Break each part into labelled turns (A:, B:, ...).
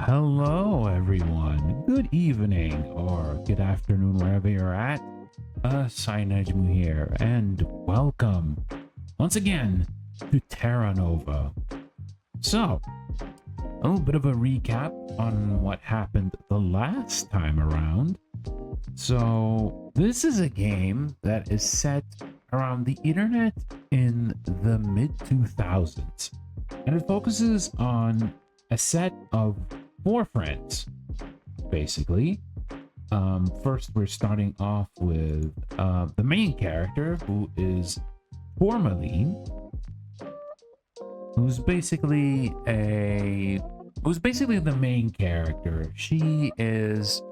A: Hello, everyone. Good evening or good afternoon, wherever you're at. Najumu here, and welcome once again to TerraNova. So, a little bit of a recap on what happened the last time around. So, this is a game that is set around the internet in the mid 2000s, and it focuses on a set of 4 friends, basically. First, we're starting off with the main character, who is Tourmaline, who's basically the main character. She is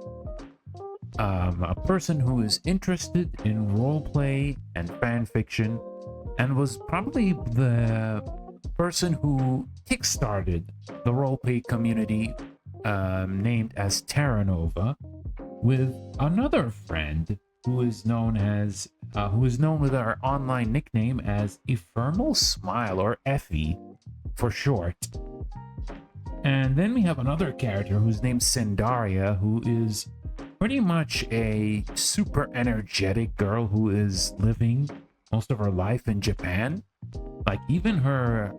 A: a person who is interested in roleplay and fan fiction, and was probably the person who kickstarted the roleplay community, named as TerraNova, with another friend who is known with our online nickname as Ephemeral Smile, or Effie for short. And then we have another character who's named Sendaria, who is pretty much a super energetic girl who is living most of her life in Japan. Like, even her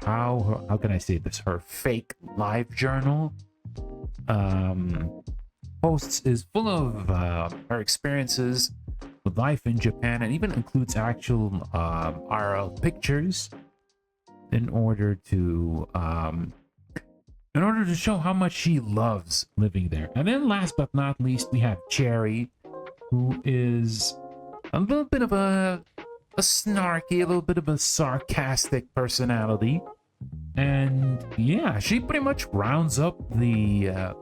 A: how can I say this, her fake live journal posts is full of her experiences with life in Japan, and even includes actual RL pictures in order to show how much she loves living there. And then last but not least, we have Cherry, who is a little bit of a snarky, a little bit of a sarcastic personality. And yeah, she pretty much rounds up the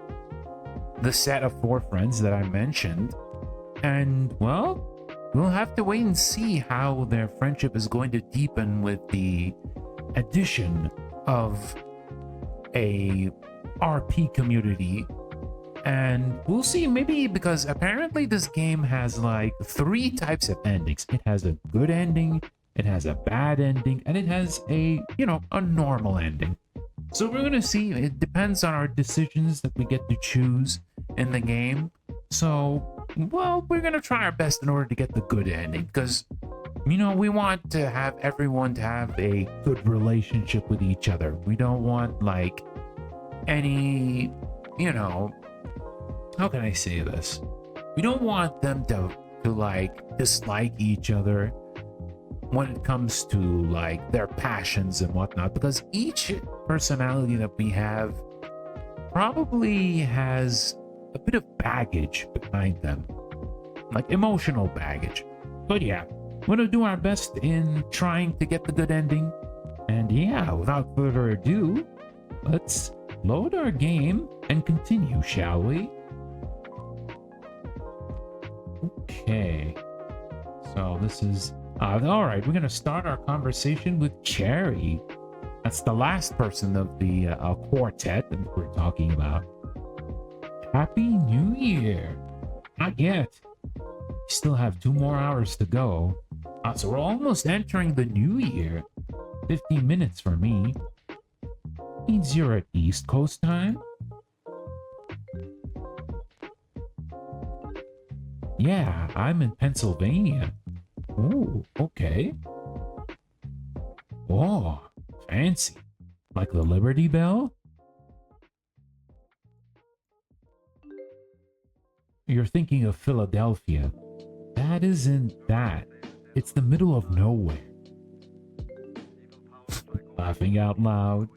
A: set of 4 friends that I mentioned. And well, we'll have to wait and see how their friendship is going to deepen with the addition of a RP community. And we'll see, maybe, because apparently this game has like 3 types of endings. It has a good ending, it has a bad ending, and it has a normal ending. So we're gonna see. It depends on our decisions that we get to choose in the game. So, well, we're gonna try our best in order to get the good ending, because we want to have everyone to have a good relationship with each other. We don't want like any, how can I say this? We don't want them to like dislike each other when it comes to like their passions and whatnot, because each personality that we have probably has a bit of baggage behind them, like emotional baggage. But yeah, we're gonna do our best in trying to get the good ending. And yeah, without further ado, let's load our game and continue, shall we? Okay, so this is all right. We're gonna start our conversation with Cherry. That's the last person of the quartet that we're talking about. Happy New Year. Not yet. We still have 2 more hours to go. So we're almost entering the new year. 15 minutes for me. Means you're at East Coast time? Yeah, I'm in Pennsylvania. Oh, okay. Oh, fancy. Like the Liberty Bell? You're thinking of Philadelphia. That isn't that. It's the middle of nowhere. Laughing out loud.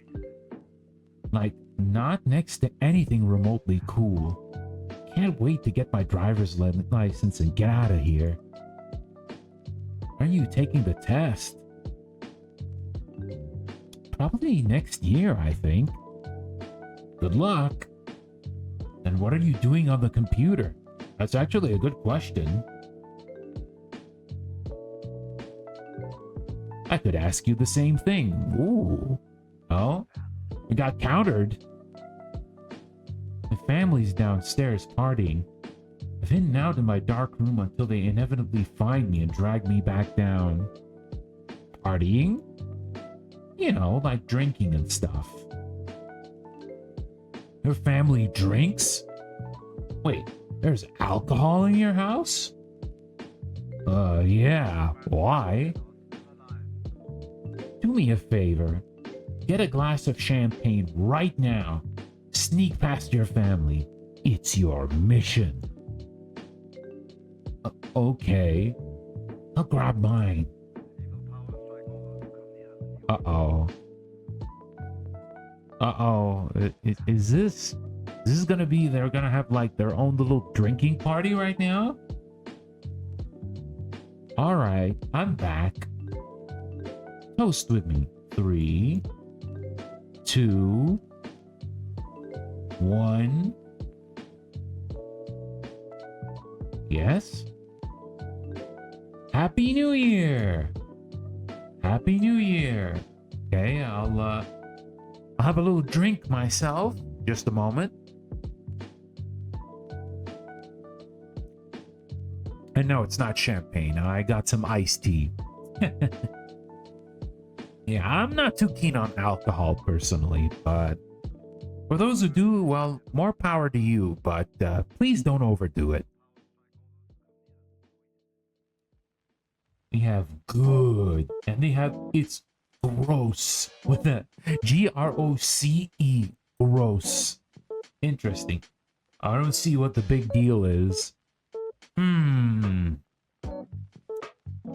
A: Like, not next to anything remotely cool. Can't wait to get my driver's license and get out of here. Are you taking the test? Probably next year, I think. Good luck. And what are you doing on the computer? That's actually a good question. I could ask you the same thing. Ooh. Oh, we got countered. My family's downstairs partying. I've hidden out in my dark room until they inevitably find me and drag me back down. Partying? Like drinking and stuff. Your family drinks? Wait, there's alcohol in your house? Yeah. Why? Do me a favor. Get a glass of champagne right now. Sneak past your family. It's your mission. Okay. I'll grab mine. Uh-oh. Uh-oh. Is this gonna be, they're gonna have like their own little drinking party right now? Alright, I'm back. Toast with me. 3, 2, 1. Yes? Happy New Year! Happy New Year! Okay, I'll have a little drink myself. Just a moment. And no, it's not champagne. I got some iced tea. Yeah, I'm not too keen on alcohol personally, but for those who do, well, more power to you, but please don't overdo it. We have good, and they have it's gross with a GROCE, gross. Interesting. I don't see what the big deal is.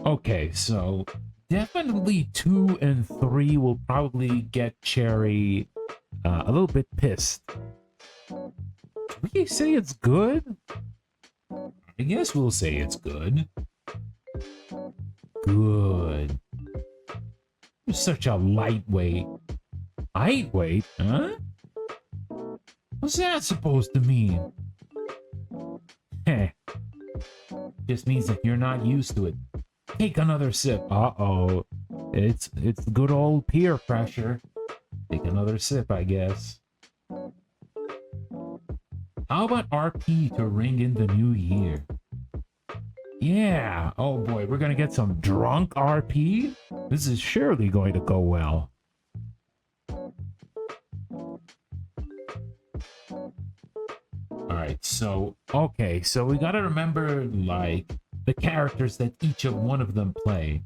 A: Okay, so definitely 2 and 3 will probably get Cherry a little bit pissed. Do we say it's good? I guess we'll say it's good. Good. You're such a lightweight. Lightweight, huh? What's that supposed to mean? Heh. Just means that you're not used to it. Take another sip. Uh-oh. It's good old peer pressure. Take another sip, I guess. How about RP to ring in the new year? Yeah. Oh boy, we're gonna get some drunk RP? This is surely going to go well. Alright, so, okay, so we gotta remember, like, the characters that each of one of them play.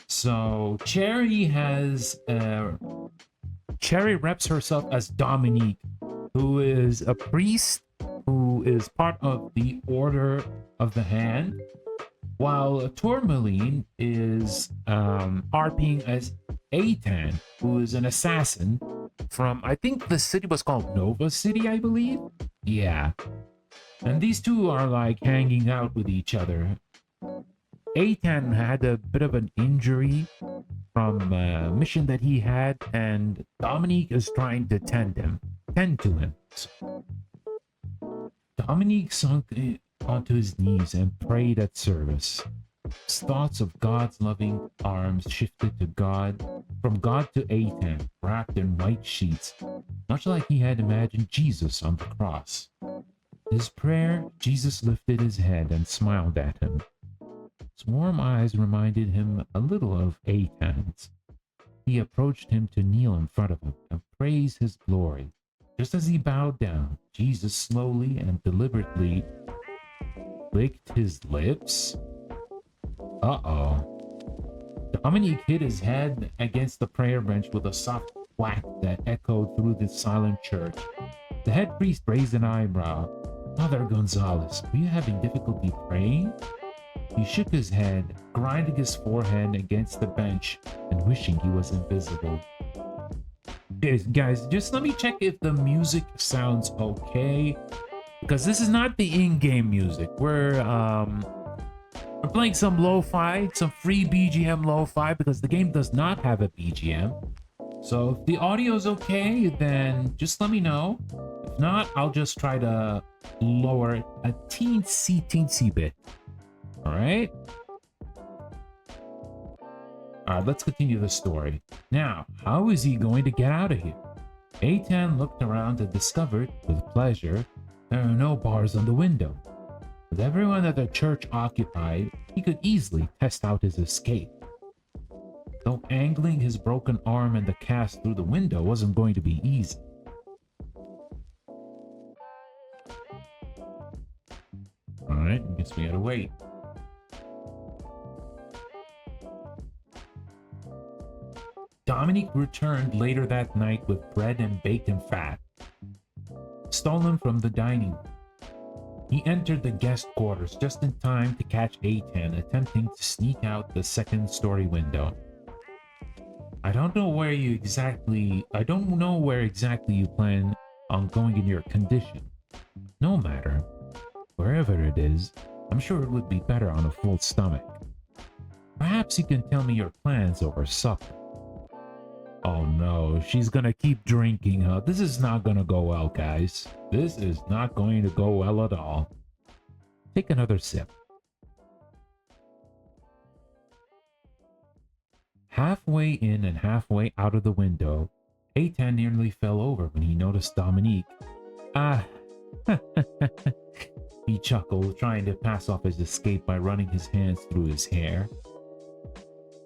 A: So, Cherry has, Cherry reps herself as Dominique, who is a priest, who is part of the Order of the Hand, while Tourmaline is, RPing as Aitan, who is an assassin from, I think the city was called Nova City, I believe? Yeah. And these two are like hanging out with each other. Aitan had a bit of an injury from a mission that he had, and Dominique is trying to tend to him. Dominique sunk onto his knees and prayed at service. His thoughts of God's loving arms shifted to God, from God to Aitan, wrapped in white sheets, much like he had imagined Jesus on the cross. In his prayer, Jesus lifted his head and smiled at him. His warm eyes reminded him a little of Aitan's. He approached him to kneel in front of him and praise his glory. Just as he bowed down, Jesus slowly and deliberately licked his lips. Uh-oh. Dominique hit his head against the prayer bench with a soft whack that echoed through the silent church. The head priest raised an eyebrow. Father Gonzalez, are you having difficulty praying? He shook his head, grinding his forehead against the bench and wishing he was invisible. Guys, just let me check if the music sounds okay, because this is not the in-game music. We're playing some lo-fi, some free BGM lo-fi, because the game does not have a BGM. So if the audio is okay, then just let me know. If not, I'll just try to lower it a teensy bit. Alright? Alright, let's continue the story. Now, how is he going to get out of here? Aitan looked around and discovered, with pleasure, there are no bars on the window. With everyone at the church occupied, he could easily test out his escape. Though angling his broken arm and the cast through the window wasn't going to be easy. Alright, I guess we gotta wait. Dominique returned later that night with bread and bacon fat, stolen from the dining room. He entered the guest quarters just in time to catch A10 attempting to sneak out the second-story window. I don't know where exactly you plan on going in your condition. No matter. Wherever it is, I'm sure it would be better on a full stomach. Perhaps you can tell me your plans over supper. Oh no, she's gonna keep drinking, huh? This is not gonna go well, guys. This is not going to go well at all. Take another sip. Halfway in and halfway out of the window, A10 nearly fell over when he noticed Dominique. Ah, he chuckled, trying to pass off his escape by running his hands through his hair.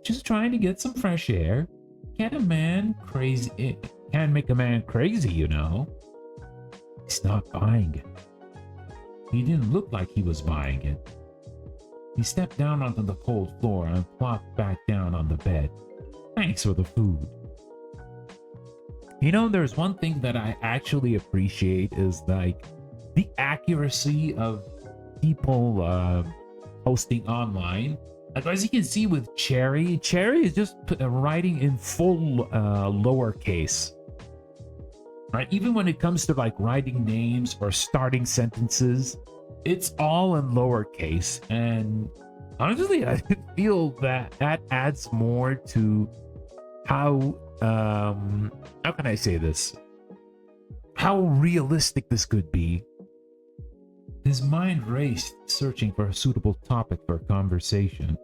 A: Just trying to get some fresh air. Can't make a man crazy, you know. He's not buying it. He didn't look like he was buying it. He stepped down onto the cold floor and plopped back down on the bed. Thanks for the food. You know, there's one thing that I actually appreciate is like the accuracy of people posting online. Like, as you can see with Cherry is just writing in full lowercase. Right? Even when it comes to like writing names or starting sentences, it's all in lowercase. And honestly, I feel that adds more to how can I say this? How realistic this could be. His mind raced, searching for a suitable topic for conversation.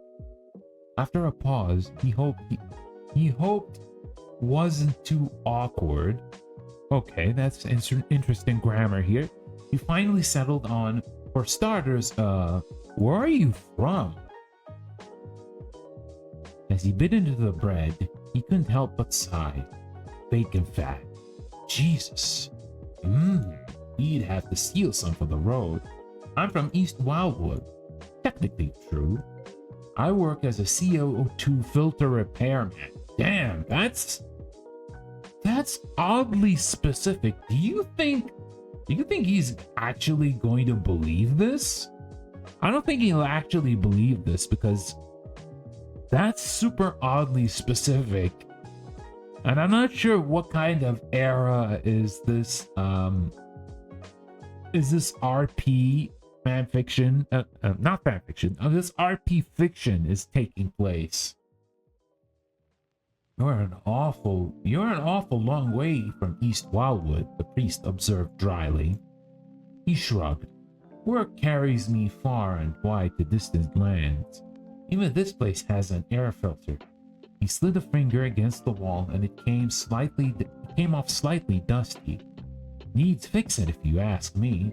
A: After a pause, he hoped wasn't too awkward. Okay, that's interesting grammar here. He finally settled on, for starters, where are you from? As he bit into the bread, he couldn't help but sigh. Bacon fat. Jesus. He'd have to steal some for the road. I'm from East Wildwood. Technically true. I work as a CO2 filter repairman. Damn, that's oddly specific. Do you think he's actually going to believe this? I don't think he'll actually believe this because that's super oddly specific. And I'm not sure what kind of era is this RP fanfiction, not fanfiction, this RP fiction is taking place. You're an awful long way from East Wildwood, the priest observed dryly. He shrugged. Work carries me far and wide to distant lands. Even this place has an air filter. He slid a finger against the wall and it came off slightly dusty. Needs fixing if you ask me.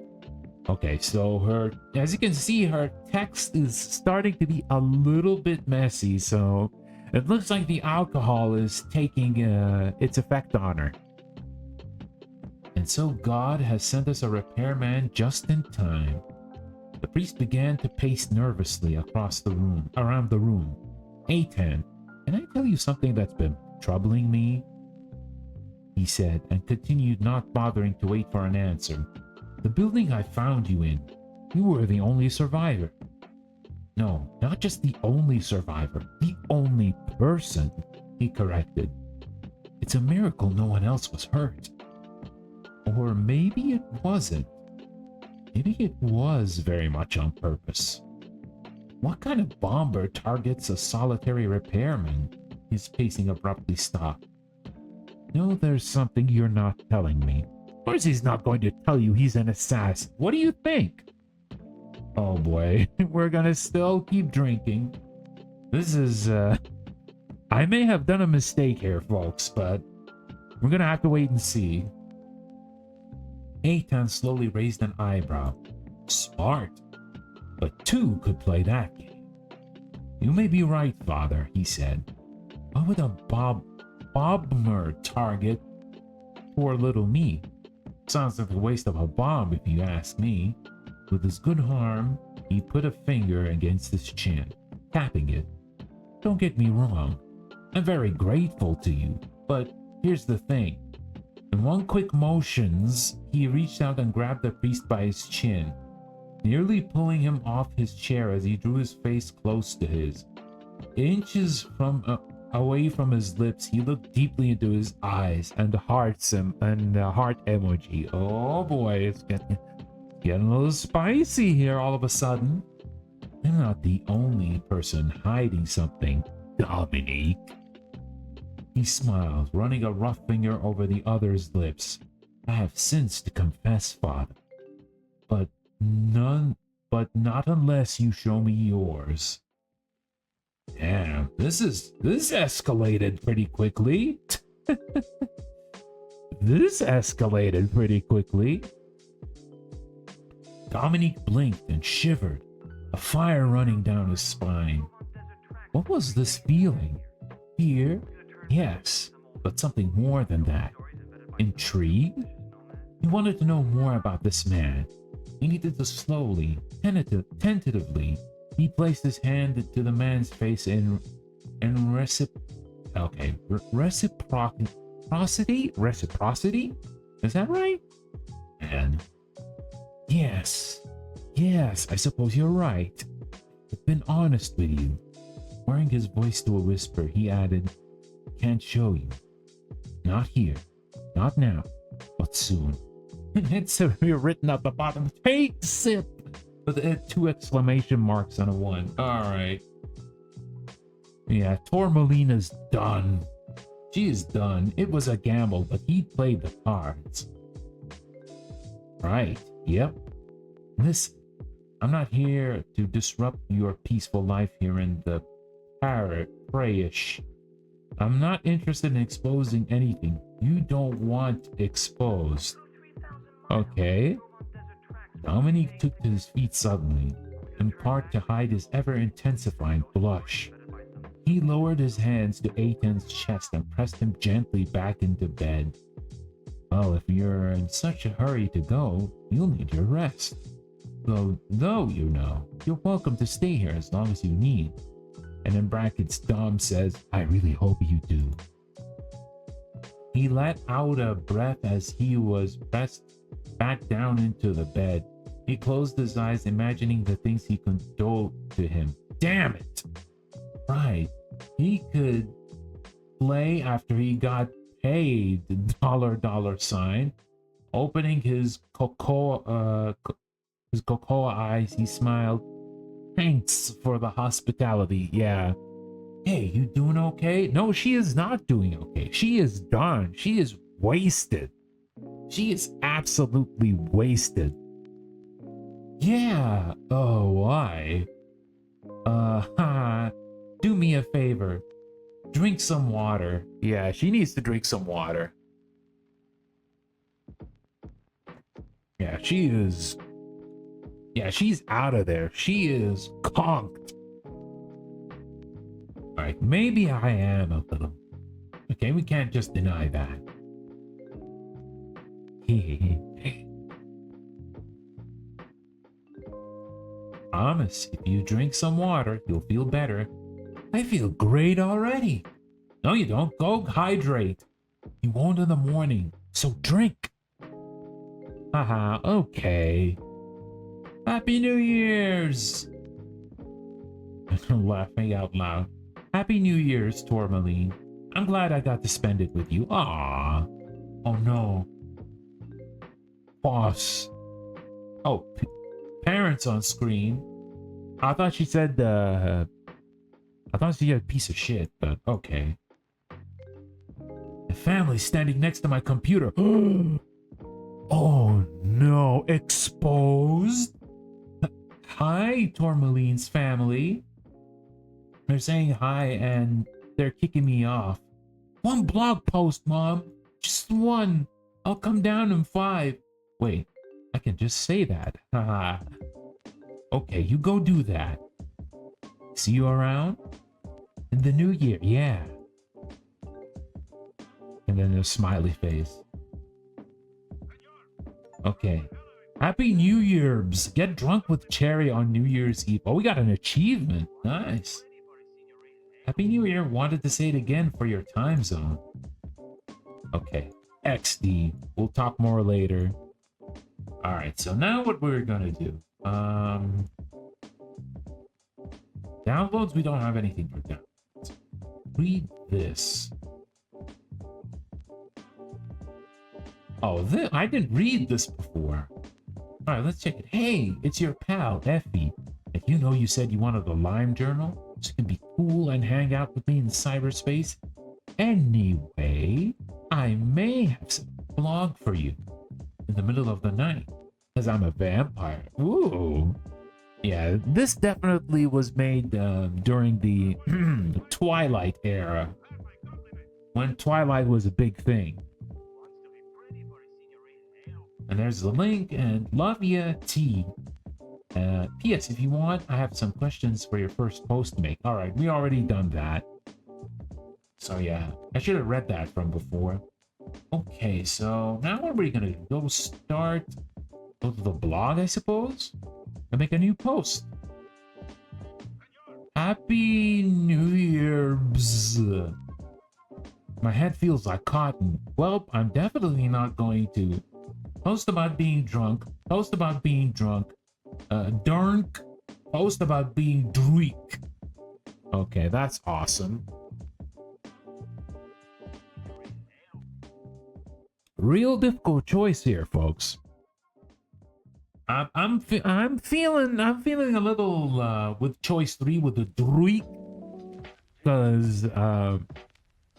A: Okay, so as you can see, her text is starting to be a little bit messy, so it looks like the alcohol is taking its effect on her. And so God has sent us a repairman just in time. The priest began to pace nervously around the room. A10, can I tell you something that's been troubling me? He said, and continued, not bothering to wait for an answer. The building I found you in, you were the only survivor. No, not just the only survivor, the only person, he corrected. It's a miracle no one else was hurt. Or maybe it wasn't. Maybe it was very much on purpose. What kind of bomber targets a solitary repairman? His pacing abruptly stopped. No, there's something you're not telling me. Of course he's not going to tell you he's an assassin. What do you think? Oh boy, we're gonna still keep drinking. This is, I may have done a mistake here, folks, but we're gonna have to wait and see. A10 slowly raised an eyebrow. Smart. But two could play that game. You may be right, Father, he said. Why would a bomber target poor little me? Sounds like a waste of a bomb if you ask me. With his good arm He put a finger against his chin, tapping it. Don't get me wrong. I'm very grateful to you, but here's the thing. In one quick motions, he reached out and grabbed the priest by his chin, nearly pulling him off his chair as he drew his face close to his. Inches away from his lips, he looked deeply into his eyes and the heart emoji. Oh boy, it's getting a little spicy here all of a sudden. I'm not the only person hiding something, Dominique. He smiled, running a rough finger over the other's lips. I have sins to confess, Father, but not unless you show me yours. Damn, this escalated pretty quickly. This escalated pretty quickly. Dominique blinked and shivered, a fire running down his spine. What was this feeling? Fear? Yes, but something more than that. Intrigue? He wanted to know more about this man. He needed to slowly, tentatively, he placed his hand to the man's face in reciprocity? Reciprocity? Is that right? And yes, I suppose you're right. I've been honest with you. Lowering his voice to a whisper, he added, can't show you. Not here. Not now. But soon. It's written at the bottom. Take sip! With 2 exclamation marks and a 1. Alright. Yeah, Tormelina's done. She is done. It was a gamble, but he played the cards. Right. Yep. Listen, I'm not here to disrupt your peaceful life here in the prayish. I'm not interested in exposing anything you don't want exposed. Okay. Dominique took to his feet suddenly, in part to hide his ever-intensifying blush. He lowered his hands to Aiton's chest and pressed him gently back into bed. Well, if you're in such a hurry to go, you'll need your rest. Though, you know, you're welcome to stay here as long as you need. And in brackets, Dom says, I really hope you do. He let out a breath as he was pressed back down into the bed. He closed his eyes, imagining the things he could do to him. Damn it! Right. He could play after he got paid $, sign. Opening his cocoa eyes, he smiled. Thanks for the hospitality. Yeah. Hey, you doing okay? No, she is not doing okay. She is done. She is wasted. She is absolutely wasted. Yeah. Oh, why? Do me a favor. Drink some water. Yeah, she needs to drink some water. Yeah, she is... Yeah, she's out of there. She is conked. Alright, maybe I am a little. Okay, we can't just deny that. Promise, if you drink some water, you'll feel better. I feel great already. No, you don't. Go hydrate. You won't in the morning, so drink. Haha, okay. Happy New Year's! Laughing out loud. Happy New Year's, Tourmaline. I'm glad I got to spend it with you. Aww. Oh no. Boss. Oh, parents on screen. I thought she said, I thought she said a piece of shit, but okay. The family standing next to my computer. Oh no, exposed? Hi, Tourmaline's family. They're saying hi and they're kicking me off. One blog post, Mom. Just one. I'll come down in 5. Wait, I can just say that. Haha. Okay, you go do that. See you around? In the new year, yeah. And then a smiley face. Okay. Happy New Year's. Get drunk with Cherry on New Year's Eve. Oh, we got an achievement. Nice. Happy New Year. Wanted to say it again for your time zone. Okay. XD. We'll talk more later. All right. So now what we're going to do. Downloads. We don't have anything for downloads. Read this. Oh, I didn't read this before. All right, let's check it. Hey, it's your pal, Effie. And you know you said you wanted a Lime journal, so you can be cool and hang out with me in cyberspace. Anyway, I may have some blog for you in the middle of the night, because I'm a vampire. Ooh. Yeah, this definitely was made during the Twilight era, when Twilight was a big thing. And there's the link, and love ya, T. P.S. If you want, I have some questions for your first post to make. All right, we already done that. So yeah, I should have read that from before. Okay, so now what are we gonna do? Go to the blog, I suppose, and make a new post. Happy New Year's. My head feels like cotton. Well, I'm definitely not going to post about being drunk. Post about being drunk. Drunk. Post about being dreek. Okay, that's awesome. Real difficult choice here, folks. I'm feeling a little with choice 3 with the dreek, because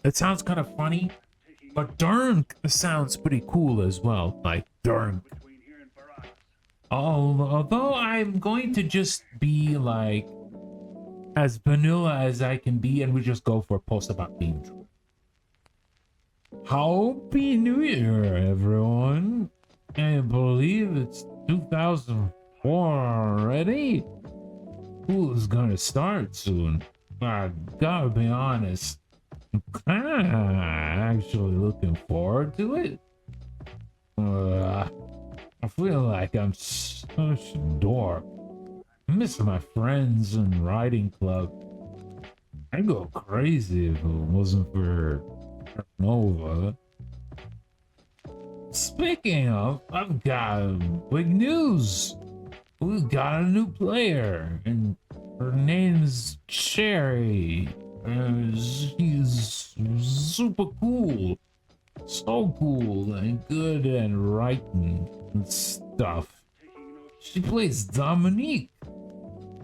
A: it sounds kind of funny, but Durnk sounds pretty cool as well, like Durnk. Although I'm going to just be like as vanilla as I can be, and we just go for a post about being drunk. Happy New Year, everyone! I believe it's 2004 already. School's gonna start soon. I gotta be honest, I'm actually looking forward to it. I feel like I'm such a dork. I miss my friends and riding club. I'd go crazy if it wasn't for TerraNova. Speaking of, I've got big news. We've got a new player, and her name's Cherry. She's super cool. So cool and good and writing and stuff. She plays Dominique.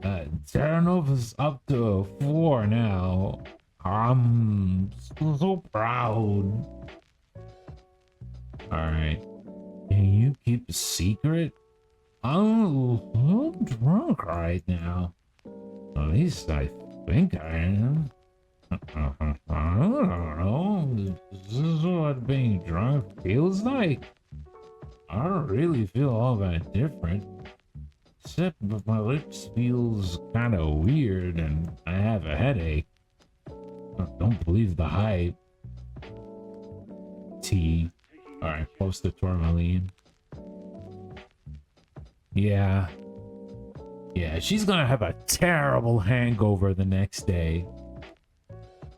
A: TerraNova's up to 4 now. I'm so proud. Alright. Can you keep a secret? I'm a little drunk right now. At least I think I am. I don't know. This is what being drunk feels like. I don't really feel all that different. Except that my lips feels kind of weird and I have a headache. Don't believe the hype. T. Alright, post the tourmaline. Yeah. Yeah, she's gonna have a terrible hangover the next day.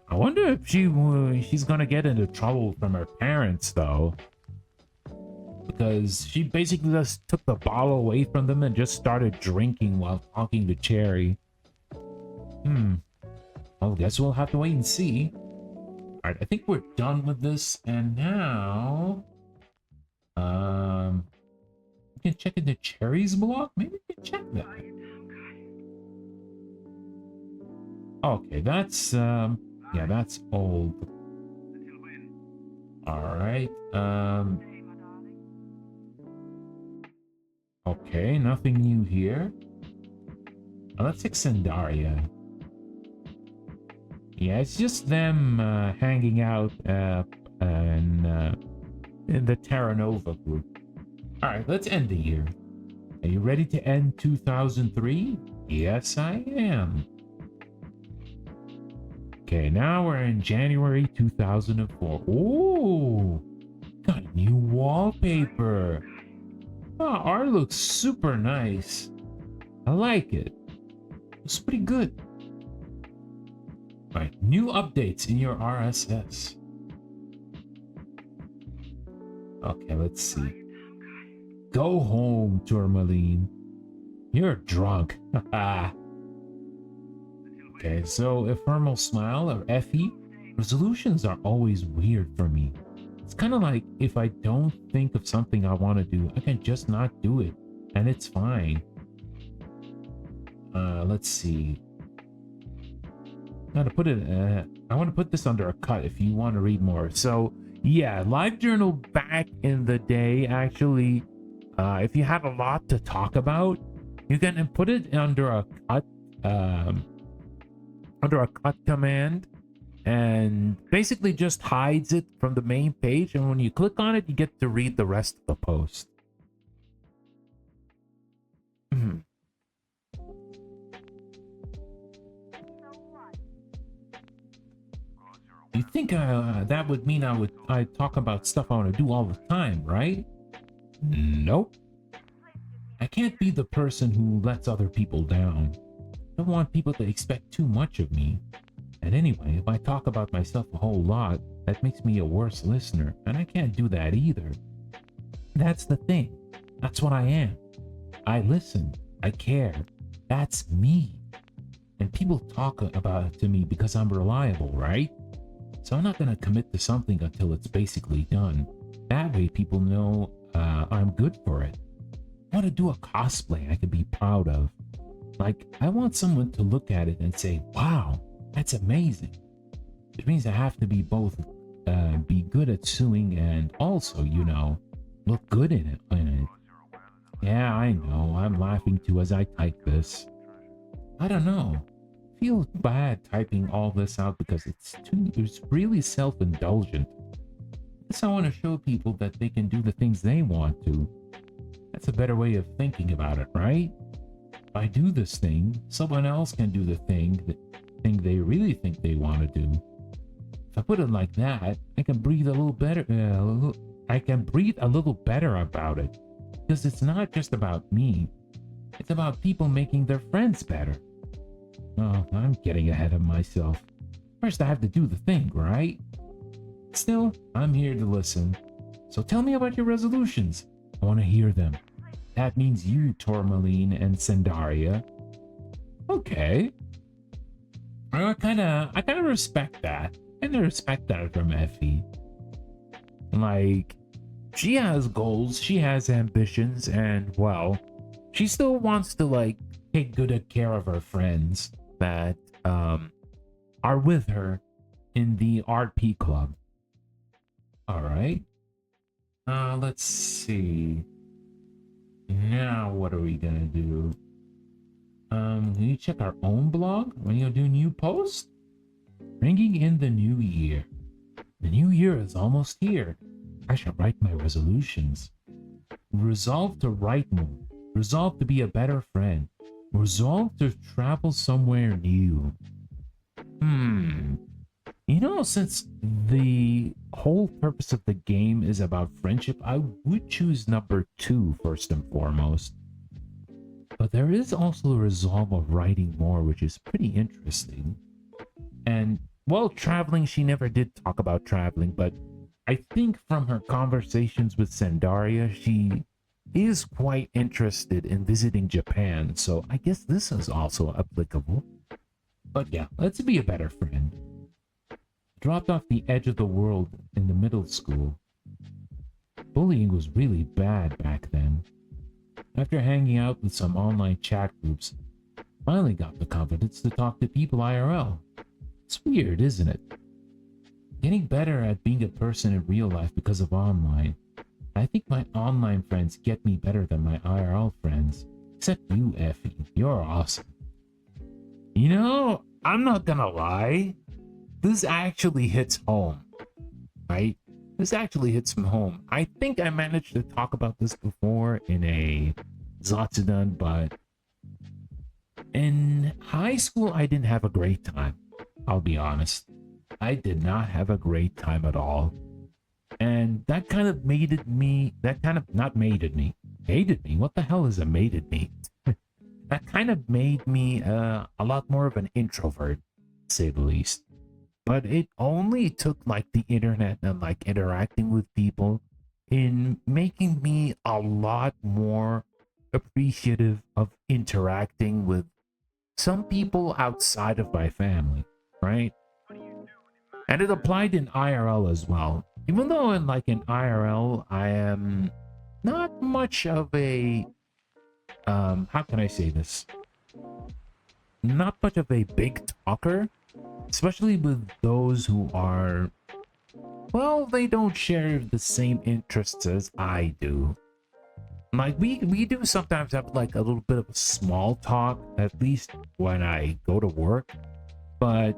A: I wonder if she's gonna get into trouble from her parents, though. Because she basically just took the bottle away from them and just started drinking while talking to Cherry. Well, guess we'll have to wait and see. Alright, I think we're done with this, and now... we can check into Cherry's blog? Maybe we can check that. Okay, that's, yeah, that's old. Alright, okay, nothing new here. Let's check Sandaria. Yeah, it's just them hanging out in the TerraNova group. Alright, let's end the year. Are you ready to end 2003? Yes, I am. Okay, now we're in January 2004. Ooh, got new wallpaper. Oh, art looks super nice. I like it. It's pretty good. All right, new updates in your RSS. Okay, let's see. Go home, Tourmaline. You're drunk. Okay, so ephemeral smile or Effie, resolutions are always weird for me. It's kind of like if I don't think of something I want to do, I can just not do it, and it's fine. Let's see. I want to put this under a cut if you want to read more. So yeah, LiveJournal back in the day, actually, if you had a lot to talk about, you can put it under a cut command, and basically just hides it from the main page. And when you click on it, you get to read the rest of the post. You think that would mean I'd talk about stuff I want to do all the time, right? Nope. I can't be the person who lets other people down. I don't want people to expect too much of me. And anyway, if I talk about myself a whole lot, that makes me a worse listener, and I can't do that either. That's the thing. That's what I am. I listen. I care. That's me. And people talk about it to me because I'm reliable, right? So I'm not going to commit to something until it's basically done. That way people know I'm good for it. I want to do a cosplay I can be proud of. Like, I want someone to look at it and say, wow, that's amazing. Which means I have to be both, be good at suing and also, you know, look good in it. Yeah, I know. I'm laughing too as I type this. I don't know. I feel bad typing all this out because it's really self-indulgent. I guess I want to show people that they can do the things they want to. That's a better way of thinking about it, right? If I do this thing, someone else can do the thing they really think they want to do. If I put it like that, I can breathe a little better. I can breathe a little better about it, because it's not just about me. It's about people making their friends better. Oh, I'm getting ahead of myself. First, I have to do the thing, right? Still, I'm here to listen. So tell me about your resolutions. I want to hear them. That means you, Tourmaline and Sendaria. Okay. I kind of respect that. I respect that from Effie. Like, she has goals, she has ambitions, and, well, she still wants to, like, take good care of her friends that are with her in the RP club. All right. Let's see. Now what are we gonna do? Can you check our own blog? When you do new posts? Ringing in the new year. The new year is almost here. I shall write my resolutions. Resolve to write more. Resolve to be a better friend. Resolve to travel somewhere new. You know, since the whole purpose of the game is about friendship, I would choose number 2 first and foremost. But there is also a resolve of writing more, which is pretty interesting. And, well, traveling, she never did talk about traveling, but I think from her conversations with Sendaria, she is quite interested in visiting Japan, so I guess this is also applicable. But yeah, let's be a better friend. Dropped off the edge of the world in the middle school. Bullying was really bad back then. After hanging out with some online chat groups, finally got the confidence to talk to people IRL. It's weird, isn't it? Getting better at being a person in real life because of online. I think my online friends get me better than my IRL friends. Except you, Effie. You're awesome. You know, I'm not gonna lie. This actually hits home, right? This actually hits home. I think I managed to talk about this before in a Zatsudan, but in high school, I didn't have a great time. I'll be honest. I did not have a great time at all. And that kind of not mated me. hated me. What the hell is a mated me? That kind of made me a lot more of an introvert, to say the least. But it only took like the internet and like interacting with people in making me a lot more appreciative of interacting with some people outside of my family, right? And it applied in IRL as well. Even though in IRL I am not much of a how can I say this? Not much of a big talker, especially with those who are, well, they don't share the same interests as I do. Like we do sometimes have like a little bit of a small talk, at least when I go to work, but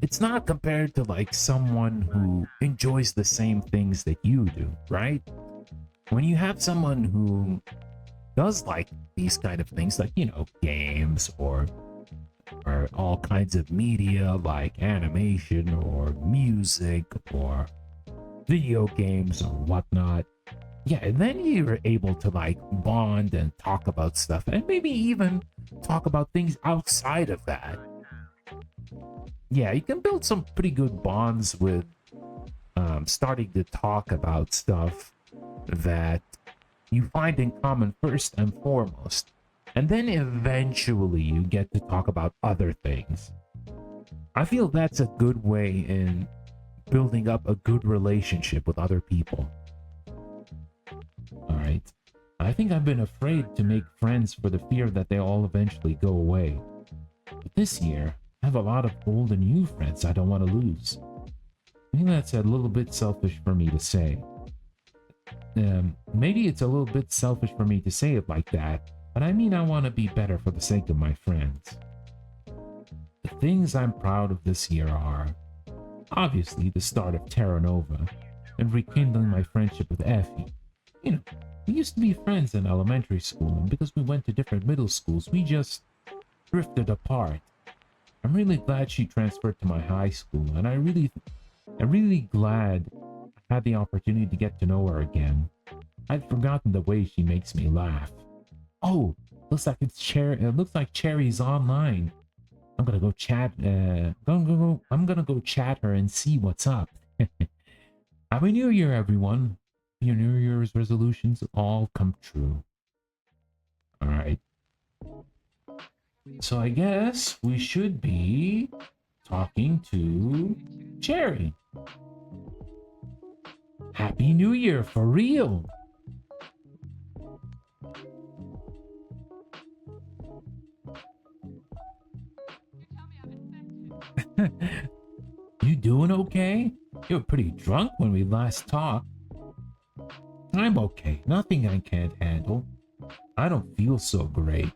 A: it's not compared to like someone who enjoys the same things that you do, right? When you have someone who does like these kind of things, like, you know, games or all kinds of media like animation or music or video games or whatnot, yeah, and then you're able to like bond and talk about stuff and maybe even talk about things outside of that. Yeah, you can build some pretty good bonds with starting to talk about stuff that you find in common first and foremost. And then eventually you get to talk about other things. I feel that's a good way in building up a good relationship with other people. Alright. I think I've been afraid to make friends for the fear that they all eventually go away. But this year, I have a lot of old and new friends I don't want to lose. I think that's a little bit selfish for me to say. Maybe it's a little bit selfish for me to say it like that, but I mean I want to be better for the sake of my friends. The things I'm proud of this year are, obviously, the start of TerraNova and rekindling my friendship with Effie. You know, we used to be friends in elementary school, and because we went to different middle schools, we just drifted apart. I'm really glad she transferred to my high school, and I'm really glad I had the opportunity to get to know her again. I'd forgotten the way she makes me laugh. Oh, looks like it looks like Cherry's online. I'm gonna go chat. I'm gonna go chat her and see what's up. Happy New Year, everyone! Your New Year's resolutions all come true. All right. So I guess we should be talking to Cherry. Happy New Year for real! You doing okay? You were pretty drunk when we last talked. I'm okay. Nothing I can't handle. I don't feel so great.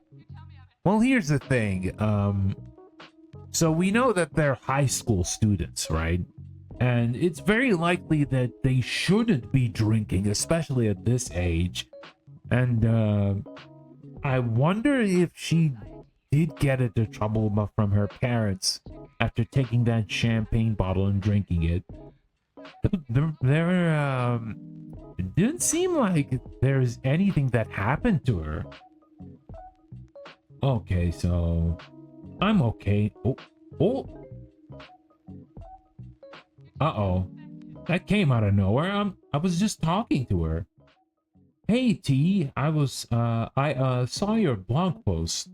A: Well, here's the thing. So we know that they're high school students, right? And it's very likely that they shouldn't be drinking, especially at this age. And I wonder if she did get into trouble from her parents after taking that champagne bottle and drinking it. It didn't seem like there's anything that happened to her. Okay, so I'm okay. Oh. Uh-oh. That came out of nowhere. I was just talking to her. Hey T, I saw your blog post.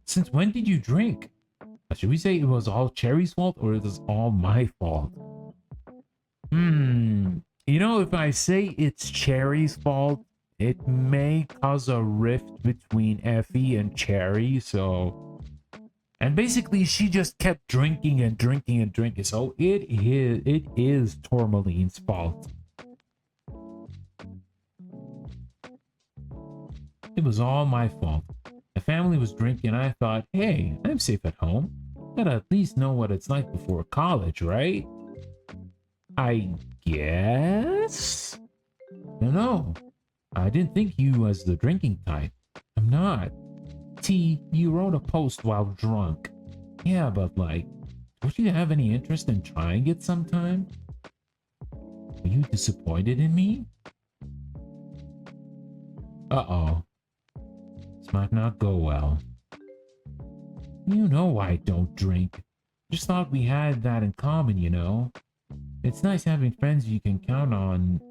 A: Since when did you drink? Should we say it was all Cherry's fault or it was all my fault? You know, if I say it's Cherry's fault, it may cause a rift between Effie and Cherry, so... And basically, she just kept drinking and drinking and drinking, so it is Tourmaline's fault. It was all my fault. The family was drinking, and I thought, hey, I'm safe at home. Gotta at least know what it's like before college, right? I guess? No. I didn't think you was the drinking type. I'm not. T, you wrote a post while drunk. Yeah, but like, don't you have any interest in trying it sometime? Are you disappointed in me? Uh-oh. This might not go well. You know I don't drink. Just thought we had that in common, you know? It's nice having friends you can count on,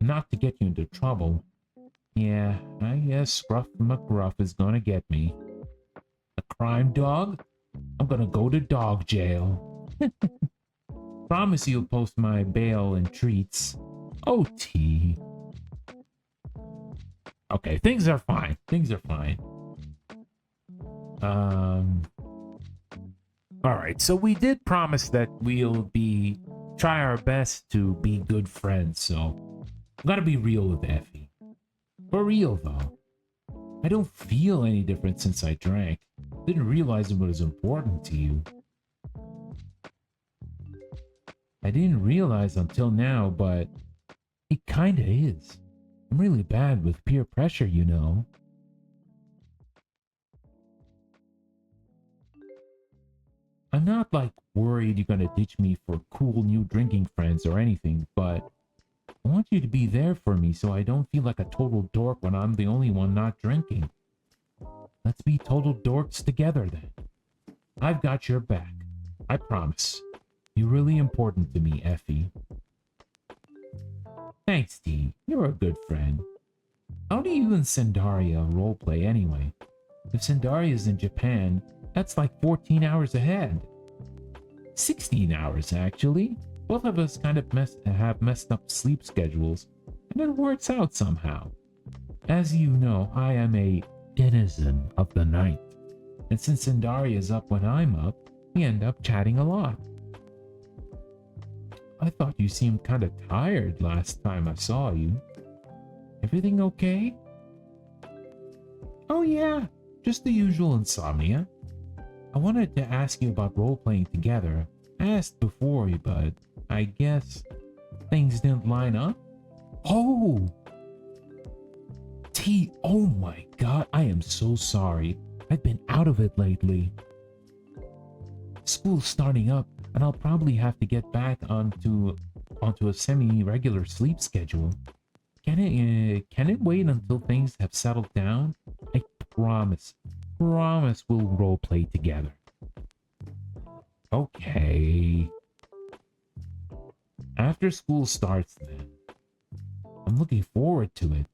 A: not to get you into trouble. Yeah, I guess Scruff McGruff is gonna get me. A crime dog? I'm gonna go to dog jail. Promise you'll post my bail and treats. OT. Okay, things are fine. Things are fine. Alright, so we did promise that we'll try our best to be good friends, so I gotta be real with Effie. For real though. I don't feel any different since I drank. Didn't realize it was important to you. I didn't realize until now, but it kinda is. I'm really bad with peer pressure, you know. I'm not like worried you're gonna ditch me for cool new drinking friends or anything, but I want you to be there for me so I don't feel like a total dork when I'm the only one not drinking. Let's be total dorks together then. I've got your back. I promise. You're really important to me, Effie. Thanks, T. You're a good friend. How do you and Sandaria roleplay anyway? If Sandaria's in Japan, that's like 14 hours ahead. 16 hours, actually. Both of us kind of have messed up sleep schedules, and it works out somehow. As you know, I am a denizen of the night, and since Sandaria's up when I'm up, we end up chatting a lot. I thought you seemed kind of tired last time I saw you. Everything okay? Oh yeah, just the usual insomnia. I wanted to ask you about role-playing together. I asked before, but I guess things didn't line up? Oh! T, oh my god, I am so sorry. I've been out of it lately. School's starting up, and I'll probably have to get back onto a semi-regular sleep schedule. Can it wait until things have settled down? I promise we'll roleplay together. Okay. After school starts then. I'm looking forward to it.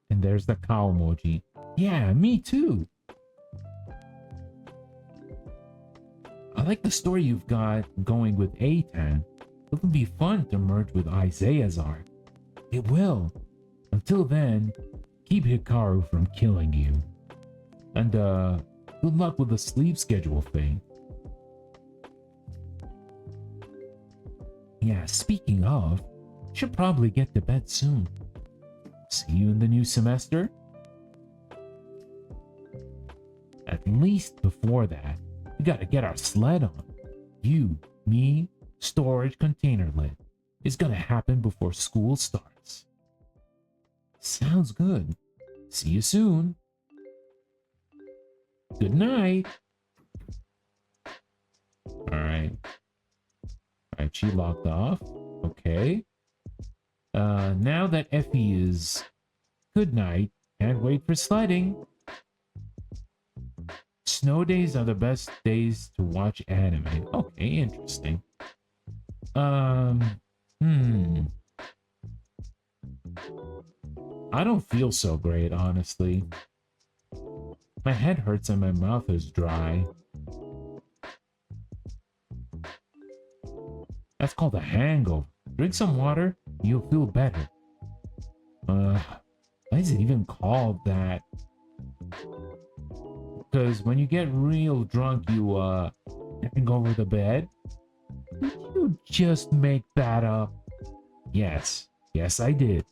A: And there's the cow emoji. Yeah, me too. I like the story you've got going with Eitan. It'll be fun to merge with Isaiah's arc. It will. Until then, keep Hikaru from killing you. And good luck with the sleep schedule thing. Yeah, speaking of, should probably get to bed soon. See you in the new semester? At least before that, we gotta get our sled on. You, me, storage container lid. It's gonna happen before school starts. Sounds good. See you soon. Good night. Alright. Alright, she logged off. Okay. Now that Effie is... Good night. Can't wait for sledding. Snow days are the best days to watch anime. Okay, interesting. I don't feel so great, honestly. My head hurts and my mouth is dry. That's called a hangover. Drink some water, you'll feel better. Why is it even called that? Because when you get real drunk, you, hang over the bed? Did you just make that up? Yes. Yes, I did.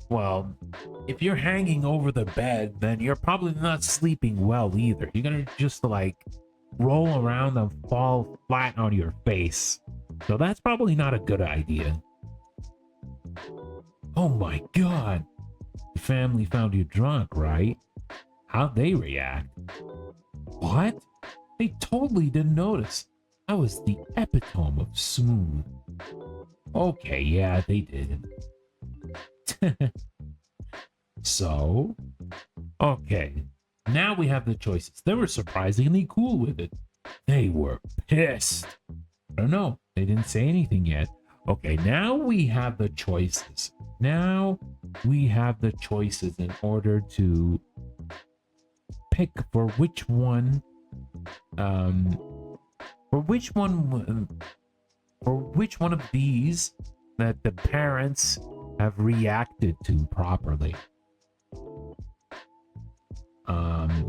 A: Well, if you're hanging over the bed, then you're probably not sleeping well either. You're gonna just like roll around and fall flat on your face. So that's probably not a good idea. Oh my god. Your family found you drunk, right? How'd they react? What? They totally didn't notice. I was the epitome of smooth. Okay, yeah, they did. So, okay. Now we have the choices. They were surprisingly cool with it. They were pissed. I don't know. They didn't say anything yet. Okay, now we have the choices. Now we have the choices in order to pick for which one for which one of these that the parents have reacted to properly.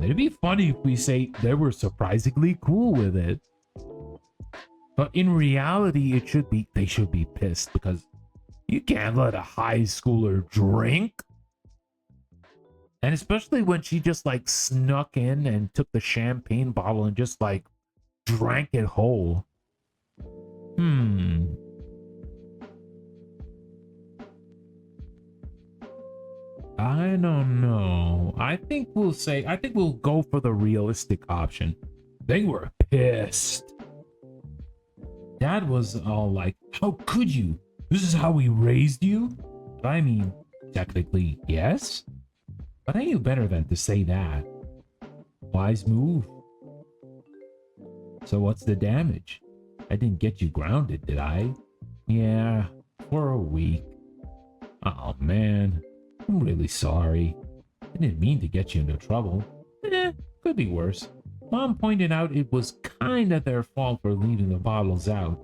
A: It'd be funny if we say they were surprisingly cool with it. But in reality, they should be pissed because you can't let a high schooler drink. And especially when she just like snuck in and took the champagne bottle and just like drank it whole. I don't know. I think we'll go for the realistic option. They were pissed. Dad was all like, how could you? This is how we raised you? But I mean, technically, yes. But I knew better than to say that. Wise move. So what's the damage? I didn't get you grounded, did I? Yeah, for a week. Oh man, I'm really sorry. I didn't mean to get you into trouble. Could be worse. Mom pointed out it was kinda their fault for leaving the bottles out,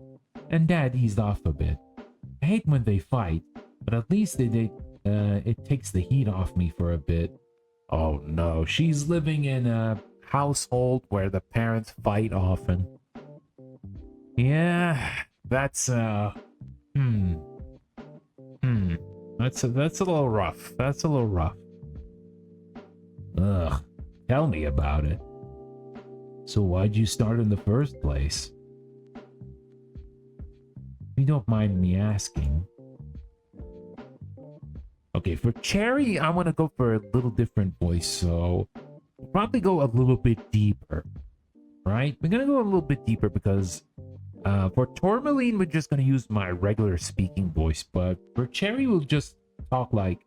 A: and Dad eased off a bit. I hate when they fight, but at least it takes the heat off me for a bit. Oh no, she's living in a household where the parents fight often. Yeah, that's that's a little rough. That's a little rough. Ugh, tell me about it. So why'd you start in the first place? If you don't mind me asking. Okay, for Cherry, I want to go for a little different voice, so we'll probably go a little bit deeper, right? We're gonna go a little bit deeper because for Tourmaline, we're just gonna use my regular speaking voice, but for Cherry, we'll just talk like,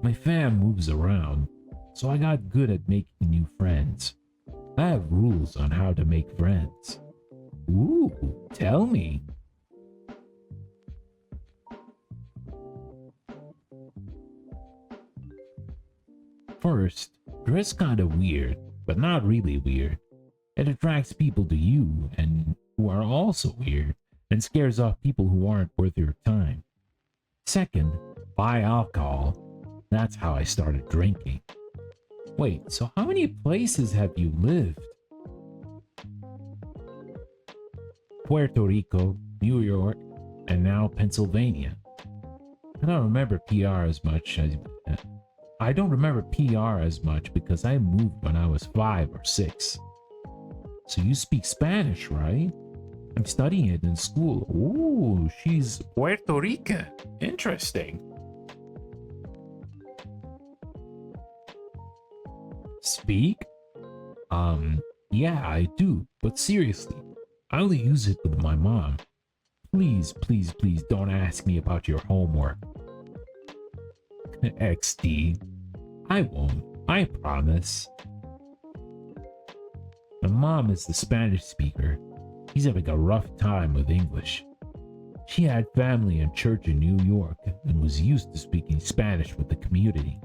A: my fam moves around, so I got good at making new friends. I have rules on how to make friends. Ooh, tell me. First, dress kinda weird, but not really weird. It attracts people to you and who are also weird and scares off people who aren't worth your time. Second, buy alcohol. That's how I started drinking. Wait, so how many places have you lived? Puerto Rico, New York, and now Pennsylvania. I don't remember PR as much because I moved when I was 5 or 6. So you speak Spanish, right? I'm studying it in school. Ooh, she's Puerto Rican. Interesting. Speak? Yeah, I do. But seriously, I only use it with my mom. Please, please, please don't ask me about your homework. XD. I won't. I promise. My mom is the Spanish speaker. She's having a rough time with English. She had family and church in New York and was used to speaking Spanish with the community.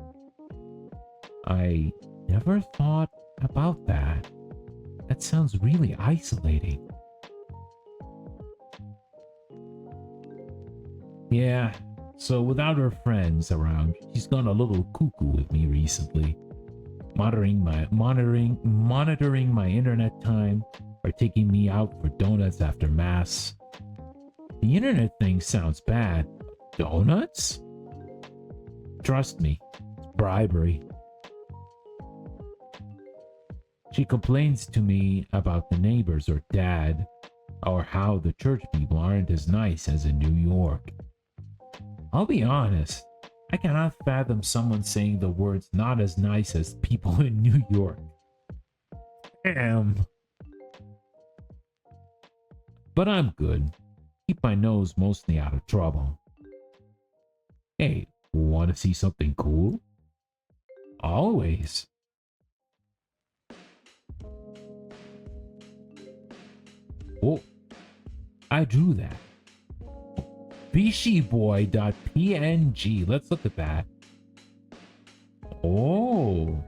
A: I never thought about that. That sounds really isolating. Yeah, so without her friends around, she's gone a little cuckoo with me recently. Monitoring my internet time or taking me out for donuts after mass. The internet thing sounds bad. Donuts? Trust me, it's bribery. She complains to me about the neighbors or dad, or how the church people aren't as nice as in New York. I'll be honest, I cannot fathom someone saying the words not as nice as people in New York. Damn. but I'm good. Keep my nose mostly out of trouble. Hey, want to see something cool? Always. Oh, I drew that. Bishiboy.png. Let's look at that. Oh.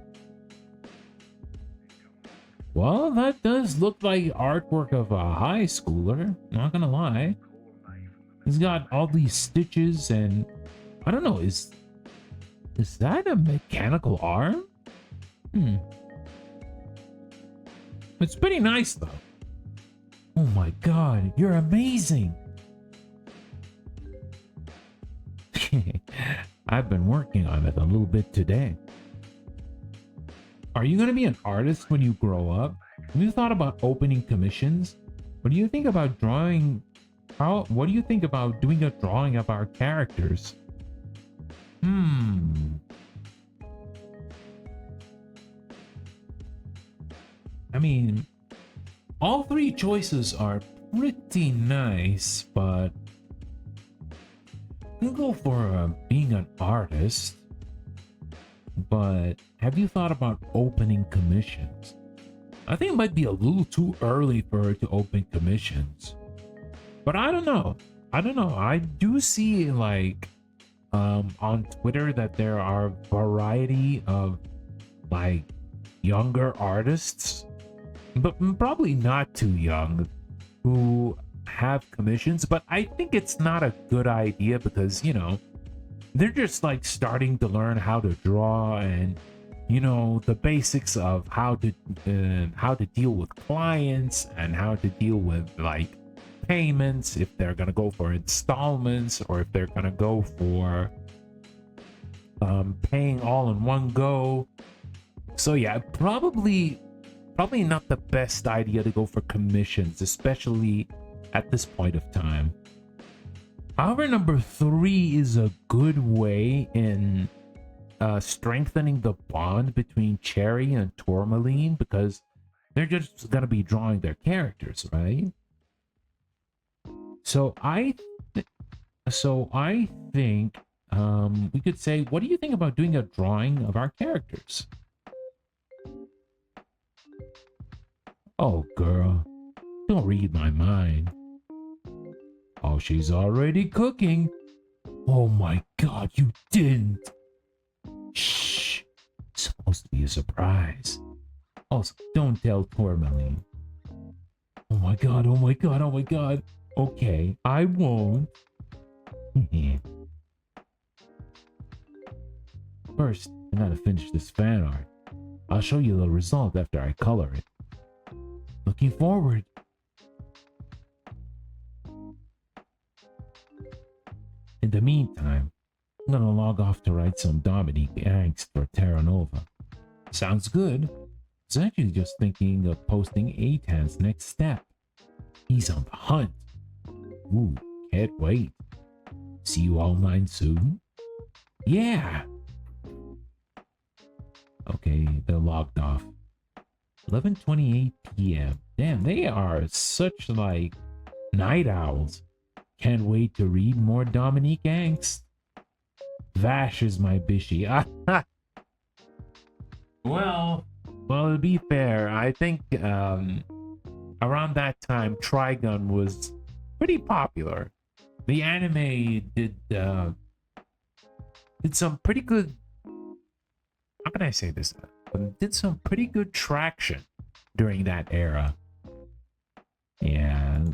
A: Well, that does look like artwork of a high schooler. Not gonna lie. He's got all these stitches and I don't know, is that a mechanical arm? It's pretty nice though. Oh my god, you're amazing. I've been working on it a little bit today. Are you going to be an artist when you grow up? Have you thought about opening commissions? What do you think about drawing? What do you think about doing a drawing of our characters? I mean, all three choices are pretty nice, but you go for being an artist. But have you thought about opening commissions? I think it might be a little too early for her to open commissions. But I don't know. I do see like on Twitter that there are a variety of like younger artists, but probably not too young, who have commissions. But I think it's not a good idea because, you know, they're just like starting to learn how to draw and, you know, the basics of how to deal with clients and how to deal with like payments, if they're gonna go for installments or if they're gonna go for paying all in one go. So yeah, probably not the best idea to go for commissions, especially at this point of time. However, number 3 is a good way in strengthening the bond between Cherry and Tourmaline, because they're just gonna be drawing their characters, right? So I think we could say, what do you think about doing a drawing of our characters? Oh, girl, don't read my mind. Oh, she's already cooking. Oh my god, you didn't. Shh. It's supposed to be a surprise. Also, don't tell Tourmaline. Oh my god, oh my god, oh my god. Okay, I won't. First, I gotta finish this fan art. I'll show you the result after I color it. Looking forward. In the meantime, I'm gonna log off to write some Dominique angst for TerraNova. Sounds good. I was actually just thinking of posting Aitan's next step. He's on the hunt. Ooh, can't wait. See you online soon? Yeah! Okay, they're logged off. 11:28 p.m. Damn, they are such like night owls. Can't wait to read more Dominique angst. Vash is my bishy. Well, to be fair, I think around that time Trigun was pretty popular. The anime did some pretty good, how can I say this? Did some pretty good traction during that era. Yeah.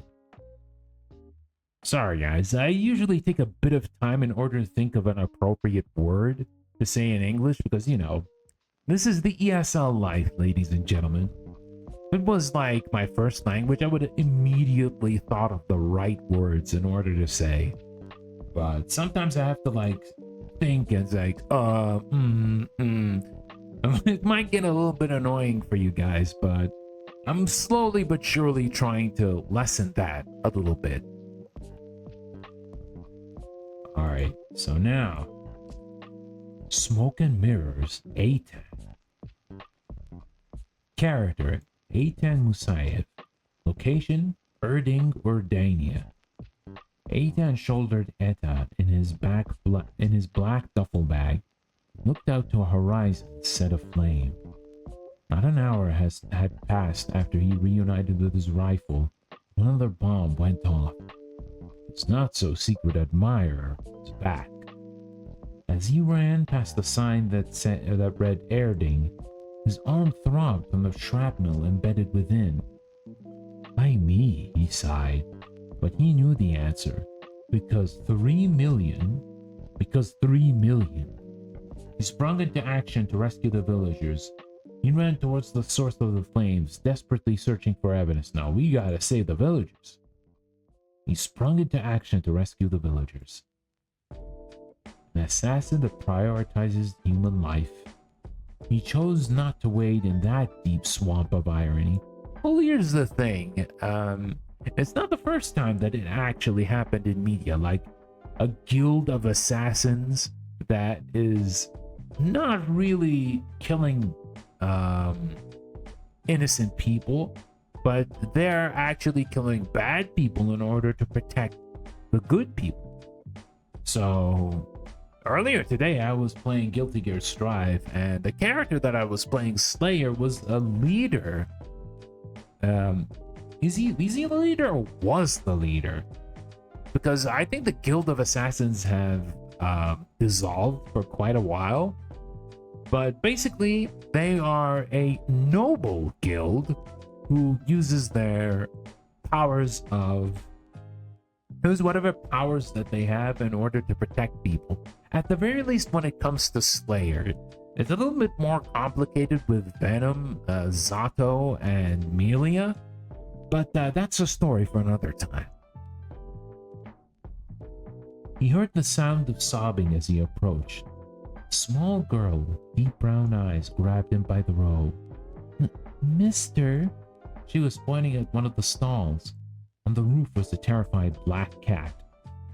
A: Sorry guys, I usually take a bit of time in order to think of an appropriate word to say in English because, you know, this is the ESL life, ladies and gentlemen. If it was like my first language, I would have immediately thought of the right words in order to say. But sometimes I have to like think and like, It might get a little bit annoying for you guys, but I'm slowly but surely trying to lessen that a little bit. Alright, so now, Smoke and Mirrors, Aitan. Character, Aitan Musayev. Location, Erding Urdania. Ethan shouldered Etta in his black duffel bag, looked out to a horizon set aflame. Not an hour had passed after he reunited with his rifle. Another bomb went off. His not-so-secret admirer was back. As he ran past the sign that read Erding, his arm throbbed from the shrapnel embedded within. Why me? He sighed, but he knew the answer. Because 3 million. Because 3 million. He sprung into action to rescue the villagers. He ran towards the source of the flames, desperately searching for evidence. Now, we gotta save the villagers. He sprung into action to rescue the villagers. An assassin that prioritizes human life. He chose not to wade in that deep swamp of irony. Well, here's the thing. It's not the first time that it actually happened in media. Like, a guild of assassins that is not really killing innocent people, but they're actually killing bad people in order to protect the good people. So earlier today I was playing Guilty Gear Strive, and the character that I was playing, Slayer, was a leader. Is he the leader or was the leader? Because I think the Guild of Assassins have dissolved for quite a while. But basically, they are a noble guild who uses their powers use whatever powers that they have in order to protect people. At the very least, when it comes to Slayer, it's a little bit more complicated with Venom, Zato, and Melia. But that's a story for another time. He heard the sound of sobbing as he approached. A small girl with deep brown eyes grabbed him by the robe. Mister? She was pointing at one of the stalls. On the roof was a terrified black cat.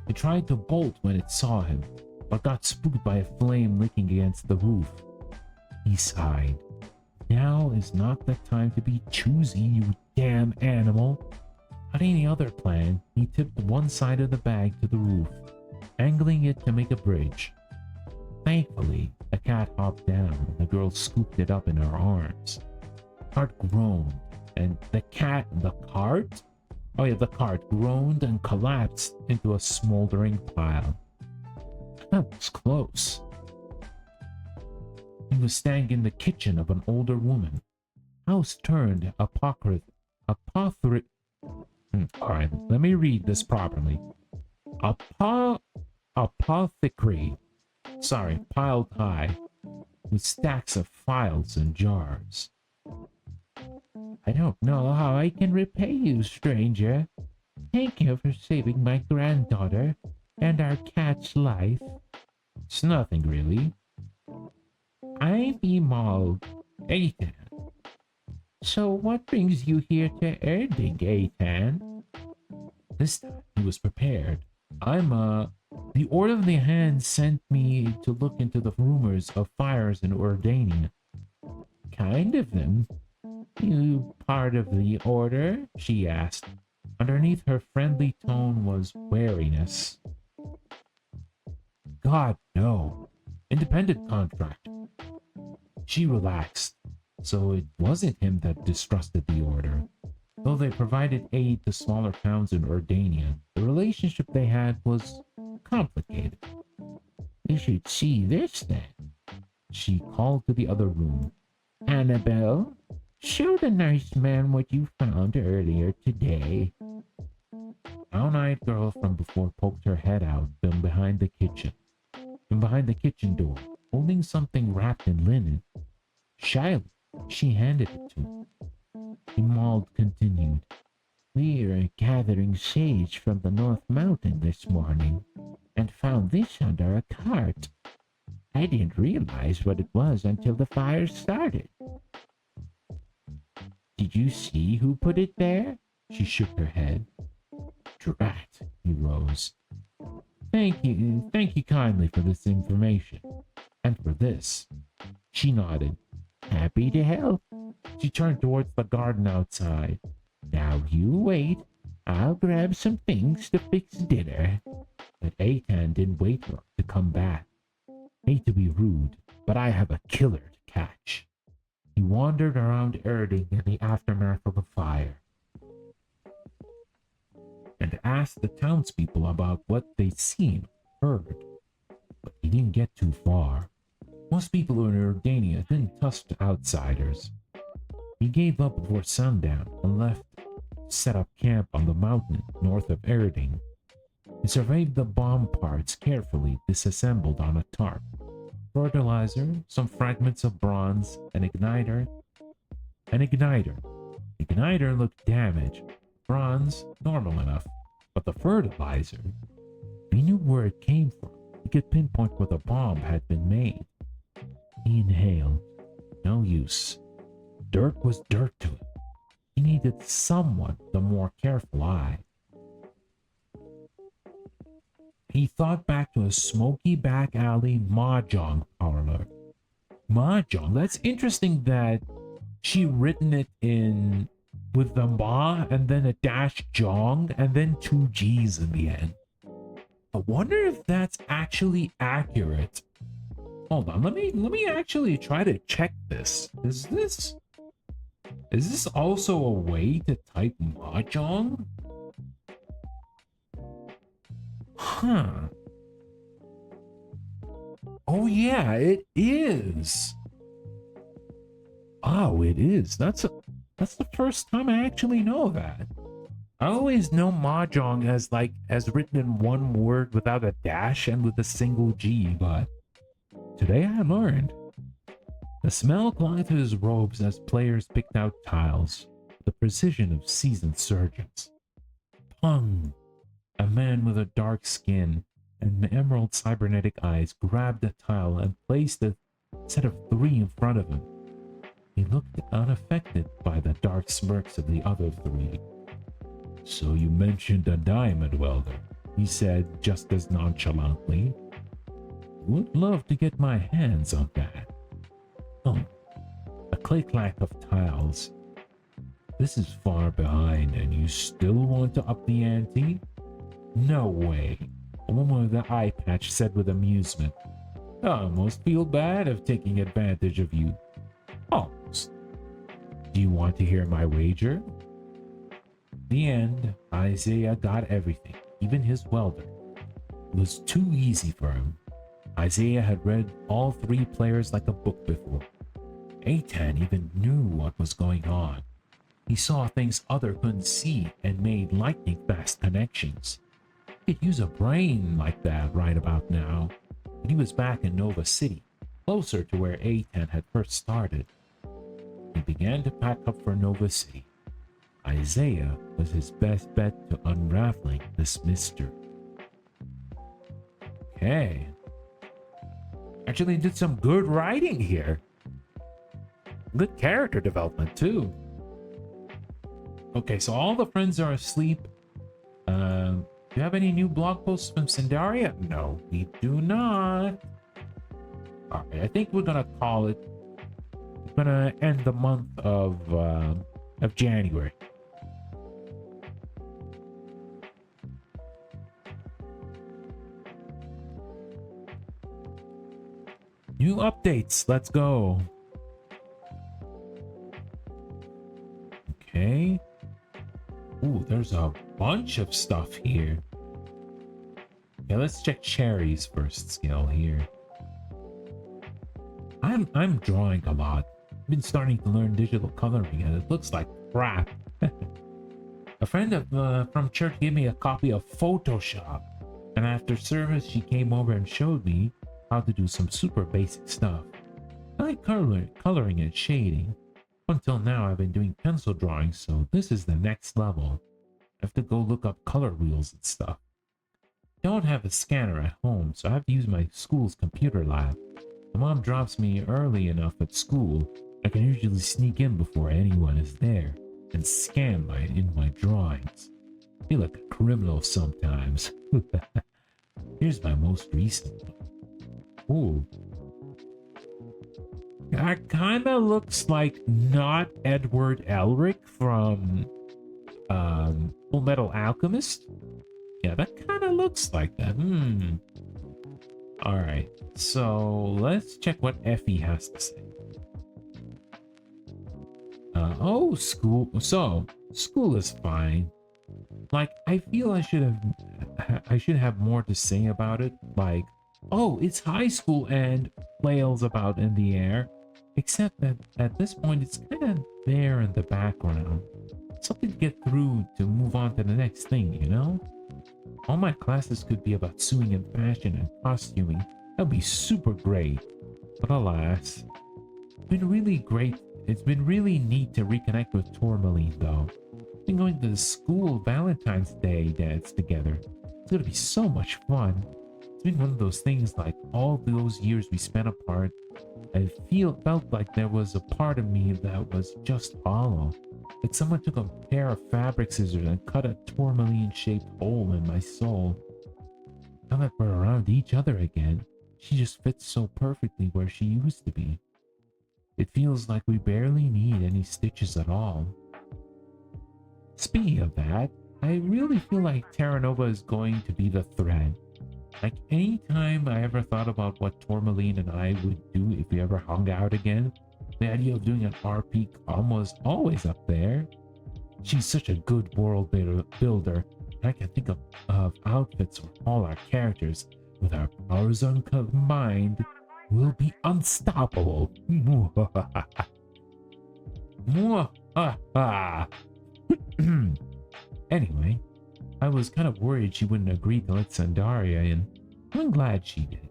A: It tried to bolt when it saw him, but got spooked by a flame licking against the roof. He sighed. Now is not the time to be choosy, you damn animal. Without any other plan, he tipped one side of the bag to the roof, angling it to make a bridge. Thankfully, the cat hopped down and the girl scooped it up in her arms. The cart groaned, and the cart groaned and collapsed into a smoldering pile. That was close. He was standing in the kitchen of an older woman. House turned apothecary. Alright, let me read this properly. Apothecary. Sorry, piled high, with stacks of files and jars. I don't know how I can repay you, stranger. Thank you for saving my granddaughter and our cat's life. It's nothing, really. I'm Emal, Ethan. So what brings you here to Erding, Ethan? This time he was prepared. The Order of the Hand sent me to look into the rumors of fires in Ordania. Kind of them. You part of the Order? She asked. Underneath her friendly tone was wariness. God, no. Independent contractor. She relaxed. So it wasn't him that distrusted the Order. Though they provided aid to smaller towns in Ordania, the relationship they had was complicated. You should see this then. She called to the other room. Annabelle, show the nice man what you found earlier today. Brown-eyed girl from before poked her head out from behind the kitchen door, holding something wrapped in linen. Shyly, she handed it to him. Imald continued. We were gathering sage from the North Mountain this morning and found this under a cart. I didn't realize what it was until the fire started. Did you see who put it there? She shook her head. Drat, he rose. Thank you kindly for this information. And for this. She nodded. Happy to help. She turned towards the garden outside. Now you wait. I'll grab some things to fix dinner. But Eitan didn't wait for him to come back. Hate to be rude, but I have a killer to catch. He wandered around Erding in the aftermath of the fire and asked the townspeople about what they'd seen, heard. But he didn't get too far. Most people in Erdania didn't trust outsiders. He gave up before sundown and left to set up camp on the mountain north of Erding. He surveyed the bomb parts carefully disassembled on a tarp. Fertilizer, some fragments of bronze, an igniter. Igniter looked damaged. Bronze, normal enough. But the fertilizer, he knew where it came from. He could pinpoint where the bomb had been made. He inhaled. No use. Dirt was dirt to him. He needed someone with a more careful eye. He thought back to a smoky back alley mahjong parlor. Mahjong? That's interesting that she written it in with the ma and then a dash jong and then two G's in the end. I wonder if that's actually accurate. Hold on, let me actually try to check this. Is this also a way to type mahjong? Huh. Oh yeah, it is. Oh, it is. That's the first time I actually know that. I always know mahjong as written in one word without a dash and with a single G, but today I learned. The smell clung to his robes as players picked out tiles, the precision of seasoned surgeons. Pung! A man with a dark skin and emerald cybernetic eyes grabbed a tile and placed a set of 3 in front of him. He looked unaffected by the dark smirks of the other 3. So you mentioned a diamond welder, he said just as nonchalantly. Would love to get my hands on that. Oh, a click-clack of tiles. This is far behind and you still want to up the ante? No way, a woman with an eye patch said with amusement. I almost feel bad of taking advantage of you. Almost. Do you want to hear my wager? In the end, Isaiah got everything, even his welder. It was too easy for him. Isaiah had read all 3 players like a book before. Eitan even knew what was going on. He saw things others couldn't see and made lightning-fast connections. He could use a brain like that right about now. But he was back in Nova City, closer to where Eitan had first started. He began to pack up for Nova City. Isaiah was his best bet to unraveling this mystery. Okay. Actually did some good writing here. Good character development too. Okay, so all the friends are asleep. Do you have any new blog posts from Cindaria? No, we do not. Alright, I think we're gonna call it. We're gonna end the month of January. New updates, let's go. Okay. Ooh, there's a bunch of stuff here. Okay, let's check Cherry's first skill here. I'm drawing a lot. I've been starting to learn digital coloring and it looks like crap. A friend from church gave me a copy of Photoshop, and after service she came over and showed me how to do some super basic stuff. I like coloring and shading. Until now I've been doing pencil drawings, so this is the next level. I have to go look up color wheels and stuff. Don't have a scanner at home, so I have to use my school's computer lab. My mom drops me early enough at school. I can usually sneak in before anyone is there and scan in my drawings. I feel like a criminal sometimes. Here's my most recent one. Ooh. That kinda looks like not Edward Elric from Full Metal Alchemist? Yeah, that kind of looks like that. All right, so let's check what Effie has to say. Oh, school. So, school is fine. Like, I feel I should have more to say about it. Like, oh, it's high school and flails about in the air. Except that at this point, it's kind of there in the background. Something to get through to move on to the next thing, you know? All my classes could be about sewing and fashion and costuming. That'd be super great. But alas, it's been really great. It's been really neat to reconnect with Tourmaline, though. Been going to the school Valentine's Day dance together. It's gonna be so much fun. It's been one of those things like all those years we spent apart. I felt like there was a part of me that was just hollow. Like someone took a pair of fabric scissors and cut a tourmaline-shaped hole in my soul. Now that we're around each other again, she just fits so perfectly where she used to be. It feels like we barely need any stitches at all. Speaking of that, I really feel like TerraNova is going to be the thread. Like anytime I ever thought about what Tourmaline and I would do if we ever hung out again, the idea of doing an RP almost always up there. She's such a good world builder, and I can think of outfits for all our characters. With our powers combined, we'll be unstoppable. Anyway, I was kind of worried she wouldn't agree to let Sandaria in. I'm glad she did.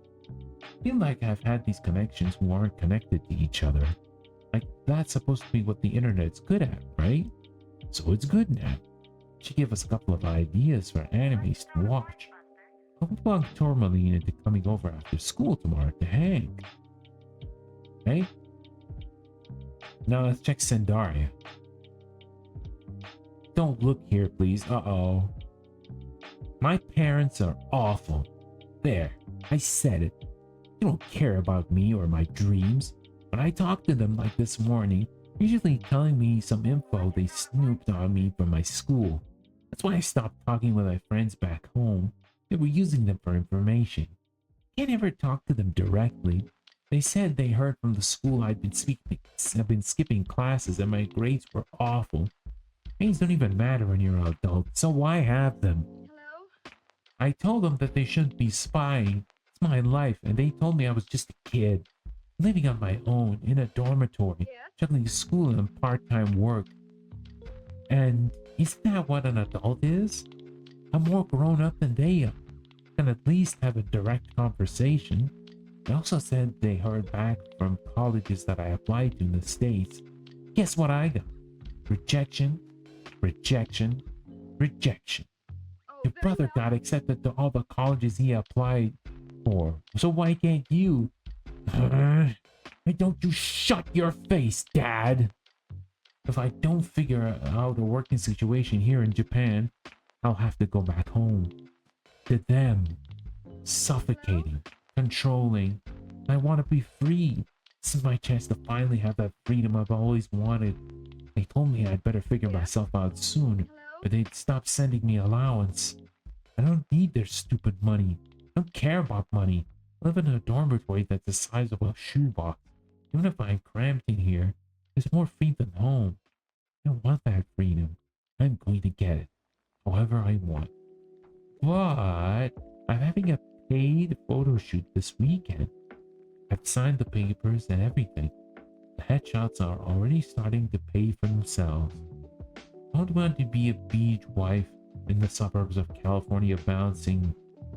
A: I feel like I've had these connections who aren't connected to each other. Like, that's supposed to be what the internet's good at, right? So it's good now. She gave us a couple of ideas for animes to watch. I'll plug Tourmaline into coming over after school tomorrow to hang. Okay? Now let's check Sandaria. Don't look here, please. Uh-oh. My parents are awful. There, I said it. They don't care about me or my dreams. When I talk to them like this morning, usually telling me some info they snooped on me from my school. That's why I stopped talking with my friends back home. They were using them for information. Can't ever talk to them directly. They said they heard from the school I've been skipping classes and my grades were awful. Grades don't even matter when you're an adult, so why have them?
B: Hello?
A: I told them that they shouldn't be spying. It's my life, and they told me I was just a kid, living on my own in a dormitory,
B: Yes?
A: juggling school and part-time work. And isn't that what an adult is? I'm more grown up than they are. Can at least have a direct conversation. They also said they heard back from colleges that I applied to in the States. Guess what I got? Rejection, rejection, rejection.
B: Oh,
A: Your
B: very
A: brother
B: well.
A: got accepted to all the colleges he applied for. So why can't you? Why don't you shut your face, Dad? If I don't figure out a working situation here in Japan, I'll have to go back home. To them. Suffocating, controlling. I want to be free. This is my chance to finally have that freedom I've always wanted. They told me I'd better figure myself out soon,
B: Hello?
A: but they'd stop sending me allowance. I don't need their stupid money. I don't care about money. I live in a dormitory that's the size of a shoebox. Even if I'm cramped in here, there's more freedom than home. I don't want that freedom. I'm going to get it, however I want. But I'm having a paid photo shoot this weekend. I've signed the papers and everything. The headshots are already starting to pay for themselves. I don't want to be a beach wife in the suburbs of California bouncing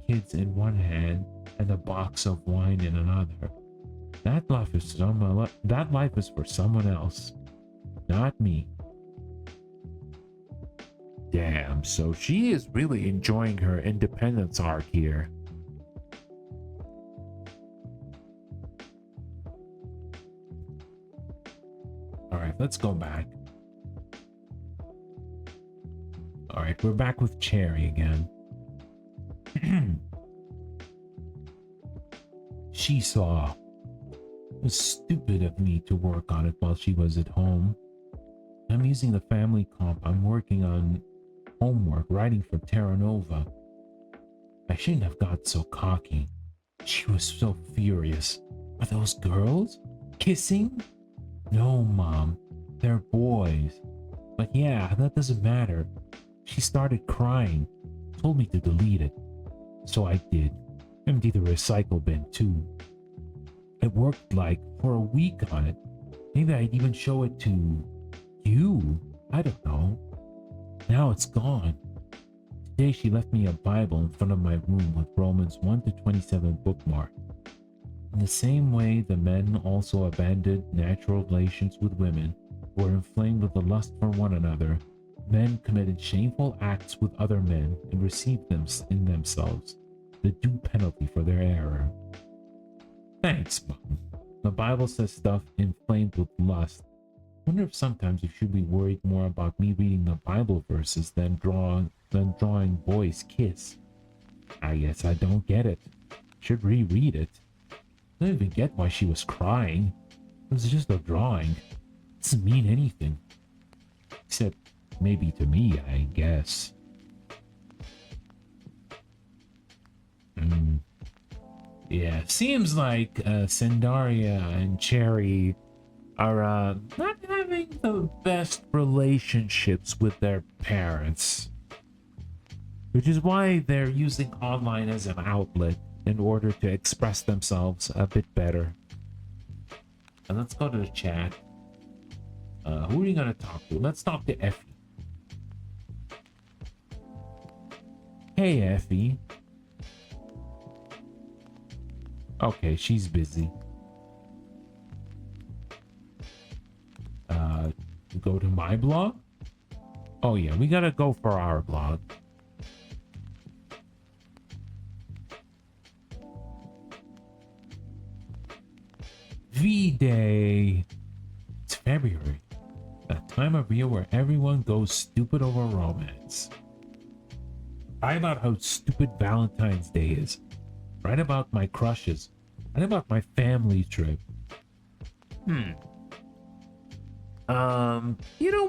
A: kids in one hand and a box of wine in another. That life is for someone else, not me. Damn, so she is really enjoying her independence arc here. Alright, let's go back. Alright, we're back with Cherry again. She saw. It was stupid of me to work on it while she was at home. I'm using the family comp I'm working on homework writing for TerraNova. I shouldn't have got so cocky. She was so furious. Are those girls? Kissing? No, Mom. They're boys. But yeah, that doesn't matter. She started crying. Told me to delete it. So I did. Empty the recycle bin too. I worked like for a week on it. Maybe I'd even show it to you. I don't know. Now it's gone. Today she left me a Bible in front of my room with Romans 1 to 27 bookmarked. In the same way, the men also abandoned natural relations with women, were inflamed with the lust for one another. Men committed shameful acts with other men and received them in themselves the due penalty for their error. Thanks, Mom. The Bible says stuff inflamed with lust. I wonder if sometimes you should be worried more about me reading the Bible verses than drawing boys kiss. I guess I don't get it. Should reread it. I don't even get why she was crying. It was just a drawing. It doesn't mean anything. Except maybe to me, I guess. Yeah, seems like Sandaria and Cherry are not having the best relationships with their parents. Which is why they're using online as an outlet in order to express themselves a bit better. And let's go to the chat. Who are you gonna talk to? Let's talk to Effie. Hey, Effie. Okay, she's busy. Go to my blog? Oh yeah, we gotta go for our blog. V-Day. It's February. That time of year where everyone goes stupid over romance. Write about how stupid Valentine's Day is. Write about my crushes. Write about my family trip.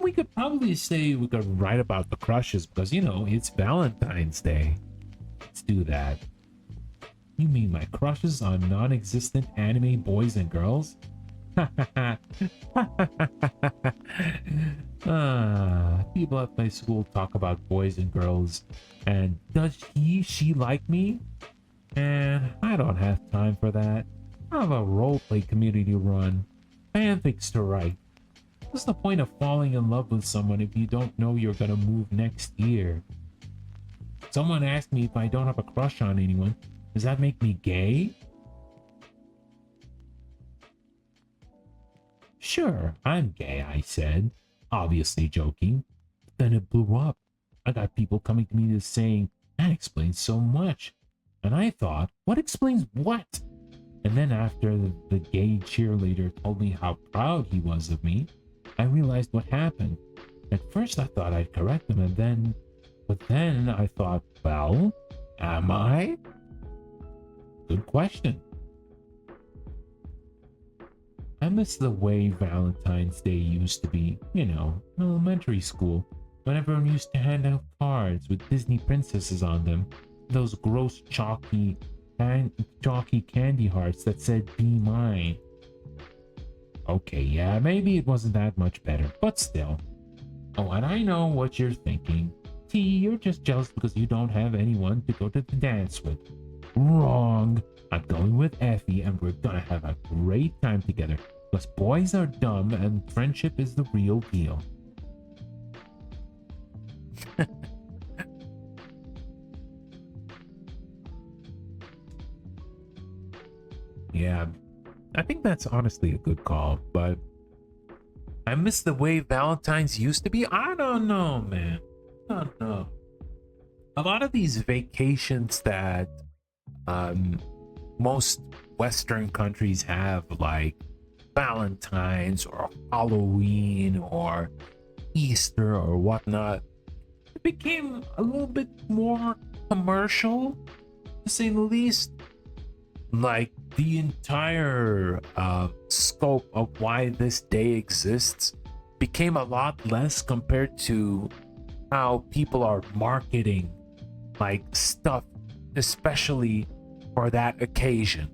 A: We could probably say we could write about the crushes because, it's Valentine's Day. Let's do that. You mean my crushes on non-existent anime boys and girls? People at my school talk about boys and girls. And does she like me? And I don't have time for that. I have a roleplay community to run. Fanfics to write. What's the point of falling in love with someone if you don't know you're gonna move next year? Someone asked me if I don't have a crush on anyone. Does that make me gay? Sure, I'm gay, I said, obviously joking. Then it blew up. I got people coming to me saying, that explains so much. And I thought, what explains what? And then after the gay cheerleader told me how proud he was of me, I realized what happened. At first I thought I'd correct him, but then I thought, well, am I? Good question. I miss the way Valentine's Day used to be, elementary school, when everyone used to hand out cards with Disney princesses on them, those gross chalky candy hearts that said "Be mine." Okay, yeah, maybe it wasn't that much better, but still. Oh, and I know what you're thinking. T, you're just jealous because you don't have anyone to go to the dance with. Wrong. I'm going with Effie and we're gonna have a great time together. Because boys are dumb and friendship is the real deal. Yeah, I think that's honestly a good call, but I miss the way Valentine's used to be. I don't know, man. I don't know. A lot of these vacations that most Western countries have, like Valentine's or Halloween or Easter or whatnot, it became a little bit more commercial, to say the least. Like the entire scope of why this day exists became a lot less compared to how people are marketing like stuff, especially for that occasion.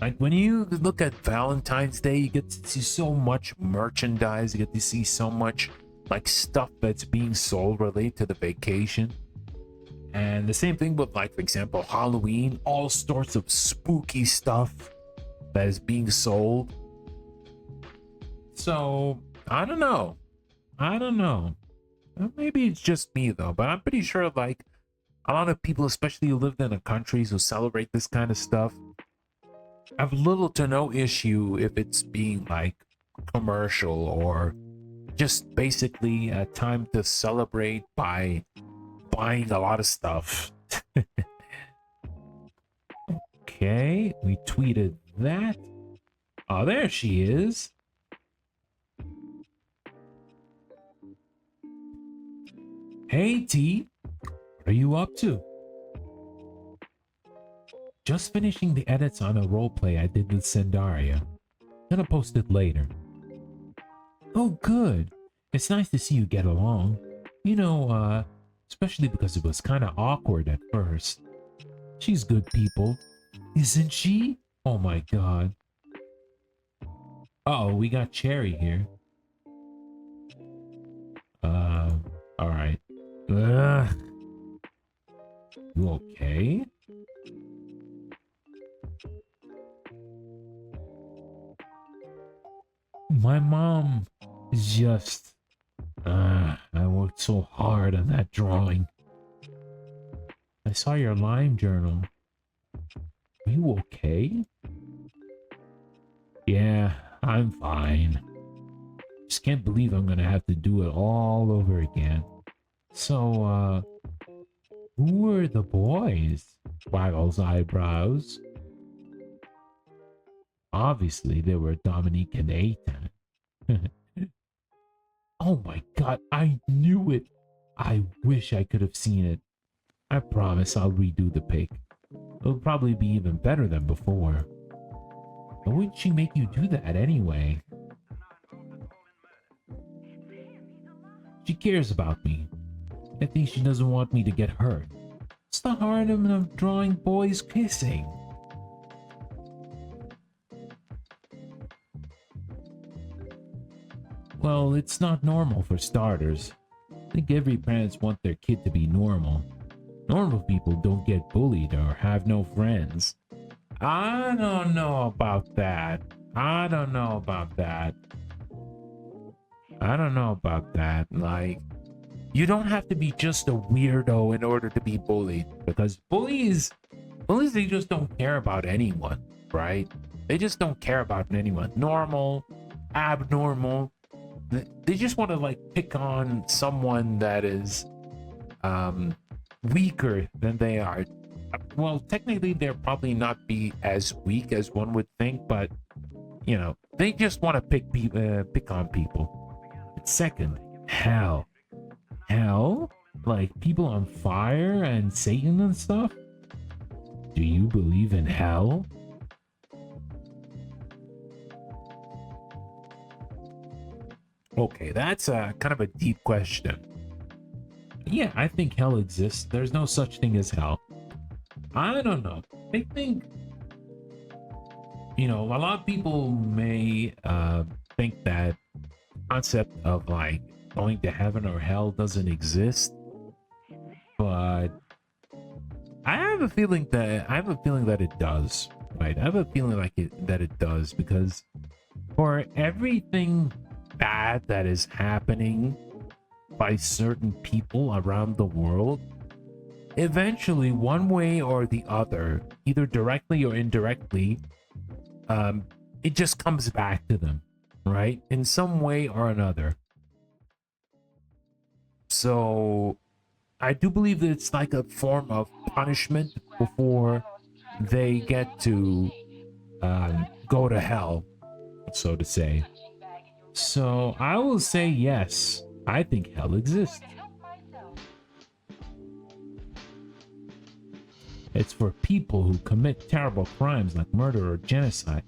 A: Like when you look at Valentine's Day, you get to see so much merchandise, you get to see so much like stuff that's being sold related to the vacation. And the same thing with, like, for example, Halloween, all sorts of spooky stuff that is being sold. So I don't know. Maybe it's just me though, but I'm pretty sure like a lot of people, especially who lived in the countries who celebrate this kind of stuff, have little to no issue if it's being like commercial or just basically a time to celebrate by buying a lot of stuff. Okay, we tweeted that. Oh, there she is. Hey T, what are you up to? Just finishing the edits on a roleplay I did with Sendaria. Gonna post it later. Oh good. It's nice to see you get along. You know, especially because it was kind of awkward at first. She's good people. Isn't she? Oh my god. Uh oh, we got Cherry here. Alright. You okay? My mom is just... I worked so hard on that drawing. I saw your Lime journal. Are you okay? Yeah, I'm fine. Just can't believe I'm gonna have to do it all over again. So, who were the boys? Waggles eyebrows. Obviously, they were Dominique and Ethan. Oh my god, I knew it! I wish I could have seen it. I promise I'll redo the pic. It'll probably be even better than before. Why would she make you do that anyway? She cares about me. I think she doesn't want me to get hurt. It's not hard enough drawing boys kissing. Well, it's not normal for starters. I think every parents want their kid to be normal. Normal people don't get bullied or have no friends. I don't know about that. Like, you don't have to be just a weirdo in order to be bullied, because bullies, they just don't care about anyone, right? They just don't care about anyone. Normal, abnormal. They just want to like pick on someone that is weaker than they are. Well, technically they'll probably not be as weak as one would think, but you know, they just want to pick on people. Second, hell, like people on fire and Satan and stuff. Do you believe in hell? Okay, that's kind of a deep question. Yeah, I think hell exists. There's no such thing as hell. I don't know. I think, you know, a lot of people may think that concept of like going to heaven or hell doesn't exist, but I have a feeling that it does. Right? I have a feeling like that it does, because for everything bad that is happening by certain people around the world, eventually, one way or the other, either directly or indirectly, it just comes back to them, right? In some way or another. So I do believe that it's like a form of punishment before they get to go to hell, so to say. So I will say yes, I think hell exists. It's for people who commit terrible crimes like murder or genocide.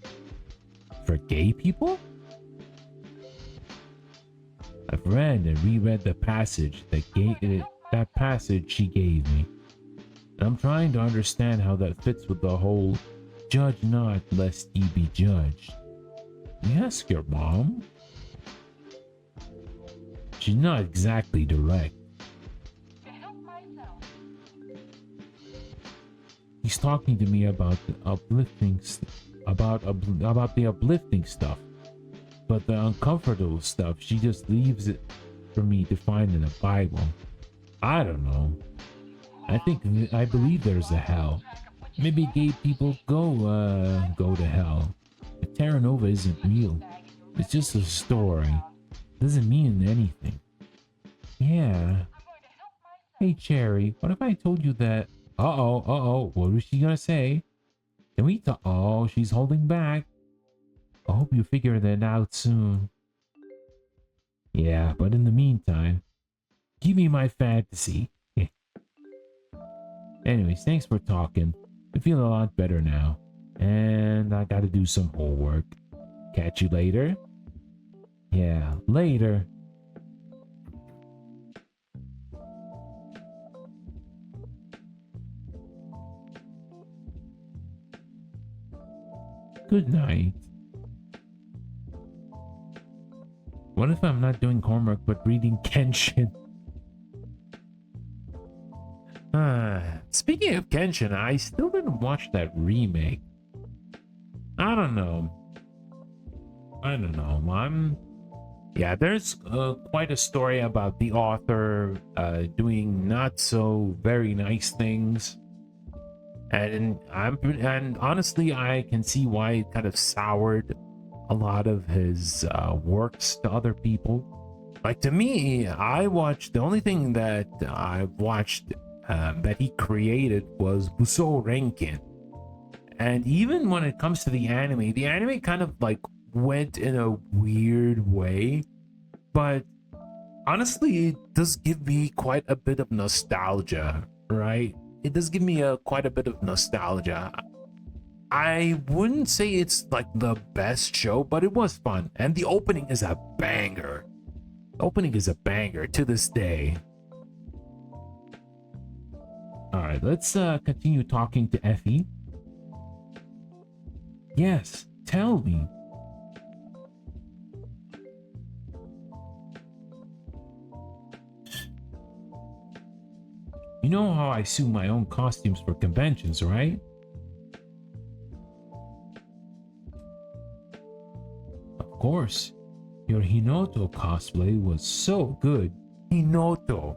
A: For gay people? I've read and reread the passage that passage she gave me. And I'm trying to understand how that fits with the whole judge not lest ye be judged. You ask your mom? She's not exactly direct. He's talking to me about the uplifting about the uplifting stuff, but the uncomfortable stuff she just leaves it for me to find in the Bible. I don't know. I believe there's a hell. Maybe gay people go to hell. But TerraNova isn't real. It's just a story. Doesn't mean anything. Yeah. Hey Cherry, what if I told you that? Uh-oh. What was she gonna say? Can we talk? Oh, she's holding back. I hope you figure that out soon. Yeah, but in the meantime, give me my fantasy. Anyways, thanks for talking. I feel a lot better now. And I gotta do some homework. Catch you later? Yeah, later. Good night. What if I'm not doing homework but reading Kenshin? Speaking of Kenshin, I still didn't watch that remake. I don't know. Yeah, there's quite a story about the author doing not so very nice things. And honestly, I can see why it kind of soured a lot of his works to other people. Like to me, the only thing that I watched that he created was Busou Renkin. And even when it comes to the anime kind of like went in a weird way. But honestly, it does give me quite a bit of nostalgia, right? It does give me quite a bit of nostalgia. I wouldn't say it's like the best show, but it was fun. And the opening is a banger. Opening is a banger to this day. All right, let's continue talking to Effie. Yes, tell me. You know how I sew my own costumes for conventions, right? Of course. Your Hinoto cosplay was so good. Hinoto.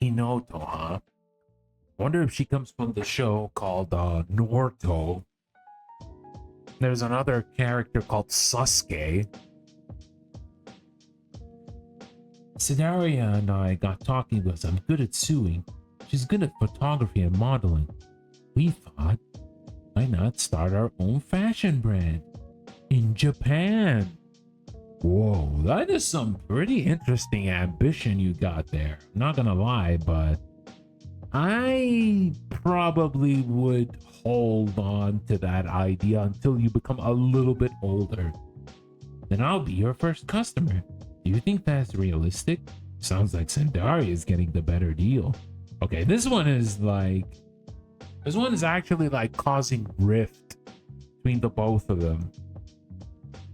A: Hinoto, huh? Wonder if she comes from the show called Naruto. There's another character called Sasuke. Sidaria and I got talking because I'm good at sewing. She's good at photography and modeling. We thought, why not start our own fashion brand in Japan? Whoa, that is some pretty interesting ambition you got there. Not gonna lie, but I probably would hold on to that idea until you become a little bit older. Then I'll be your first customer. Do you think that's realistic? Sounds like Sandari is getting the better deal. Okay, this one is actually like causing rift between the both of them.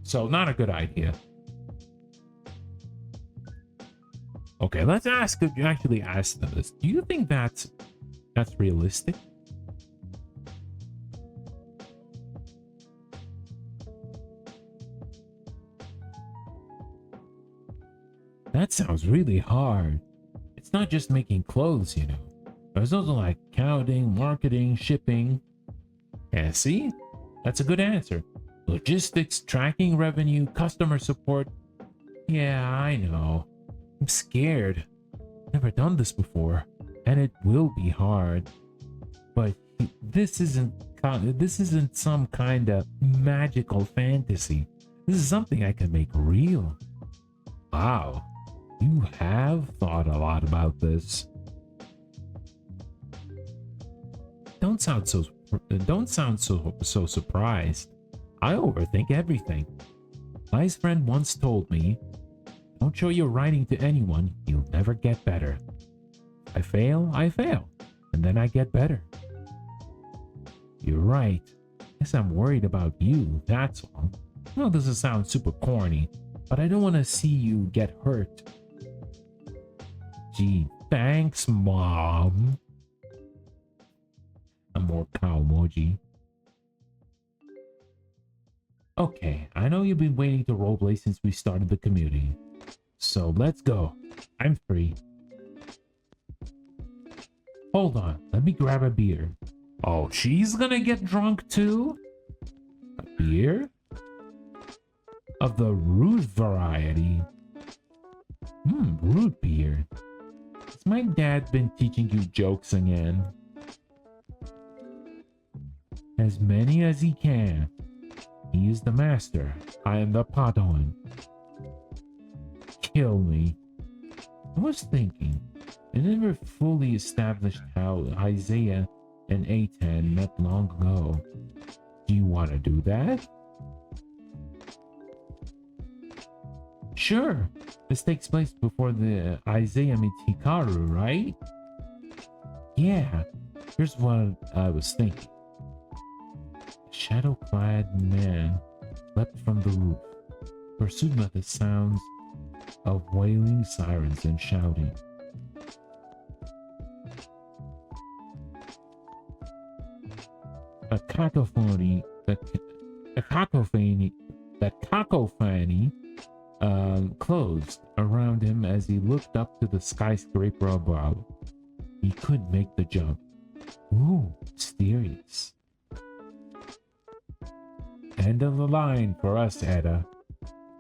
A: So not a good idea. Okay, let's actually ask them this. Do you think that's realistic? That sounds really hard. It's not just making clothes, you know. There's also like counting, marketing, shipping. Yeah, see? That's a good answer. Logistics, tracking revenue, customer support. Yeah, I know. I'm scared. Never done this before, and it will be hard. But this isn't some kind of magical fantasy. This is something I can make real. Wow, you have thought a lot about this. don't sound so surprised. I overthink everything. My friend once told me, don't show your writing to anyone, you'll never get better. I fail, and then I get better. You're right. Guess I'm worried about you, that's all. I know this will sound super corny, but I don't want to see you get hurt. Gee, thanks, Mom. A more cow emoji. Okay, I know you've been waiting to roleplay since we started the community. So let's go. I'm free. Hold on, let me grab a beer. Oh, she's gonna get drunk too? A beer? Of the root variety. Root beer. Has my dad been teaching you jokes again? As many as he can. He is the master. I am the Padawan. Kill me. I was thinking, I never fully established how Isaiah and Aitan met long ago. Do you want to do that? Sure. This takes place before the Isaiah meets Hikaru, right? Yeah. Here's what I was thinking. A shadow-clad man leapt from the roof, pursued by the sounds of wailing sirens and shouting. A cacophony closed around him as he looked up to the skyscraper above. He couldn't make the jump. Ooh, mysterious. End of the line for us, Edda,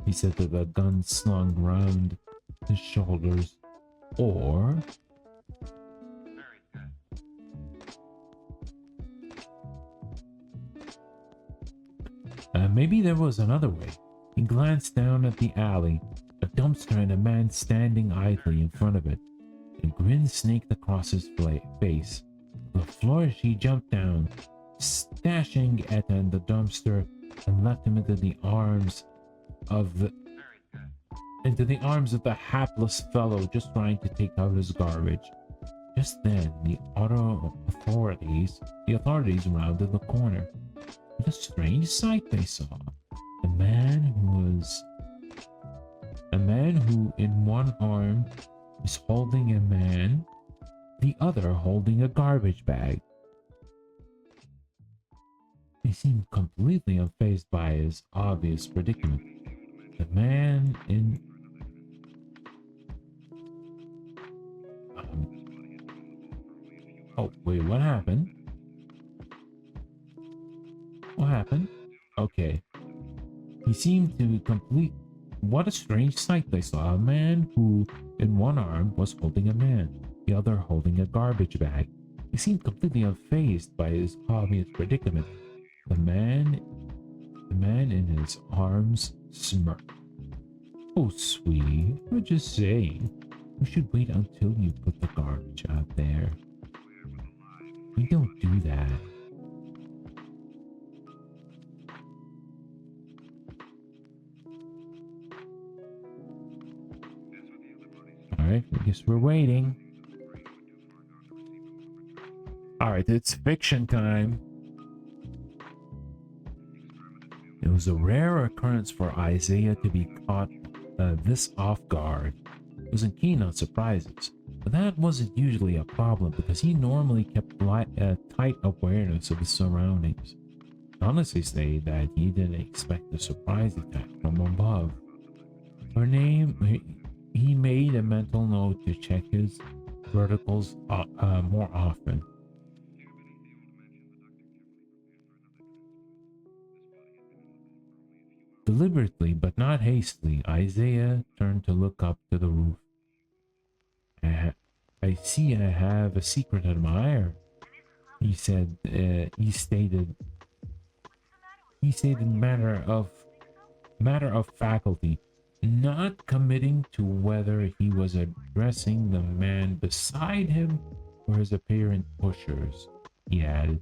A: he said with a gun slung round his shoulders. Or... maybe there was another way. He glanced down at the alley, a dumpster and a man standing idly in front of it. A grin snaked across his face. With a flourish, he jumped down, stashing Etta in the dumpster, and left him into the arms of the hapless fellow just trying to take out his garbage. Just then, the authorities rounded the corner. What a strange sight they saw. A man who in one arm was holding a man, the other holding a garbage bag. He seemed completely unfazed by his obvious predicament. The man in... Oh, wait, what happened? What happened? Okay. He seemed to complete... What a strange sight they saw. A man who in one arm was holding a man, the other holding a garbage bag. He seemed completely unfazed by his obvious predicament. The man in his arms smirked. Oh, sweetie, we're just saying. We should wait until you put the garbage out there. We don't do that. Alright, I guess we're waiting. Alright, it's fiction time. It was a rare occurrence for Isaiah to be caught this off guard. He wasn't keen on surprises, but that wasn't usually a problem because he normally kept tight awareness of his surroundings. Honestly, say that he didn't expect a surprise attack from above. Her name, he made a mental note to check his verticals more often. Deliberately, but not hastily, Isaiah turned to look up to the roof. I see I have a secret admirer, he said. He stated matter of faculty, not committing to whether he was addressing the man beside him or his apparent pushers. he added.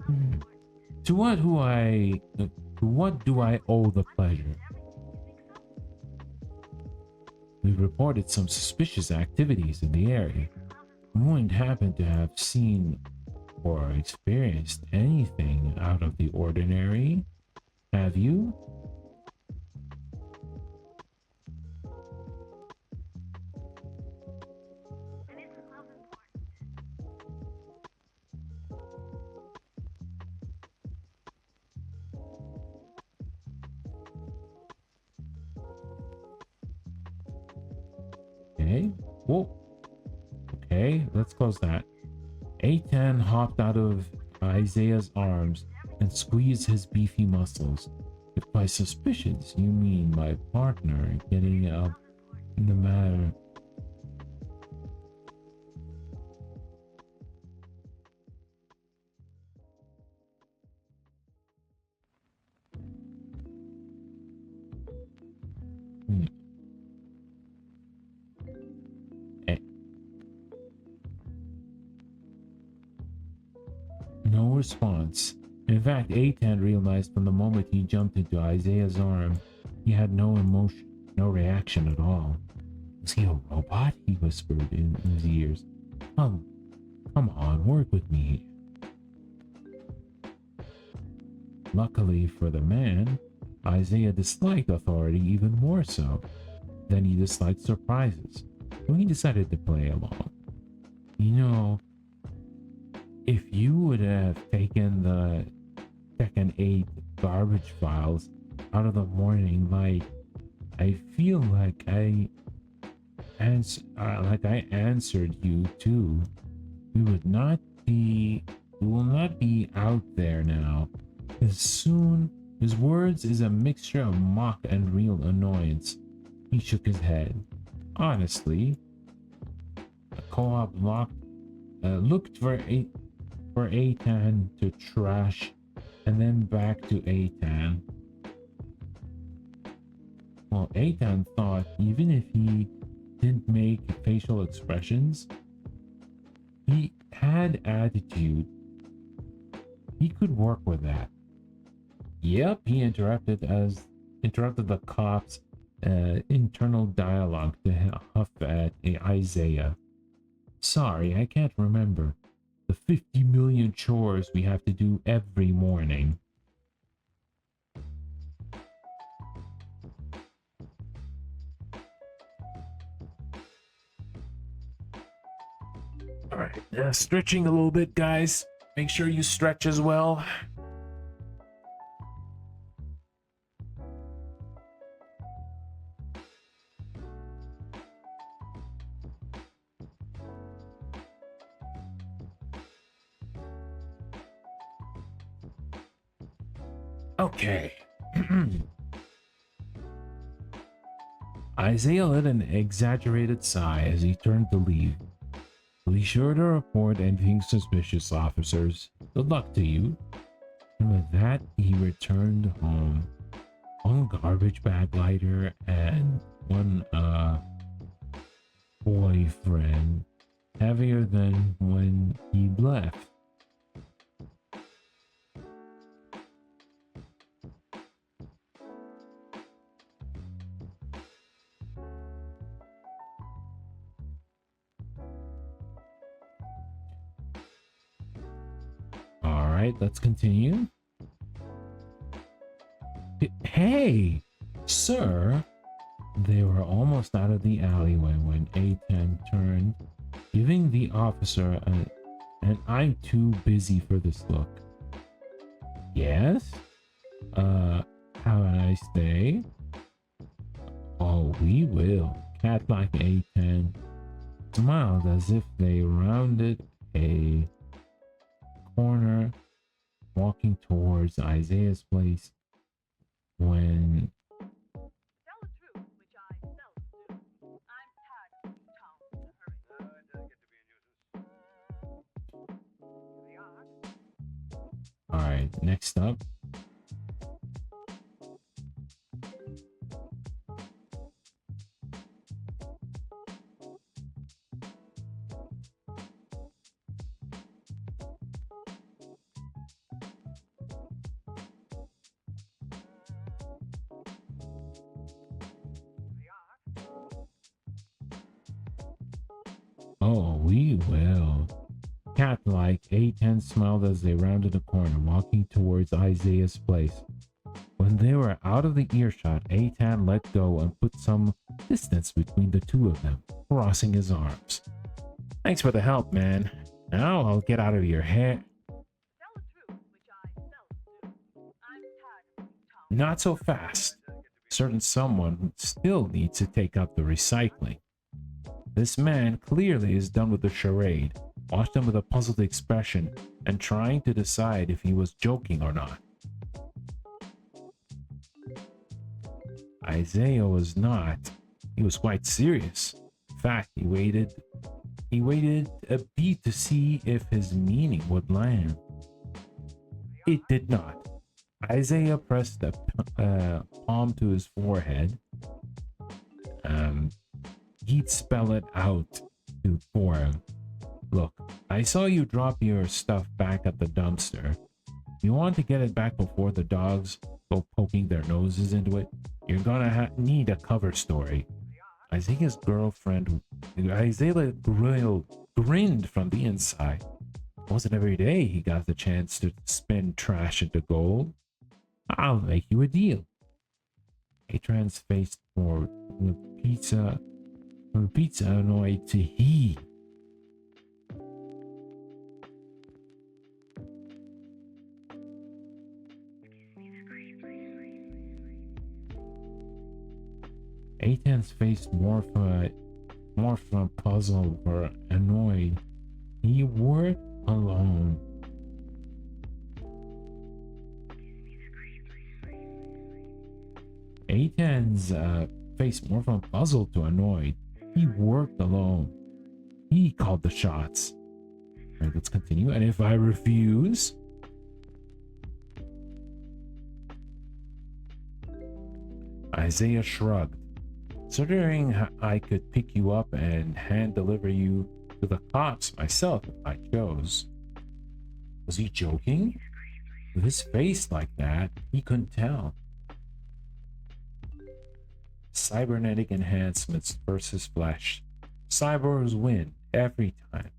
A: Hmm. To what do I owe the pleasure? We reported some suspicious activities in the area. We wouldn't happen to have seen or experienced anything out of the ordinary, have you? Okay. Whoa. Okay, let's close that. A10 hopped out of Isaiah's arms and squeezed his beefy muscles. If by suspicions you mean my partner getting up in the matter. Hmm. Eh, no response. In fact, A10 realized from the moment he jumped into Isaiah's arm, he had no emotion, no reaction at all. Was he a robot? He whispered in his ears. Come, come on, work with me. Luckily for the man, Isaiah disliked authority even more so. Then he disliked surprises, so he decided to play along. You know, if you would have taken the second 8 garbage files out of the morning light, I feel like I answered you too. We would not be, we will not be out there now. As soon his words is a mixture of mock and real annoyance. He shook his head. Honestly, the co-op looked for Atan to trash and then back to Atan. Well, Atan thought even if he didn't make facial expressions, he had attitude. He could work with that. Yep, he interrupted the cop's internal dialogue to huff at Isaiah. Sorry, I can't remember. The 50 million chores we have to do every morning. All right, stretching a little bit, guys. Make sure you stretch as well. Okay. Isaiah let an exaggerated sigh as he turned to leave. Be sure to report anything suspicious, officers. Good luck to you. And with that, he returned home. One garbage bag lighter and one boyfriend, heavier than when he left. All right, let's continue. Hey, sir. They were almost out of the alleyway when A10 turned, giving the officer an I'm too busy for this look. Yes? Have a nice day. Oh, we will. Cat like A10 smiled as if they rounded a corner, walking towards Isaiah's place when next up. Oh, we will. Cat-like, A10 smiled as they rounded the corner, walking towards Isaiah's place. When they were out of the earshot, A10 let go and put some distance between the two of them, crossing his arms. Thanks for the help, man. Now I'll get out of your hair. Not so fast. Certain someone still needs to take up the recycling. This man clearly is done with the charade, watched him with a puzzled expression and trying to decide if he was joking or not. Isaiah was not. He was quite serious. In fact, he waited a beat to see if his meaning would land. It did not. Isaiah pressed a palm to his forehead. He'd spell it out for him. Look, I saw you drop your stuff back at the dumpster. You want to get it back before the dogs go poking their noses into it? You're gonna need a cover story. Isaiah's girlfriend, Isaiah grinned from the inside. It wasn't every day he got the chance to spin trash into gold. I'll make you a deal. Atran's face forward with pizza annoyed to heave. Aitan's face morphed from puzzled or annoyed. He worked alone. Aitan's face morphed from puzzled to annoyed. He worked alone. He called the shots. All right, let's continue. And if I refuse? Isaiah shrugged. Considering I could pick you up and hand deliver you to the cops myself if I chose. Was he joking? With his face like that, he couldn't tell. Cybernetic enhancements versus flesh. Cyborgs win every time.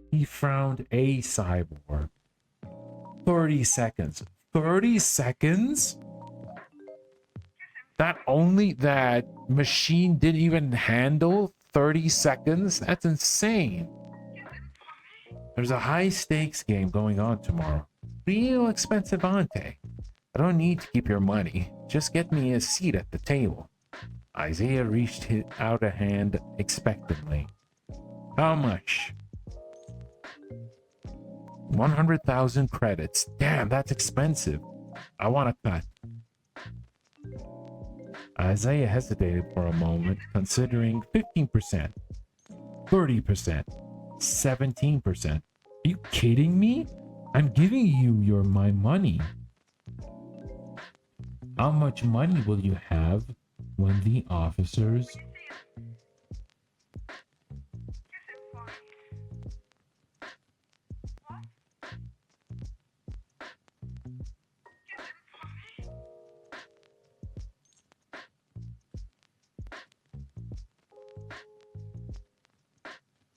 A: He frowned. A cyborg. 30 seconds. 30 seconds? That machine didn't even handle 30 seconds? That's insane. There's a high stakes game going on tomorrow. Real expensive ante. I don't need to keep your money. Just get me a seat at the table. Isaiah reached out a hand expectantly. How much? 100,000 credits. Damn, that's expensive. I want a cut. Isaiah hesitated for a moment, considering 15%, 30%, 17%. Are you kidding me? I'm giving you my money. How much money will you have when the officers...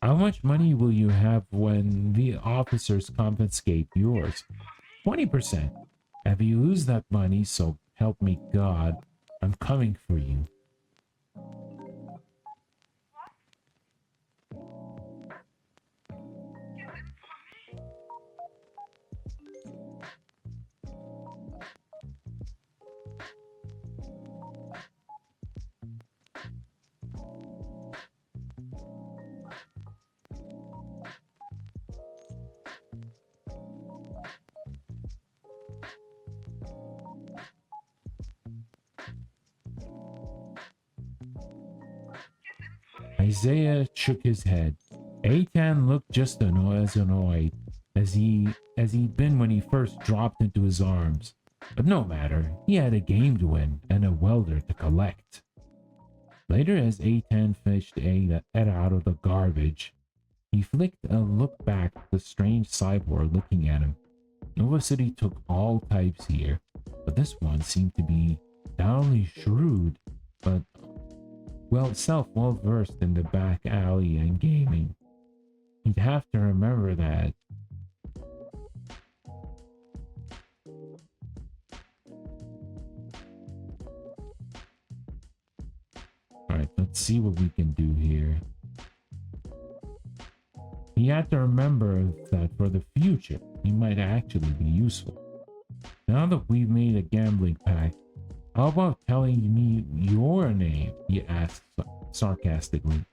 A: How much money will you have when the officers confiscate yours? 20%. If you lose that money, so help me God, I'm coming for you. Isaiah shook his head. Aitan looked just as annoyed. as he'd been when he first dropped into his arms. But no matter, he had a game to win and a welder to collect. Later, as A10 fished Ed out of the garbage, he flicked a look back at the strange cyborg looking at him. Nova City took all types here, but this one seemed to be not only shrewd, but well versed in the back alley and gaming. He'd have to remember that. Alright, let's see what we can do here. He had to remember that for the future, he might actually be useful. Now that we've made a gambling pact, how about telling me your name? He asked sarcastically.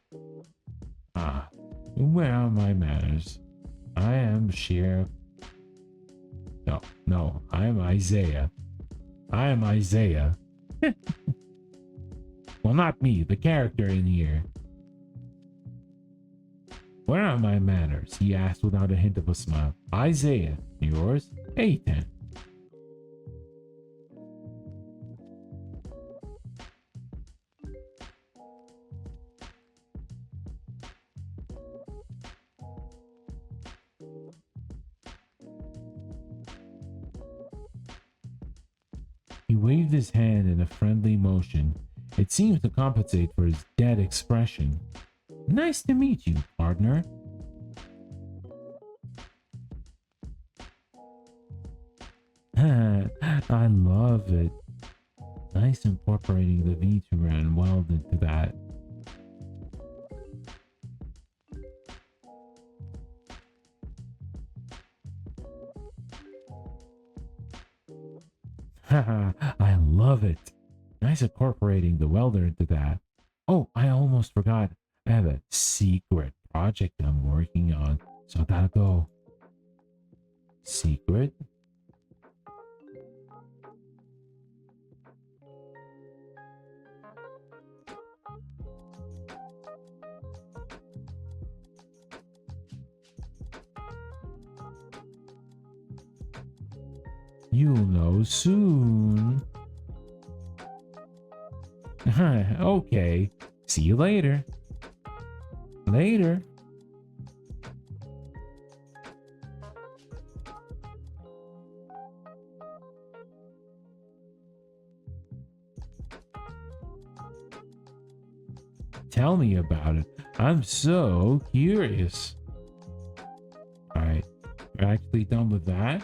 A: Ah, where are my manners? I am Sheriff. No, I am Isaiah. I am Isaiah. Well, not me, the character in here. Where are my manners? He asked without a hint of a smile. Isaiah. Yours? A10. He waved his hand in a friendly motion. It seemed to compensate for his dead expression. Nice to meet you, partner. I love it. Nice incorporating the VTuber well into that. Haha, I love it. Nice incorporating the welder into that. Oh, I almost forgot. I have a secret project I'm working on, so I gotta go. Secret? You'll know soon. Okay, see you later. Later. Tell me about it. I'm so curious. Alright, we're actually done with that.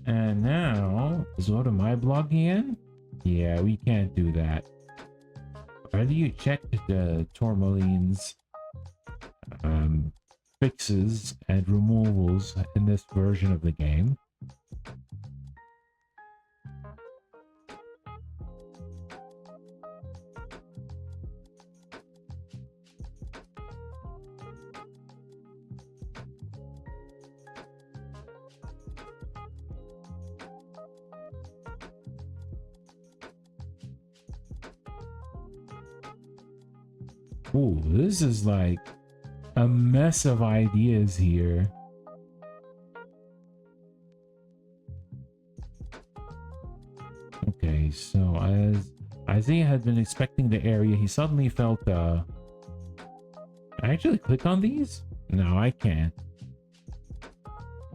A: And now, is go to my blog again? Yeah, we can't do that. Whether you check the Tourmaline's fixes and removals in this version of the game. Ooh, this is like a mess of ideas here. Okay, so as Isaiah had been inspecting the area, he suddenly felt I actually click on these? No, I can't.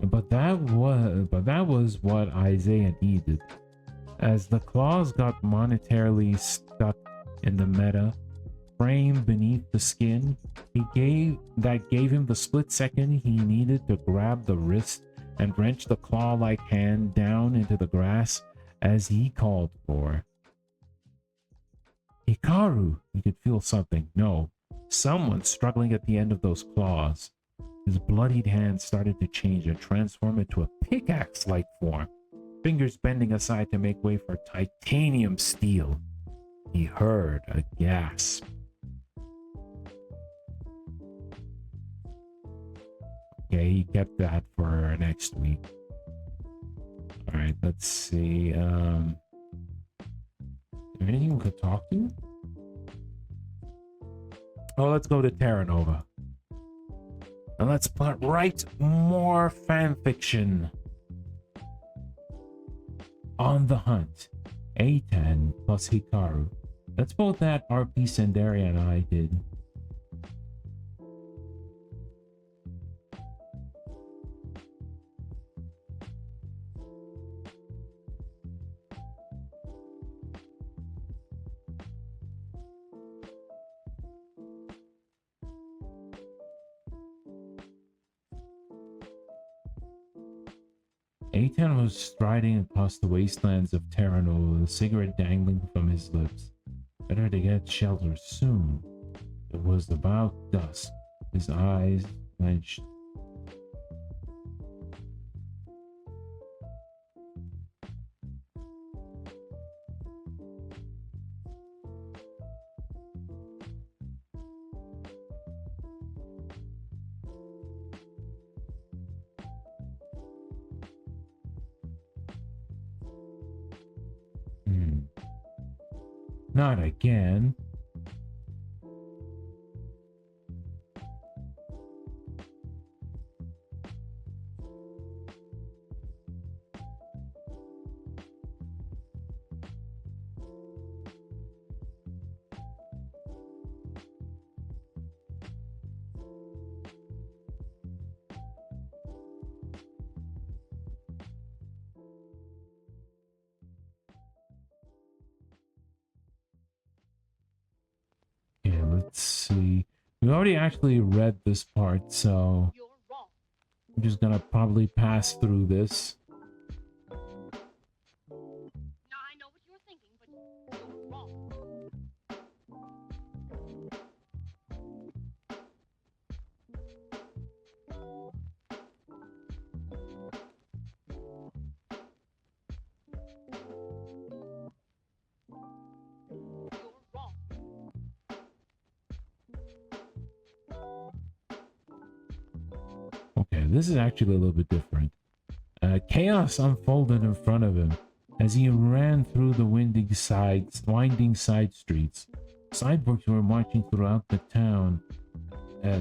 A: But that was what Isaiah needed. As the claws got monetarily stuck in the meta frame beneath the skin, gave him the split second he needed to grab the wrist and wrench the claw-like hand down into the grass as he called for. Hikaru! He could feel something. No, someone struggling at the end of those claws. His bloodied hand started to change and transform into a pickaxe-like form, fingers bending aside to make way for titanium steel. He heard a gasp. Okay, he kept that for next week. Alright, let's see. Is there anything we could talk to? Oh, let's go to TerraNova. And let's write more fanfiction. On the Hunt. A10 plus Hikaru. That's both that RP Sandaria and I did. A10 was striding across the wastelands of TerraNova, the cigarette dangling from his lips. Better to get shelter soon. It was about dusk. His eyes clenched. Not again. Yeah, let's see. We already actually read this part, so I'm just gonna probably pass through this.
B: Now I know what you're thinking, but you're wrong. You're wrong.
A: Okay, this is actually a little bit different. Chaos unfolded in front of him as he ran through the winding side streets. Cyborgs were marching throughout the town.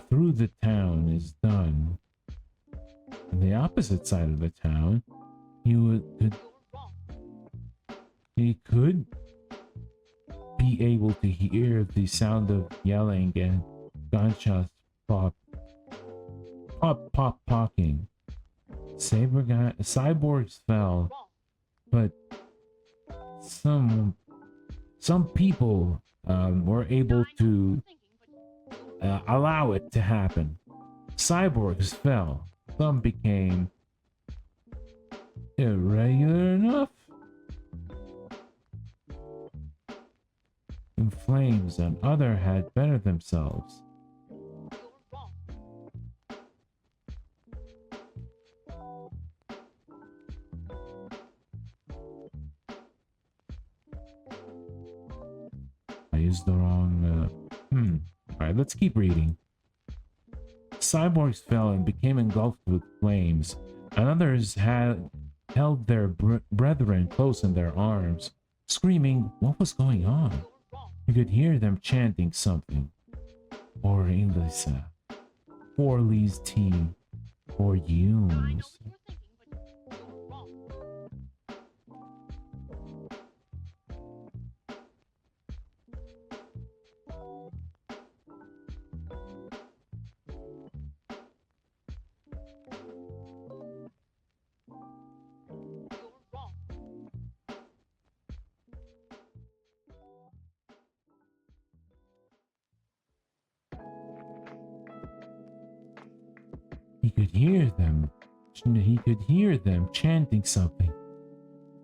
A: Through the town is done. On the opposite side of the town,
B: You're wrong.
A: he could be able to hear the sound of yelling and gunshots popping. Cyborgs fell, but some people were able to allow it to happen. Cyborgs fell. Some became irregular enough. In flames, and other had bettered themselves.
B: You're wrong.
A: I used the wrong. Alright, let's keep reading. Cyborgs fell and became engulfed with flames, and others had held their brethren close in their arms, screaming what was going on.
B: You're wrong.
A: You could hear them chanting something. For Elisa, for Lee's team, for
B: I know
A: Yunes.
B: what you're thinking, but you're wrong. You're wrong.
A: He could hear them. He could hear them chanting something.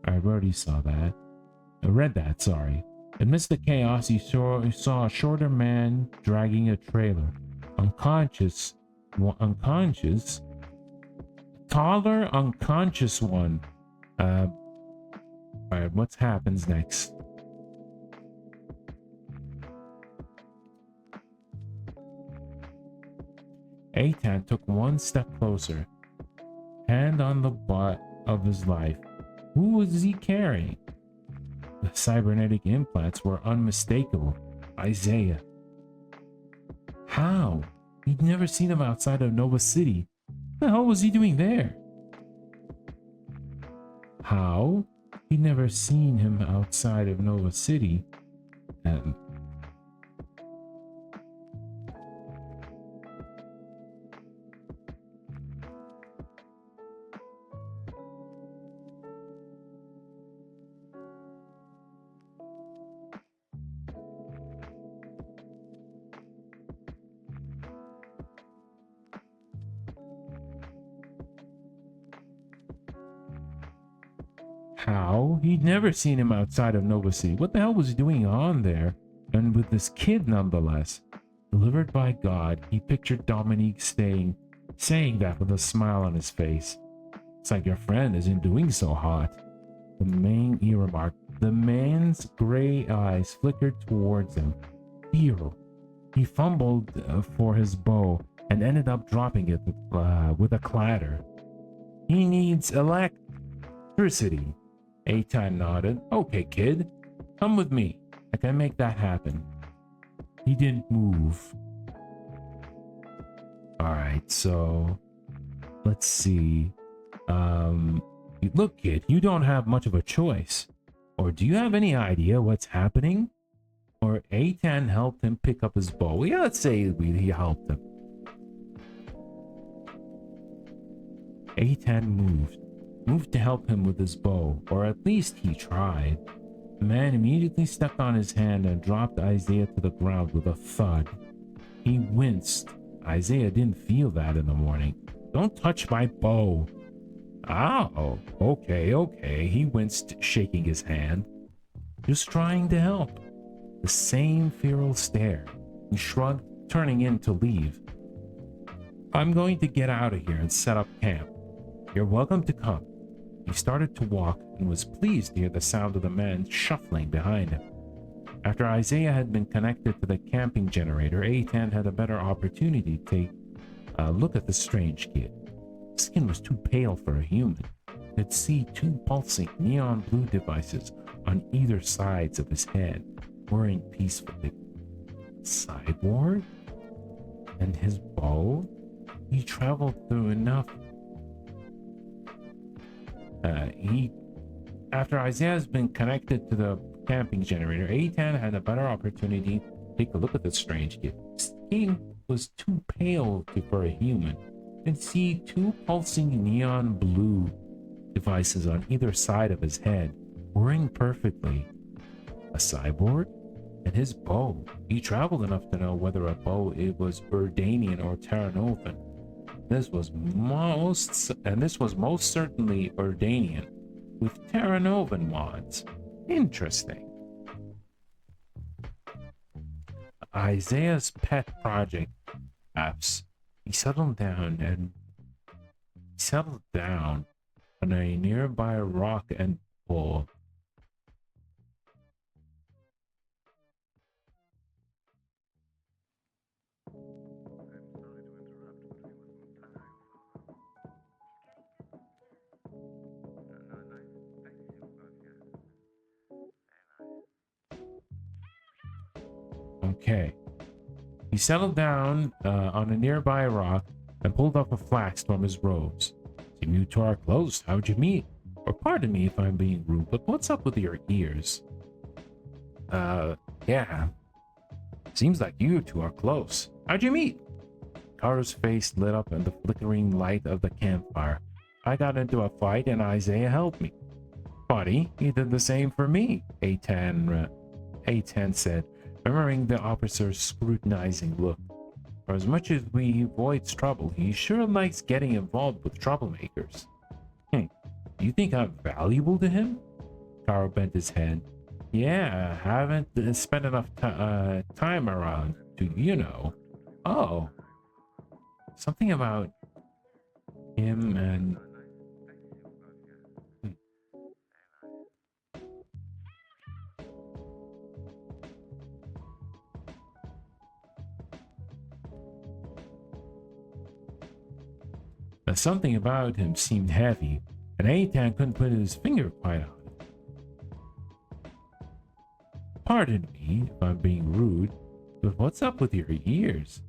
A: I already saw that. I read that, sorry. Amidst the chaos, he saw a shorter man dragging a trailer. Unconscious. Taller, unconscious one. Alright, what happens next? Eitan took one step closer, hand on the butt of his life. Who was he carrying? The cybernetic implants were unmistakable. Isaiah. How? He'd never seen him outside of Nova City. What the hell was he doing there? How? He'd never seen him outside of Nova City. And how? He'd never seen him outside of Nova City. What the hell was he doing on there? And with this kid, nonetheless. Delivered by God, he pictured Dominique saying that with a smile on his face. It's like your friend isn't doing so hot. He remarked. The man's gray eyes flickered towards him. Hero. He fumbled for his bow and ended up dropping it with a clatter. He needs electricity. Eitan nodded. Okay, kid. Come with me. I can make that happen. He didn't move. Alright, so let's see. Look, kid, you don't have much of a choice. Or do you have any idea what's happening? Or Eitan helped him pick up his bow. Yeah, let's say he helped him. Eitan moved to help him with his bow, or at least he tried. The man immediately stepped on his hand and dropped Isaiah to the ground with a thud. He winced. Isaiah didn't feel that in the morning. Don't touch my bow. Oh, okay, he winced, shaking his hand. Just trying to help. The same feral stare. He shrugged, turning in to leave. I'm going to get out of here and set up camp. You're welcome to come. He started to walk and was pleased to hear the sound of the man shuffling behind him. After Isaiah had been connected to the camping generator, Eitan had a better opportunity to take a look at the strange kid. His skin was too pale for a human. He could see two pulsing neon blue devices on either sides of his head, whirring peacefully. Cyborg? And his bow? He traveled through enough. After Isaiah has been connected to the camping generator, Eitan had a better opportunity to take a look at the strange kid. His skin was too pale for a human. You can see two pulsing neon blue devices on either side of his head, whirring perfectly. A cyborg? And his bow. He traveled enough to know whether a bow was Urdanian or TerraNovan. This was most certainly Urdanian, with TerraNovan mods. Interesting. Isaiah's pet project apps. He settled down on a nearby rock and pool. Okay. He settled down on a nearby rock and pulled up a flask from his robes. Seem you two are close. How'd you meet? Or pardon me if I'm being rude, but what's up with your ears? Yeah. Seems like you two are close. How'd you meet? Karu's face lit up in the flickering light of the campfire. I got into a fight and Isaiah helped me. Funny, he did the same for me, Eitan said, remembering the officer's scrutinizing look. For as much as he avoids trouble, he sure likes getting involved with troublemakers. Do you think I'm valuable to him? Karu bent his head. Yeah, haven't spent enough time around to, you know. Oh. Something about him and... Something about him seemed heavy, and Eitan couldn't put his finger quite on it. Pardon me if I'm being rude, but what's up with your ears?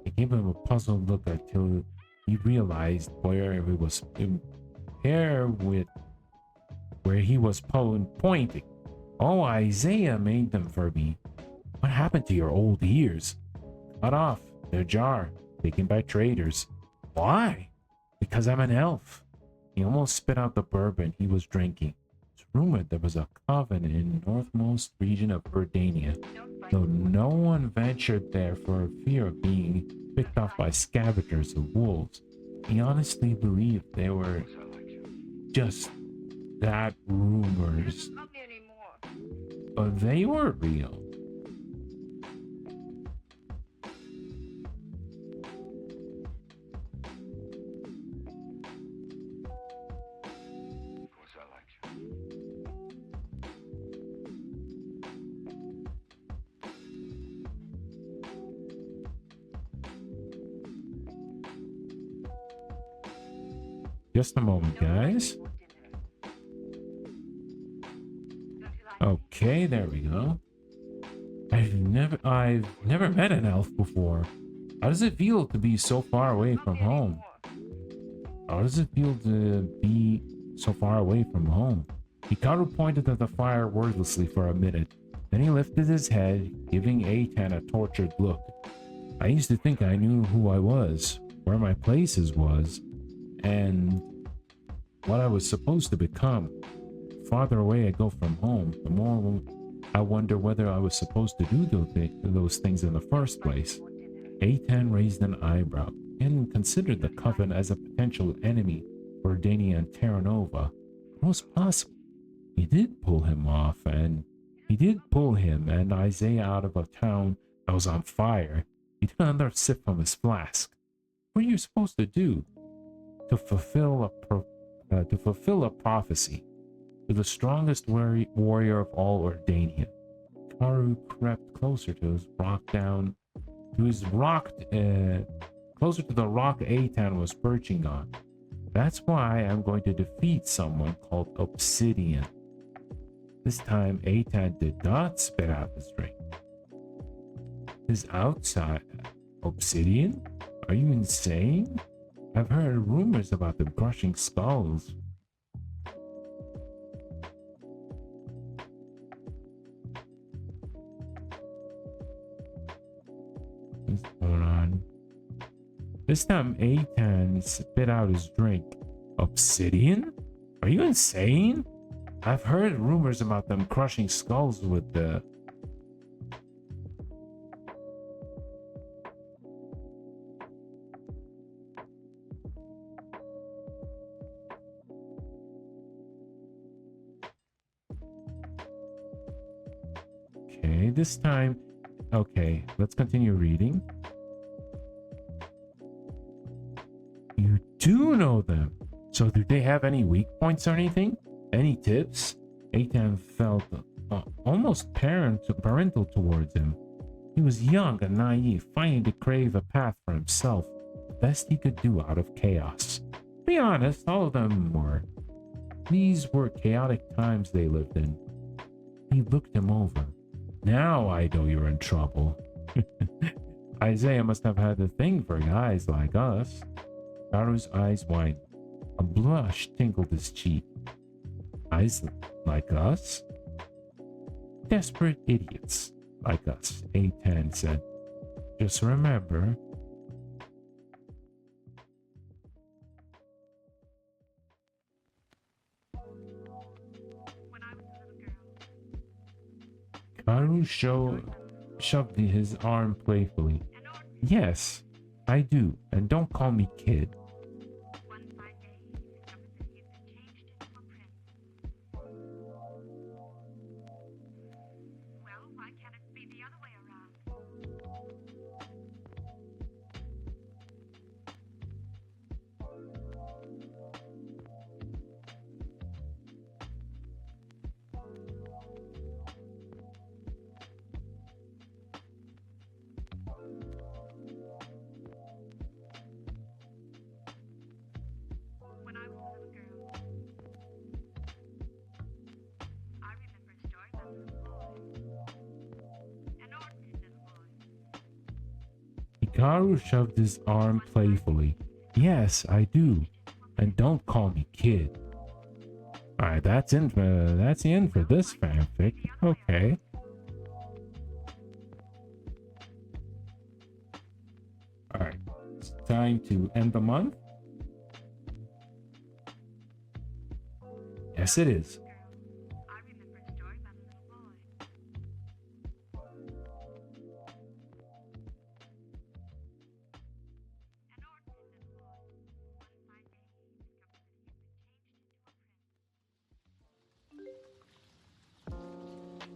A: I gave him a puzzled look until he realized where it was where with where he was pointing. Oh, Isaiah made them for me. What happened to your old ears? Cut off, in a jar, taken by traders. Why? Because I'm an elf. He almost spit out the bourbon he was drinking. It's rumored there was a coven in the northmost region of Verdania, though no one ventured there for fear of being picked off by scavengers or wolves. He honestly believed they were just that rumors, but they were real. Just a moment, guys. Okay, there we go. I've never met an elf before. How does it feel to be so far away from home? How does it feel to be so far away from home? Hikaru pointed at the fire wordlessly for a minute. Then he lifted his head, giving Eitan a tortured look. I used to think I knew who I was, where my places was, and what I was supposed to become. The farther away I go from home, the more I wonder whether I was supposed to do those things in the first place. Eitan raised an eyebrow and considered the coven as a potential enemy for Dania and TerraNova. It was possible. He did pull him and Isaiah out of a town that was on fire. He took another sip from his flask. What are you supposed to do? To fulfill a prophecy. To the strongest warrior of all Ordania. Karu crept closer to closer to the rock Eitan was perching on. That's why I'm going to defeat someone called Obsidian. This time, Eitan did not spit out his drink. His outside Obsidian? Are you insane? I've heard rumors about them crushing skulls. What's going on? This time Eitan spit out his drink. Obsidian? Are you insane? I've heard rumors about them crushing skulls with the... Okay, this time... Okay, let's continue reading. You do know them. So do they have any weak points or anything? Any tips? Eitan felt almost parental towards him. He was young and naive, fighting to crave a path for himself, the best he could do out of chaos. To be honest, all of them were. These were chaotic times they lived in. He looked him over. Now I know you're in trouble. Isaiah must have had a thing for guys like us. Garu's eyes widened. A blush tinkled his cheek. Eyes like us? Desperate idiots like us, Eitan said. Just remember. Garu shoved his arm playfully. Yes, I do, and don't call me kid. Hikaru shoved his arm playfully. Yes, I do. And don't call me kid. Alright, that's the end for this fanfic. Okay. Alright. It's time to end the month. Yes, it is.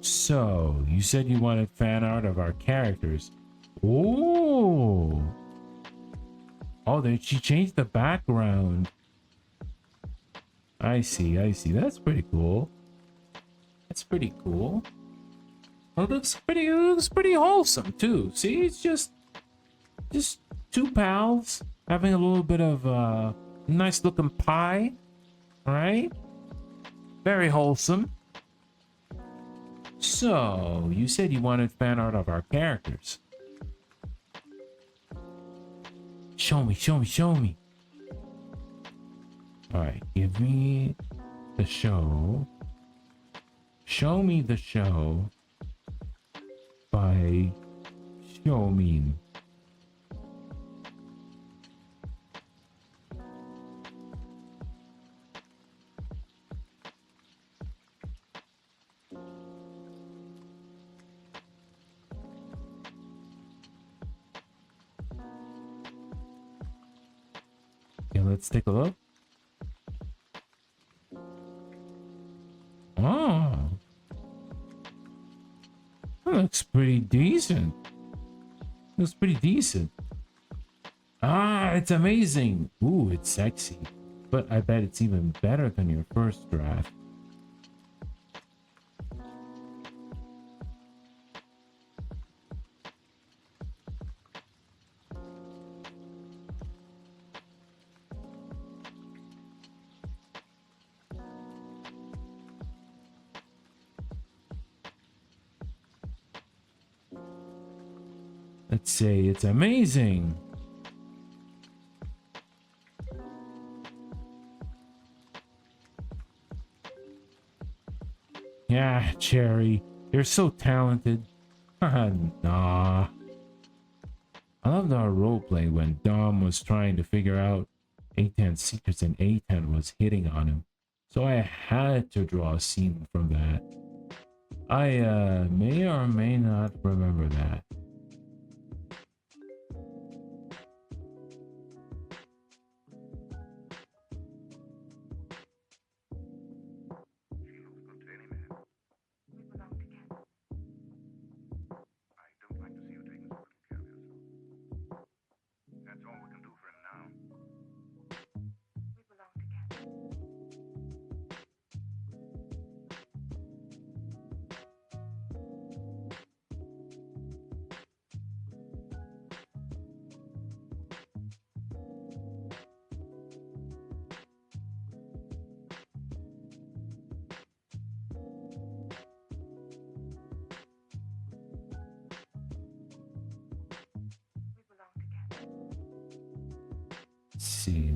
A: So, you said you wanted fan art of our characters. Oh! Oh, then she changed the background. I see, I see. That's pretty cool. That's pretty cool. It looks pretty wholesome too. See, it's just two pals having a little bit of nice looking pie. Right? Very wholesome. So, you said you wanted fan art of our characters. Show me, show me, show me. Alright, give me the show. Show me the show by show me. Okay, let's take a look. Oh, that looks pretty decent. Looks pretty decent. Ah, it's amazing. Ooh, it's sexy. But I bet it's even better than your first draft. Let's say it's amazing. Yeah, Cherry, you're so talented. Nah. I loved our roleplay when Dom was trying to figure out A10's secrets and A10 was hitting on him. So I had to draw a scene from that. I may or may not remember that.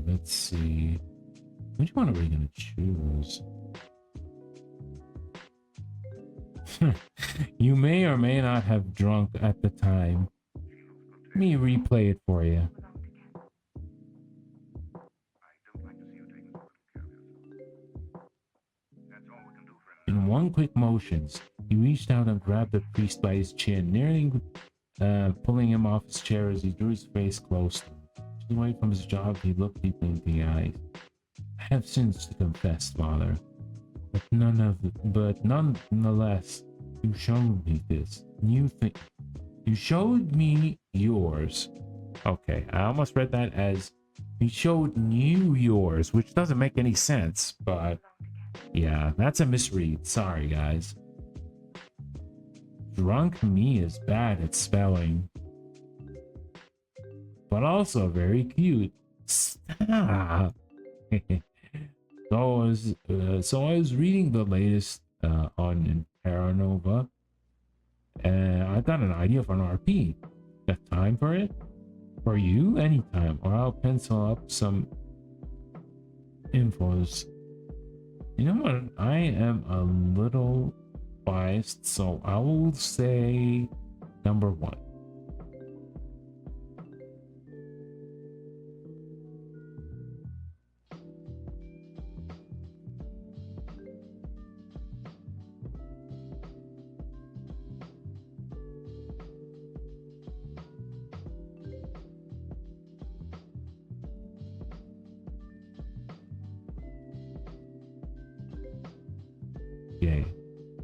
A: Let's see. Which one are we gonna choose? You may or may not have drunk at the time. Let me replay it for you. In one quick motion, he reached out and grabbed the priest by his chin, nearly pulling him off his chair as he drew his face close to him. Away from his job, he looked deeply into the eyes. I have sins to confess, Father, but nonetheless, you showed me this new thing. You showed me yours. Okay, I almost read that as you showed you yours, which doesn't make any sense, but yeah, that's a misread. Sorry, guys. Drunk me is bad at spelling, but also very cute. Stop. So I was reading the latest on TerraNova, and I got an idea for an RP. Got time for it? For you, anytime, or I'll pencil up some infos. You know what? I am a little biased, so I will say number 1. Okay.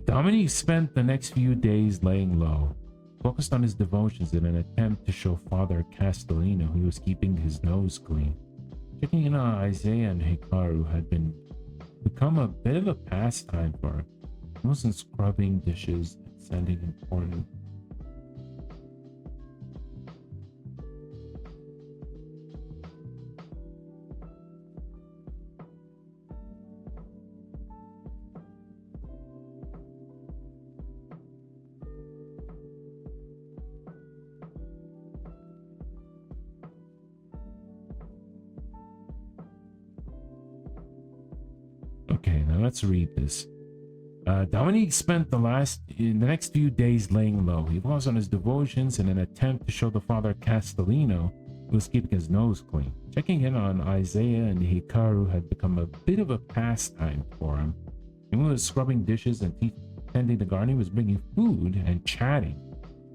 A: Dominique spent the next few days laying low, focused on his devotions in an attempt to show Father Castellino he was keeping his nose clean. Checking in on Isaiah and Hikaru had become a bit of a pastime for him. He wasn't scrubbing dishes and sending important. Okay, now let's read this. Dominique spent the next few days laying low. He was on his devotions in an attempt to show the Father Castellino he was keeping his nose clean. Checking in on Isaiah and Hikaru had become a bit of a pastime for him. He was scrubbing dishes and tending the garden. He was bringing food and chatting.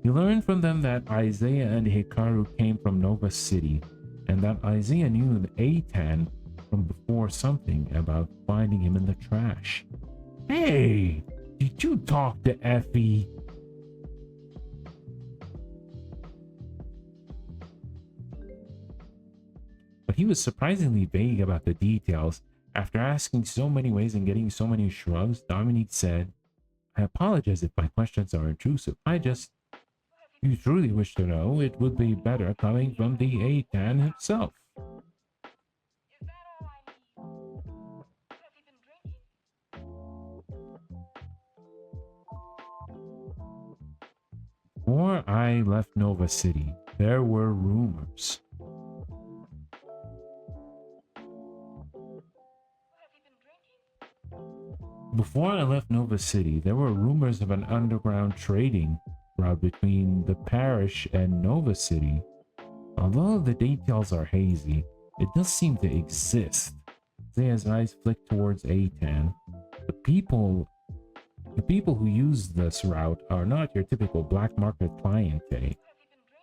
A: He learned from them that Isaiah and Hikaru came from Nova City, and that Isaiah knew Aitan from before something about finding him in the trash. Hey, did you talk to Effie? But he was surprisingly vague about the details. After asking so many ways and getting so many shrugs, Dominique said, I apologize if my questions are intrusive. If you truly wish to know, it would be better coming from the Aitan himself. Before I left Nova City, there were rumors. Before I left Nova City, there were rumors of an underground trading route between the parish and Nova City. Although the details are hazy, it does seem to exist. Zaya's eyes flicked towards Aitan. The people who use this route are not your typical black market cliente.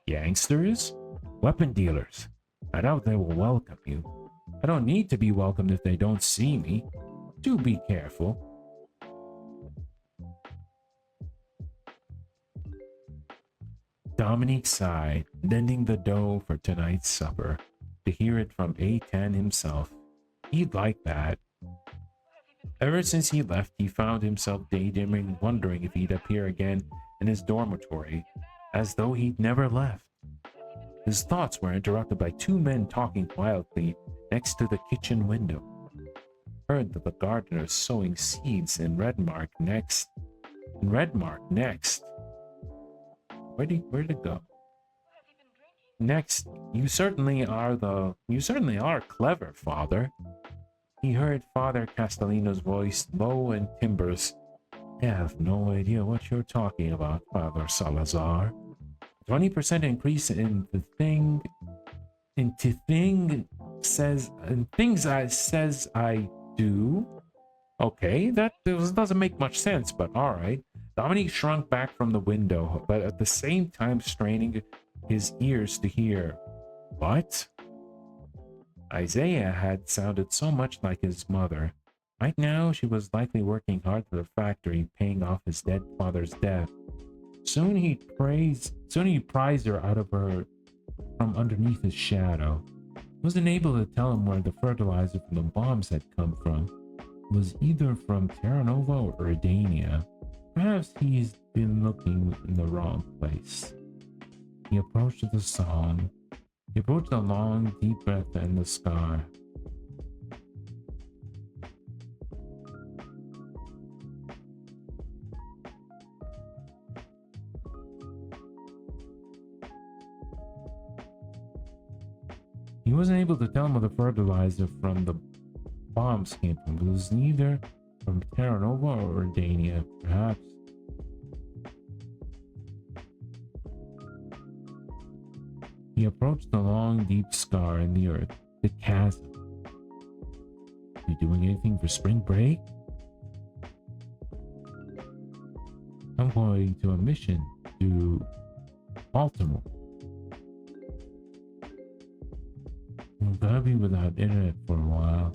A: Gangsters? Weapon dealers. I doubt they will welcome you. I don't need to be welcomed if they don't see me. Do be careful. Dominique sighed, bending the dough for tonight's supper. To hear it from Aitan himself, he'd like that. Ever since he left, he found himself daydreaming, wondering if he'd appear again in his dormitory, as though he'd never left. His thoughts were interrupted by 2 men talking quietly next to the kitchen window. Heard that the gardener's sowing seeds in Redmark next. Where'd it go? Next, you certainly are clever, Father. He heard Father Castellino's voice, low and timbrous. I have no idea what you're talking about, Father Salazar. 20% increase in things I do. Okay, that doesn't make much sense, but alright. Dominique shrunk back from the window, but at the same time straining his ears to hear. What? Isaiah had sounded so much like his mother. Right now, she was likely working hard at the factory, paying off his dead father's debt. Soon he'd prise her out of from underneath his shadow. He wasn't able to tell him where the fertilizer from the bombs had come from. It was either from TerraNova or Urdania. Perhaps he's been looking in the wrong place. He approached the song. He approached a long, deep breath and the scar. He wasn't able to tell him where the fertilizer from the bombs came from. It was neither from TerraNova or Dania, perhaps. He approached the long, deep scar in the earth, the chasm. You doing anything for spring break? I'm going to a mission to Baltimore. I'm gonna be without internet for a while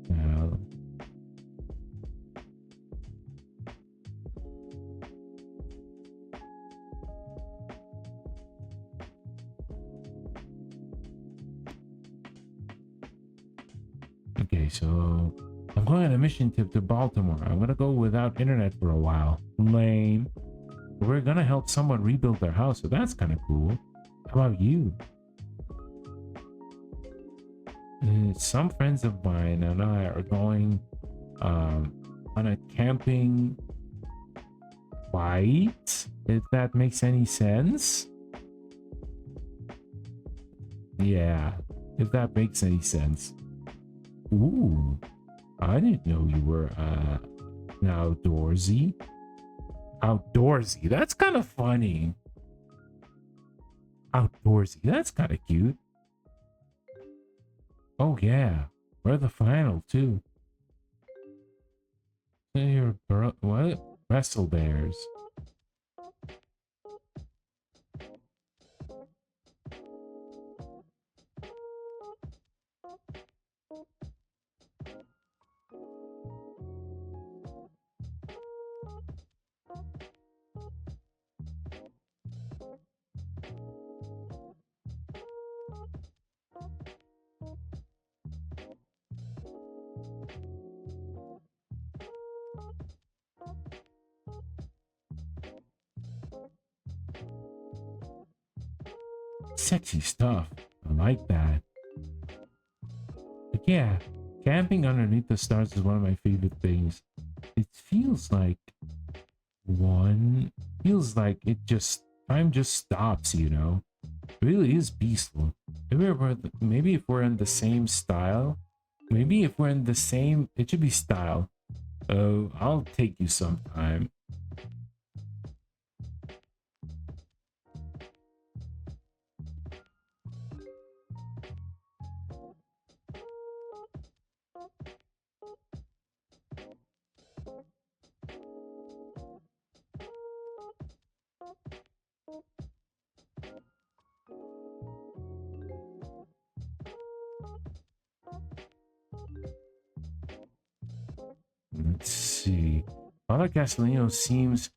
A: now. Okay, so I'm going on a mission trip to Baltimore. I'm gonna go without internet for a while. Lame. We're gonna help someone rebuild their house, so that's kind of cool. How about you? Some friends of mine and I are going on a camping flight, if that makes any sense. Yeah, if that makes any sense. Ooh, I didn't know you were an outdoorsy. Outdoorsy, that's kind of funny. Outdoorsy, that's kind of cute. Oh yeah, we're the final too. Your what? Wrestle bears. Sexy stuff. I like that. But yeah, camping underneath the stars is one of my favorite things. It feels like time just stops, you know? It really is peaceful. Maybe if we're in the same style, maybe if we're in the same, it should be style. Oh, I'll take you sometime. Let's see. Father Castellino seems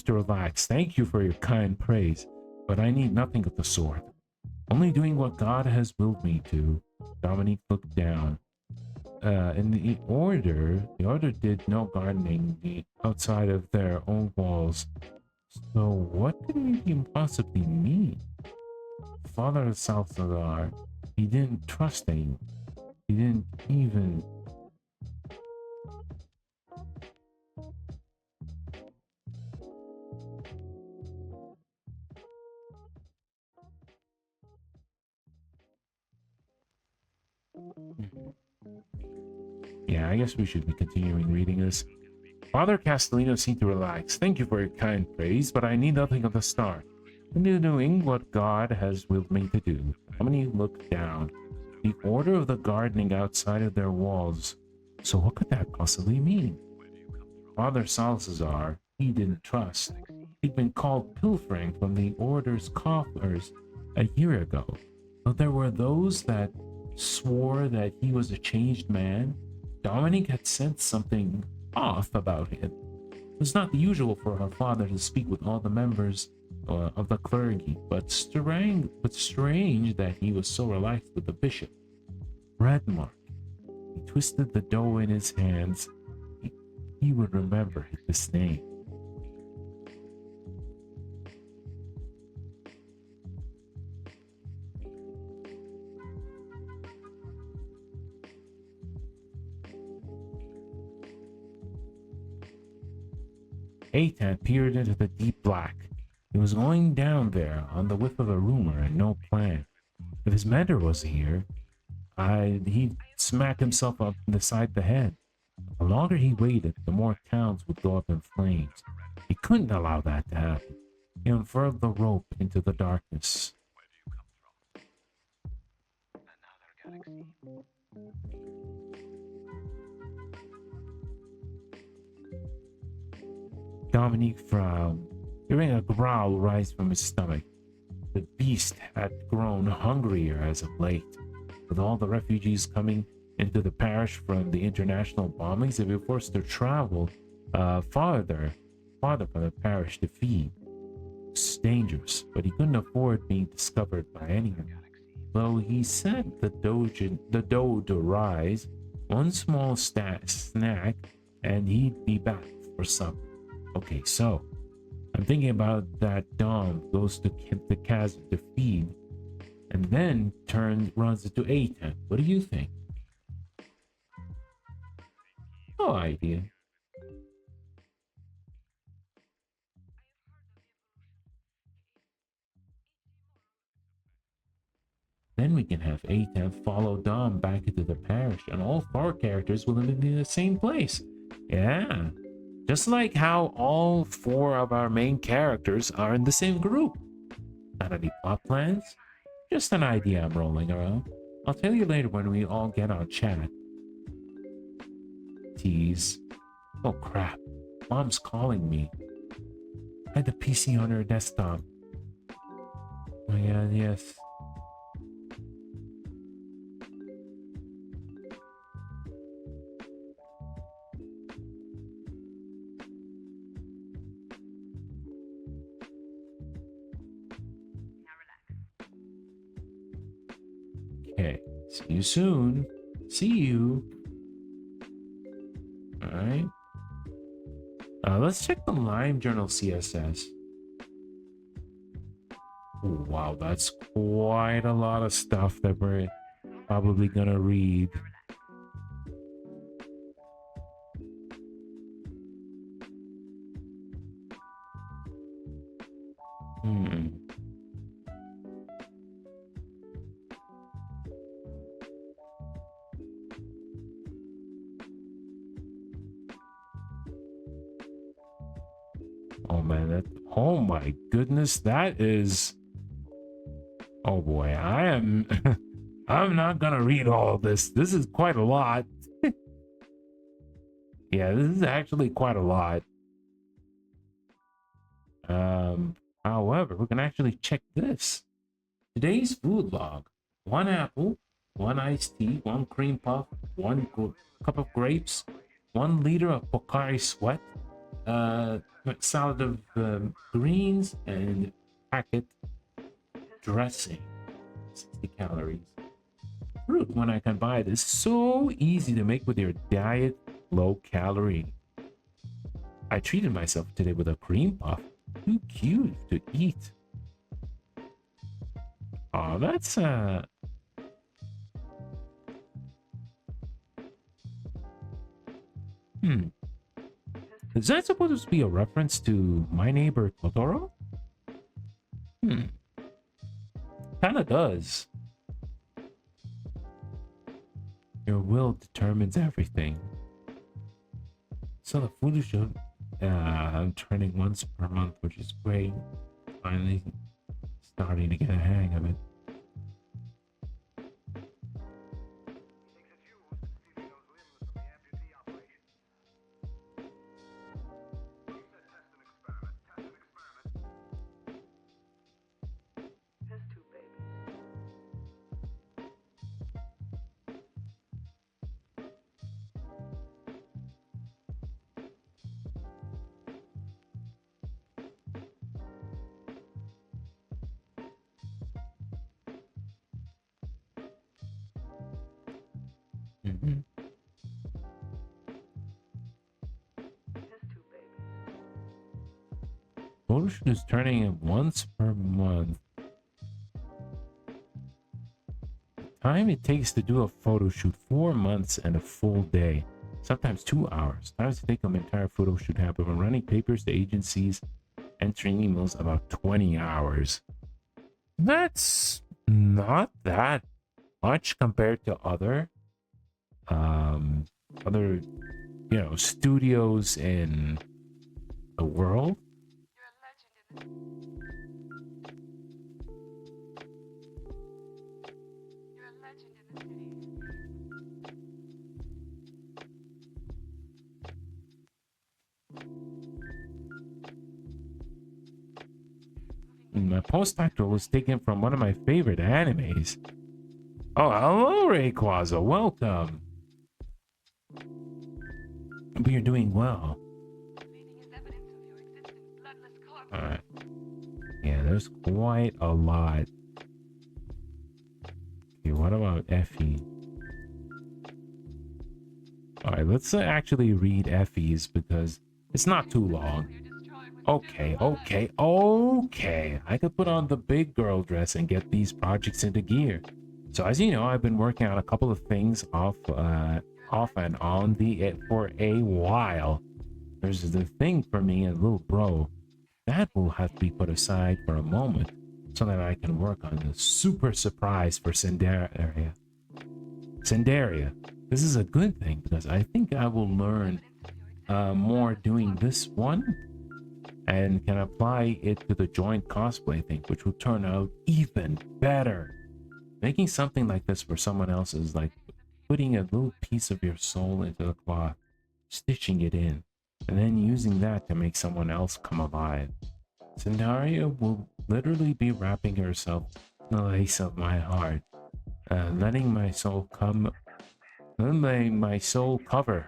A: to relax. Thank you for your kind praise, but I need nothing of the sort. Only doing what God has willed me to. Dominique looked down. In the order did no gardening outside of their own walls. So what could we possibly mean? Father Salazar, he didn't trust anyone. He didn't even... Yeah, I guess we should be continuing reading this. Father Castellino seemed to relax. Thank you for your kind praise, but I need nothing of the start. I'm doing what God has willed me to do. Dominique looked down. The order of the gardening outside of their walls. So what could that possibly mean? Father Salazar, he didn't trust. He'd been called pilfering from the order's coffers a year ago. But there were those that swore that he was a changed man. Dominique had sensed something off about him. It was not usual for her father to speak with all the members of the clergy, but strange that he was so relaxed with the bishop. Redmark. He twisted the dough in his hands. He would remember this name. Eitan peered into the deep black. He was going down there on the whiff of a rumor and no plan. If his mentor was here, he'd smack himself up the side of the head. The longer he waited, the more towns would go up in flames. He couldn't allow that to happen. He unfurled the rope into the darkness. Dominique frowned, hearing a growl rise from his stomach. The beast had grown hungrier as of late. With all the refugees coming into the parish from the international bombings, they were forced to travel farther from the parish to feed. It's dangerous, but he couldn't afford being discovered by anyone. Though he sent the dough to rise, one small snack, and he'd be back for supper. Okay, so I'm thinking about that Dom goes to the chasm to feed, and then runs into Aten. What do you think? No idea. Then we can have Aten follow Dom back into the parish, and all four characters will live in the same place. Yeah. Just like how all four of our main characters are in the same group. Not any plot plans, just an idea I'm rolling around. I'll tell you later when we all get on chat. Tease. Oh crap, Mom's calling me. I had the PC on her desktop. Oh my god, yes. Okay, see you soon. See you. Alright. Let's check the Lime Journal CSS. Ooh, wow, that's quite a lot of stuff that we're probably gonna read. Oh man, oh my goodness, that is, oh boy, I'm not gonna read all this. This is quite a lot. Yeah, this is actually quite a lot. However, we can actually check this. Today's food log: 1 apple, 1 iced tea, 1 cream puff, 1 cup of grapes, 1 liter of Pocari Sweat, salad of greens, and packet dressing. 60 calories. Fruit, when I can buy this, so easy to make with your diet, low calorie. I treated myself today with a cream puff. Too cute to eat. Oh, that's Is that supposed to be a reference to My Neighbor Totoro? Kinda does. Your will determines everything. So the food show, I'm turning once per month, which is great. Finally starting to get a hang of it. Photo shoot is turning it once per month. Time it takes to do a photo shoot: 4 months and a full day. Sometimes 2 hours. Times to take an entire photo shoot happen from running papers to agencies, entering emails, about 20 hours. That's Not that much compared to um, other, studios in the world. My postdoctoral was taken from one of my favorite animes. Oh, hello, Rayquaza. Welcome. But you're doing well. Alright. Yeah, there's quite a lot. Okay, what about Effie? Alright, let's actually read Effie's because it's not too long. Okay. I could put on the big girl dress and get these projects into gear. So as you know, I've been working on a couple of things off and on for a while. There's the thing for me and little bro. That will have to be put aside for a moment so that I can work on the super surprise for Cinderia. This is a good thing because I think I will learn more doing this one and can apply it to the joint cosplay thing, which will turn out even better. Making something like this for someone else is like putting a little piece of your soul into the cloth, stitching it in, and then using that to make someone else come alive. Cinderia will literally be wrapping herself in the lace of my heart, letting my soul cover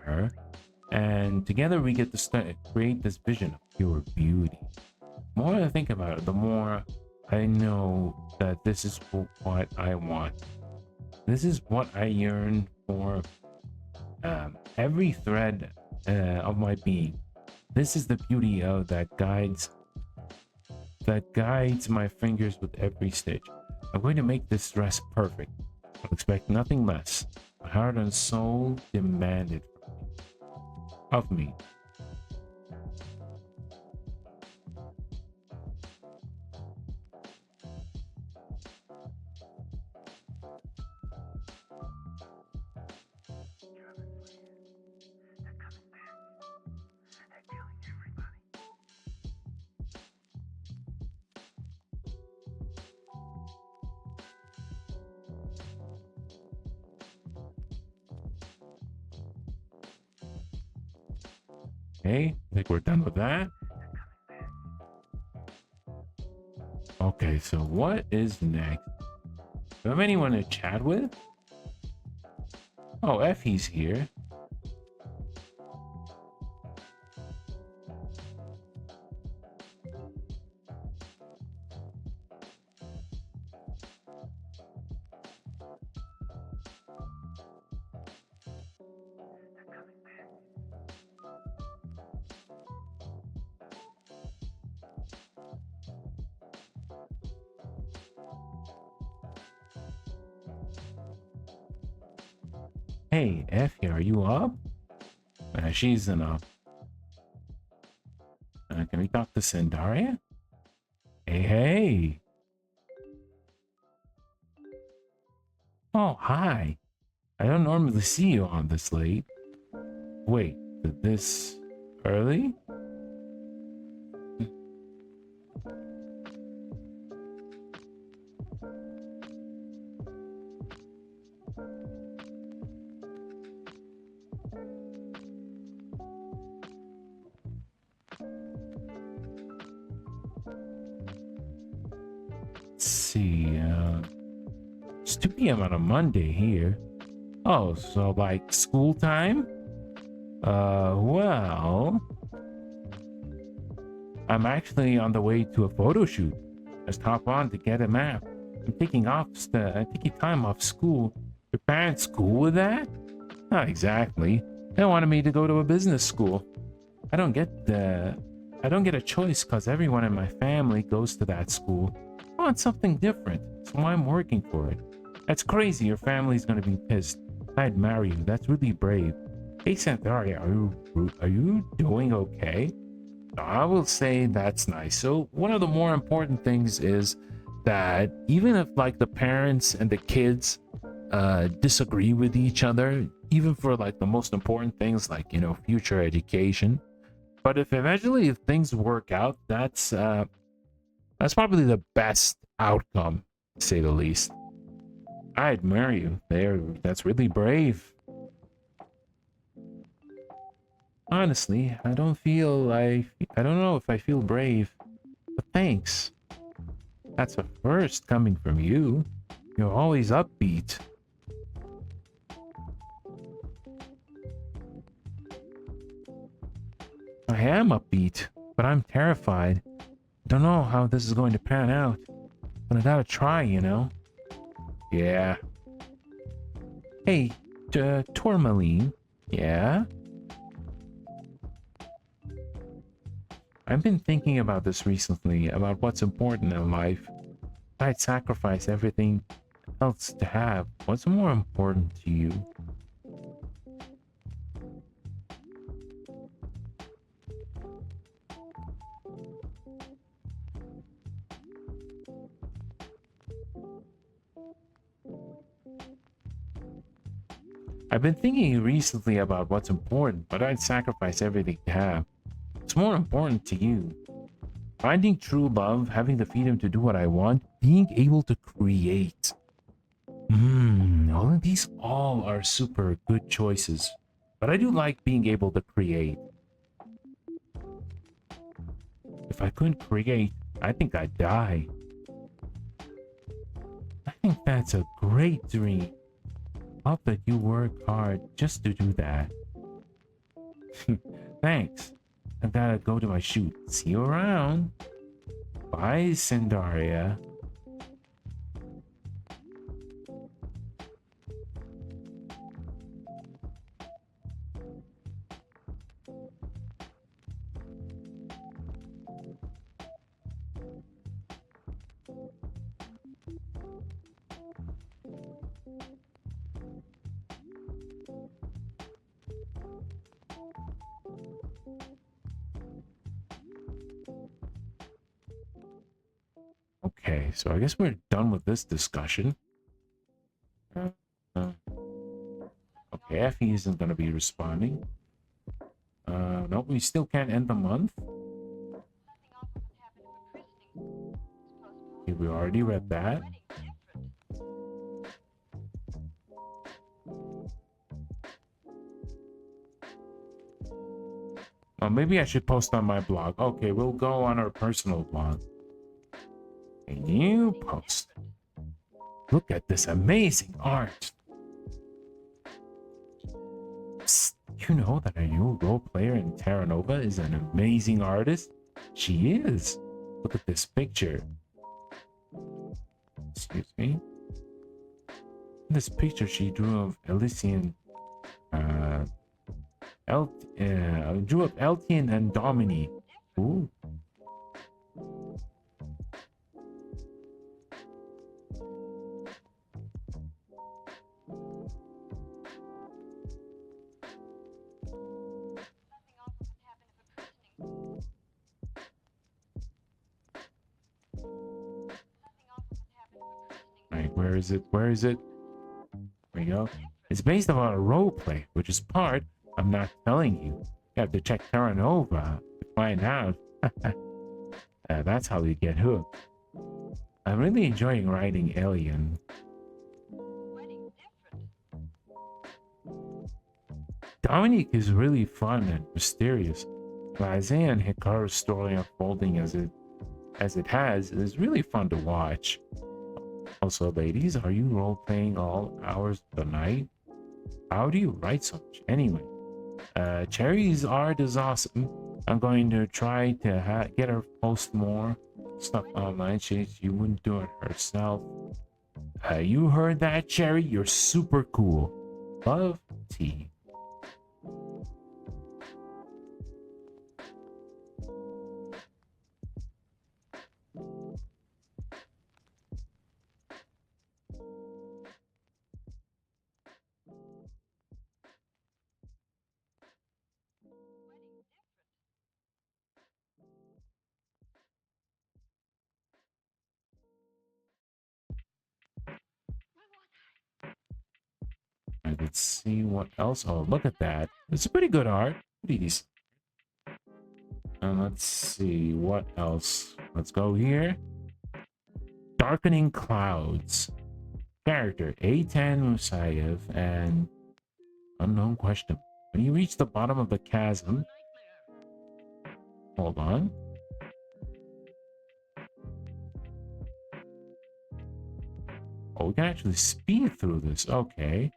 A: her, and together we get to create this vision of pure beauty. The more I think about it, the more I know that this is what I want. This is what I yearn for. Every thread of my being. This is the beauty of that guides my fingers with every stitch. I'm going to make this dress perfect. I expect nothing less. My heart and soul demand it of me. Okay, I think we're done with that. Okay, so what is next? Do I have anyone to chat with? Oh, Effie's here. Hey, Effie, are you up? She's up. Can we talk to Cinderia? Hey. Oh, hi. I don't normally see you on this late. Wait, this early? Let's see, it's 2 p.m. on a Monday here. Oh, so like school time? Well, I'm actually on the way to a photo shoot. Just hop on to get a map. I'm taking time off school. Your parents cool with that? Not exactly. They wanted me to go to a business school. I don't get a choice because everyone in my family goes to that school. I want something different, so I'm working for it. That's crazy. Your family's gonna be pissed. I'd marry you. That's really brave. Hey, Santaria, are you doing okay? I will say that's nice. So one of the more important things is that even if like the parents and the kids disagree with each other, even for like the most important things like, you know, future education, but if eventually if things work out, that's probably the best outcome, to say the least. I admire you there. That's really brave. Honestly, I don't know if I feel brave, but thanks. That's a first coming from you. You're always upbeat. I am upbeat, but I'm terrified. Don't know how this is going to pan out, but I gotta try, you know? Yeah. Hey, Tourmaline. Yeah? I've been thinking about this recently, about what's important in life. I'd sacrifice everything else to have. What's more important to you? I've been thinking recently about what's important, but I'd sacrifice everything to have. What's more important to you? Finding true love, having the freedom to do what I want, being able to create. All of these all are super good choices. But I do like being able to create. If I couldn't create, I think I'd die. I think that's a great dream. Hope that you work hard just to do that. Thanks. I gotta go to my shoot. See you around. Bye, Cindaria. Okay, so I guess we're done with this discussion. Uh, okay, Effie isn't gonna be responding. No, we still can't end the month. Okay, we already read that. Oh, maybe I should post on my blog. Okay, we'll go on our personal blog. A new post. Look at this amazing art. Psst, you know that our new role player in TerraNova is an amazing artist? She is. Look at this picture. Excuse me. This picture she drew of Elysian, drew of Eltian and Domini. Ooh. Right, where is it? Where is it? There we go. It's based on a role play, which is part I'm not telling you. You have to check TerraNova to find out. That's how you get hooked. I'm really enjoying writing Alien. Dominique is really fun and mysterious. The Isaiah and Hikaru's story unfolding as it has is really fun to watch. Also, ladies, are you role-playing all hours of the night? How do you write so much anyway? Cherry's art is awesome. I'm going to try to get her post more stuff online. She wouldn't do it herself. You heard that, Cherry? You're super cool. Love, T. let's see what else. Oh, look at that. It's a pretty good art. Please. And let's see what else. Let's go here. Darkening Clouds. Character Eitan Musayev and unknown question. When you reach the bottom of the chasm, hold on. Oh, we can actually speed through this. Okay.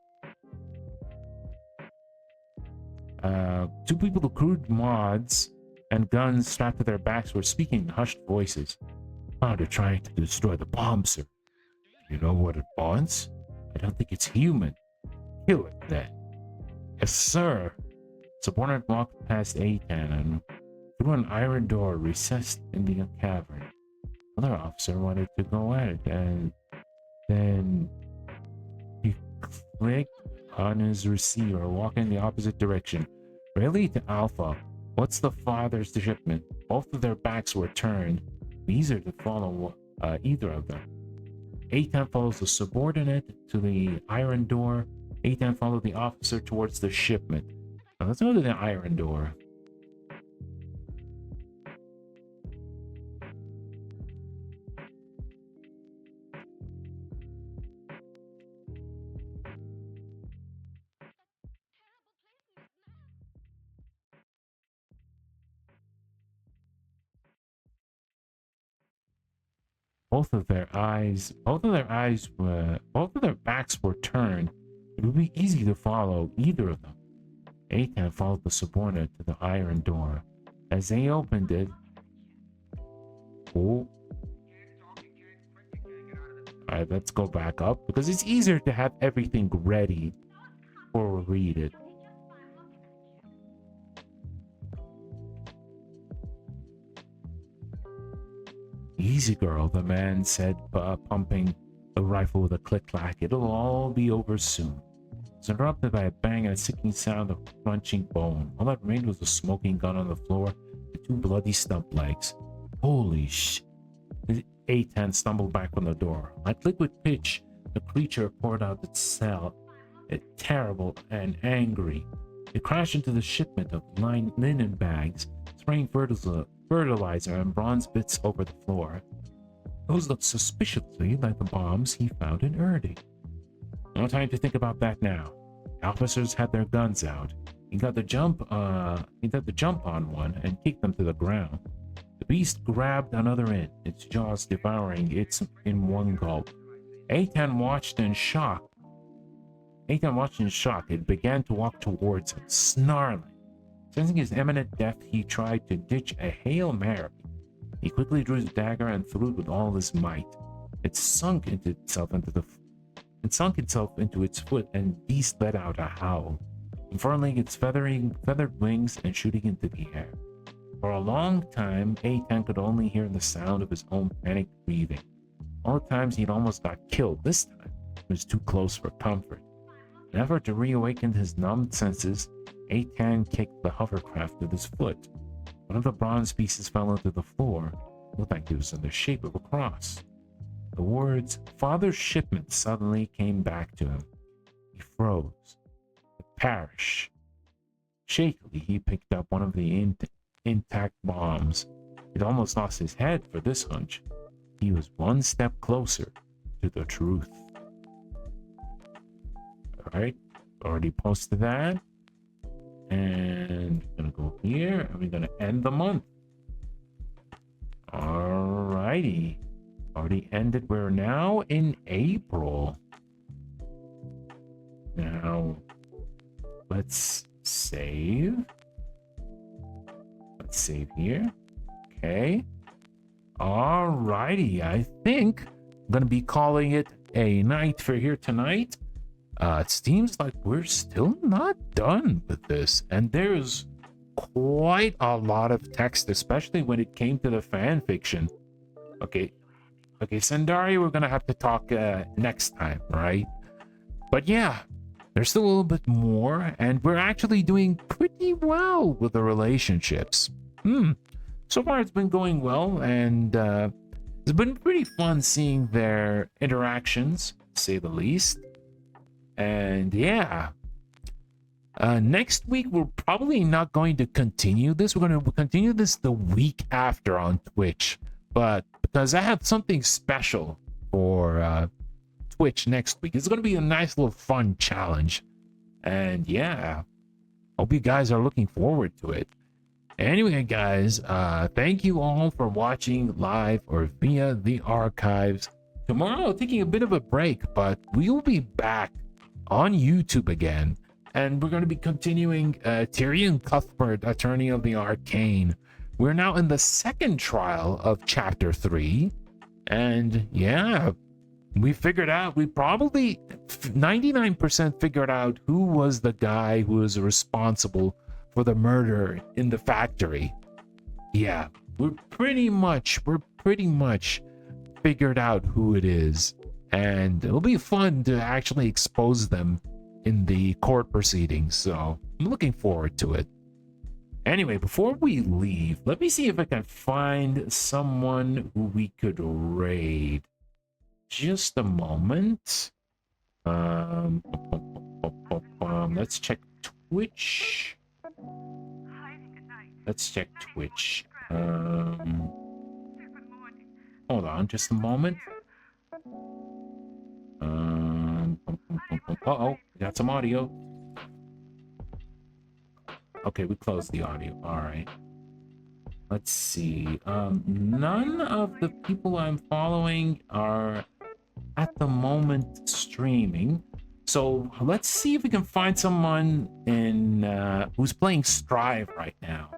A: Two people with crude mods and guns strapped to their backs were speaking in hushed voices. Oh, they're trying to destroy the bomb, sir. You know what it wants? I don't think it's human. Kill it then. Yes, sir. Subordinate walked past Eitan and through an iron door recessed in the cavern. Another officer wanted to go at it, and then he clicked on his receiver, walking in the opposite direction. Rally to Alpha. What's the father's shipment? Both of their backs were turned. Easier to follow either of them. Eitan follows the subordinate to the iron door. Eitan followed the officer towards the shipment. Now let's go to the iron door. Both of their backs were turned. It would be easy to follow either of them. Eitan followed the subordinate to the iron door. As they opened it, oh, alright, let's go back up because it's easier to have everything ready before we read it. Easy, girl, the man said, pumping the rifle with a click-clack. It'll all be over soon. It was interrupted by a bang and a sickening sound of crunching bone. All that remained was a smoking gun on the floor and two bloody stump legs. Holy sh! Eitan stumbled back from the door. Like liquid pitch, the creature poured out its cell, terrible and angry. It crashed into the shipment of linen bags, spraying fertilizer and bronze bits over the floor. Those looked suspiciously like the bombs he found in Erde. No time to think about that now. The officers had their guns out. He got the jump on one and kicked them to the ground. The beast grabbed another end, its jaws devouring it in one gulp. Eitan watched in shock. It began to walk towards him, snarling. Sensing his imminent death, he tried to ditch a Hail Mary. He quickly drew his dagger and threw it with all his might. It sunk itself into its foot, and the beast let out a howl, unfurling its feathered wings and shooting into the air. For a long time, Eitan could only hear the sound of his own panicked breathing. All the times he'd almost got killed, this time it was too close for comfort. In an effort to reawaken his numbed senses, Eitan kicked the hovercraft with his foot. One of the bronze pieces fell into the floor. It looked like it was in the shape of a cross. The words, "Father's shipment," suddenly came back to him. He froze. The parish. Shakily, he picked up one of the intact bombs. He'd almost lost his head for this hunch. He was one step closer to the truth. Alright, already posted that. And we're gonna go here and we're gonna end the month. Alrighty. Already ended. We're now in April. Now let's save. Let's save here. Okay. Alrighty. I think I'm gonna be calling it a night for here tonight. It seems like we're still not done with this, and there's quite a lot of text, especially when it came to the fan fiction. Okay, Sandari, we're gonna have to talk next time, right? But yeah, there's still a little bit more, and we're actually doing pretty well with the relationships. So far it's been going well, and it's been pretty fun seeing their interactions, to say the least. And yeah, Next week, we're probably not going to continue this. We're going to continue this the week after on Twitch. But because I have something special for Twitch next week. It's going to be a nice little fun challenge. And yeah, hope you guys are looking forward to it. Anyway, guys, thank you all for watching live or via the archives. Tomorrow, taking a bit of a break, but we'll be back on YouTube again. And we're going to be continuing Tyrion Cuthbert, Attorney of the Arcane. We're now in the second trial of Chapter 3. And yeah, we figured out, we probably 99% figured out who was the guy who was responsible for the murder in the factory. Yeah, we're pretty much figured out who it is, and it'll be fun to actually expose them in the court proceedings, so I'm looking forward to it. Anyway, before we leave, let me see if I can find someone who we could raid. Just a moment. Let's check Twitch. Let's check Twitch. Hold on, just a moment. Uh-oh, got some audio. Okay, we closed the audio. All right. Let's see. None of the people I'm following are at the moment streaming. So let's see if we can find someone in who's playing Strive right now.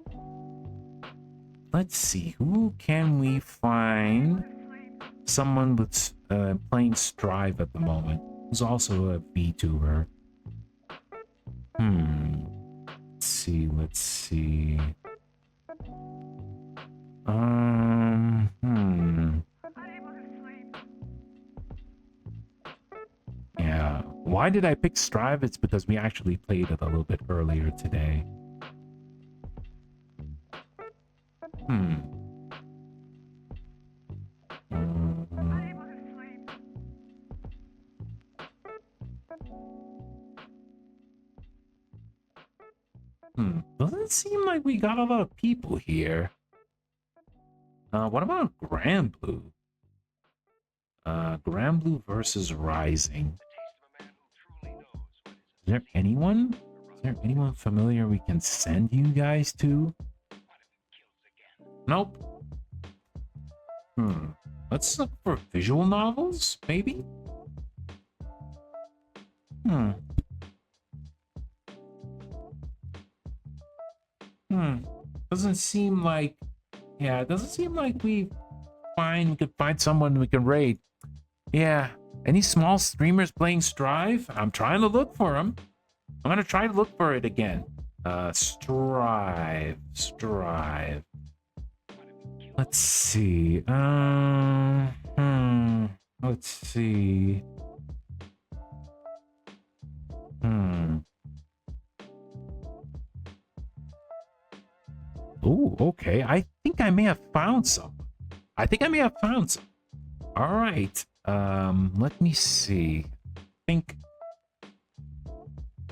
A: Let's see, who can we find? Someone with playing Strive at the moment, who's also a VTuber. Let's see. Yeah. Why did I pick Strive? It's because we actually played it a little bit earlier today. Doesn't seem like we got a lot of people here. What about Granblue? Granblue versus Rising. Is there anyone? Is there anyone familiar we can send you guys to? Nope. Let's look for visual novels, maybe? Doesn't seem like... Yeah, it doesn't seem like we could find someone we can raid. Yeah. Any small streamers playing Strive? I'm trying to look for them. I'm gonna try to look for it again. Strive. Let's see. Let's see. Oh, okay. I think I may have found some. All right. Let me see.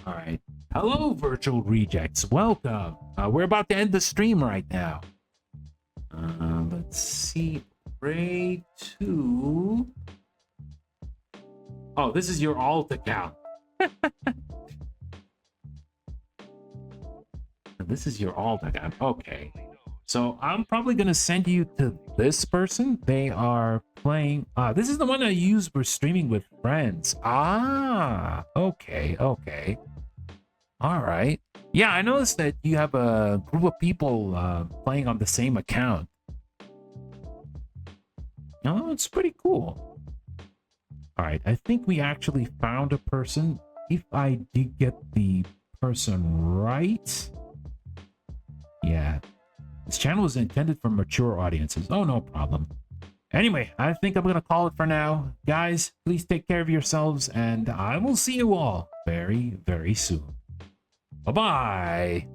A: All right. Hello, virtual rejects. Welcome. We're about to end the stream right now. Let's see. Raid 2. Oh, this is your alt account. This is your alt account. Okay. So I'm probably going to send you to this person. They are playing. This is the one I use for streaming with friends. Okay. All right. Yeah, I noticed that you have a group of people playing on the same account. Oh, it's pretty cool. All right. I think we actually found a person. If I did get the person right. Yeah. This channel is intended for mature audiences. Oh, no problem. Anyway, I think I'm going to call it for now. Guys, please take care of yourselves, and I will see you all very, very soon. Bye-bye.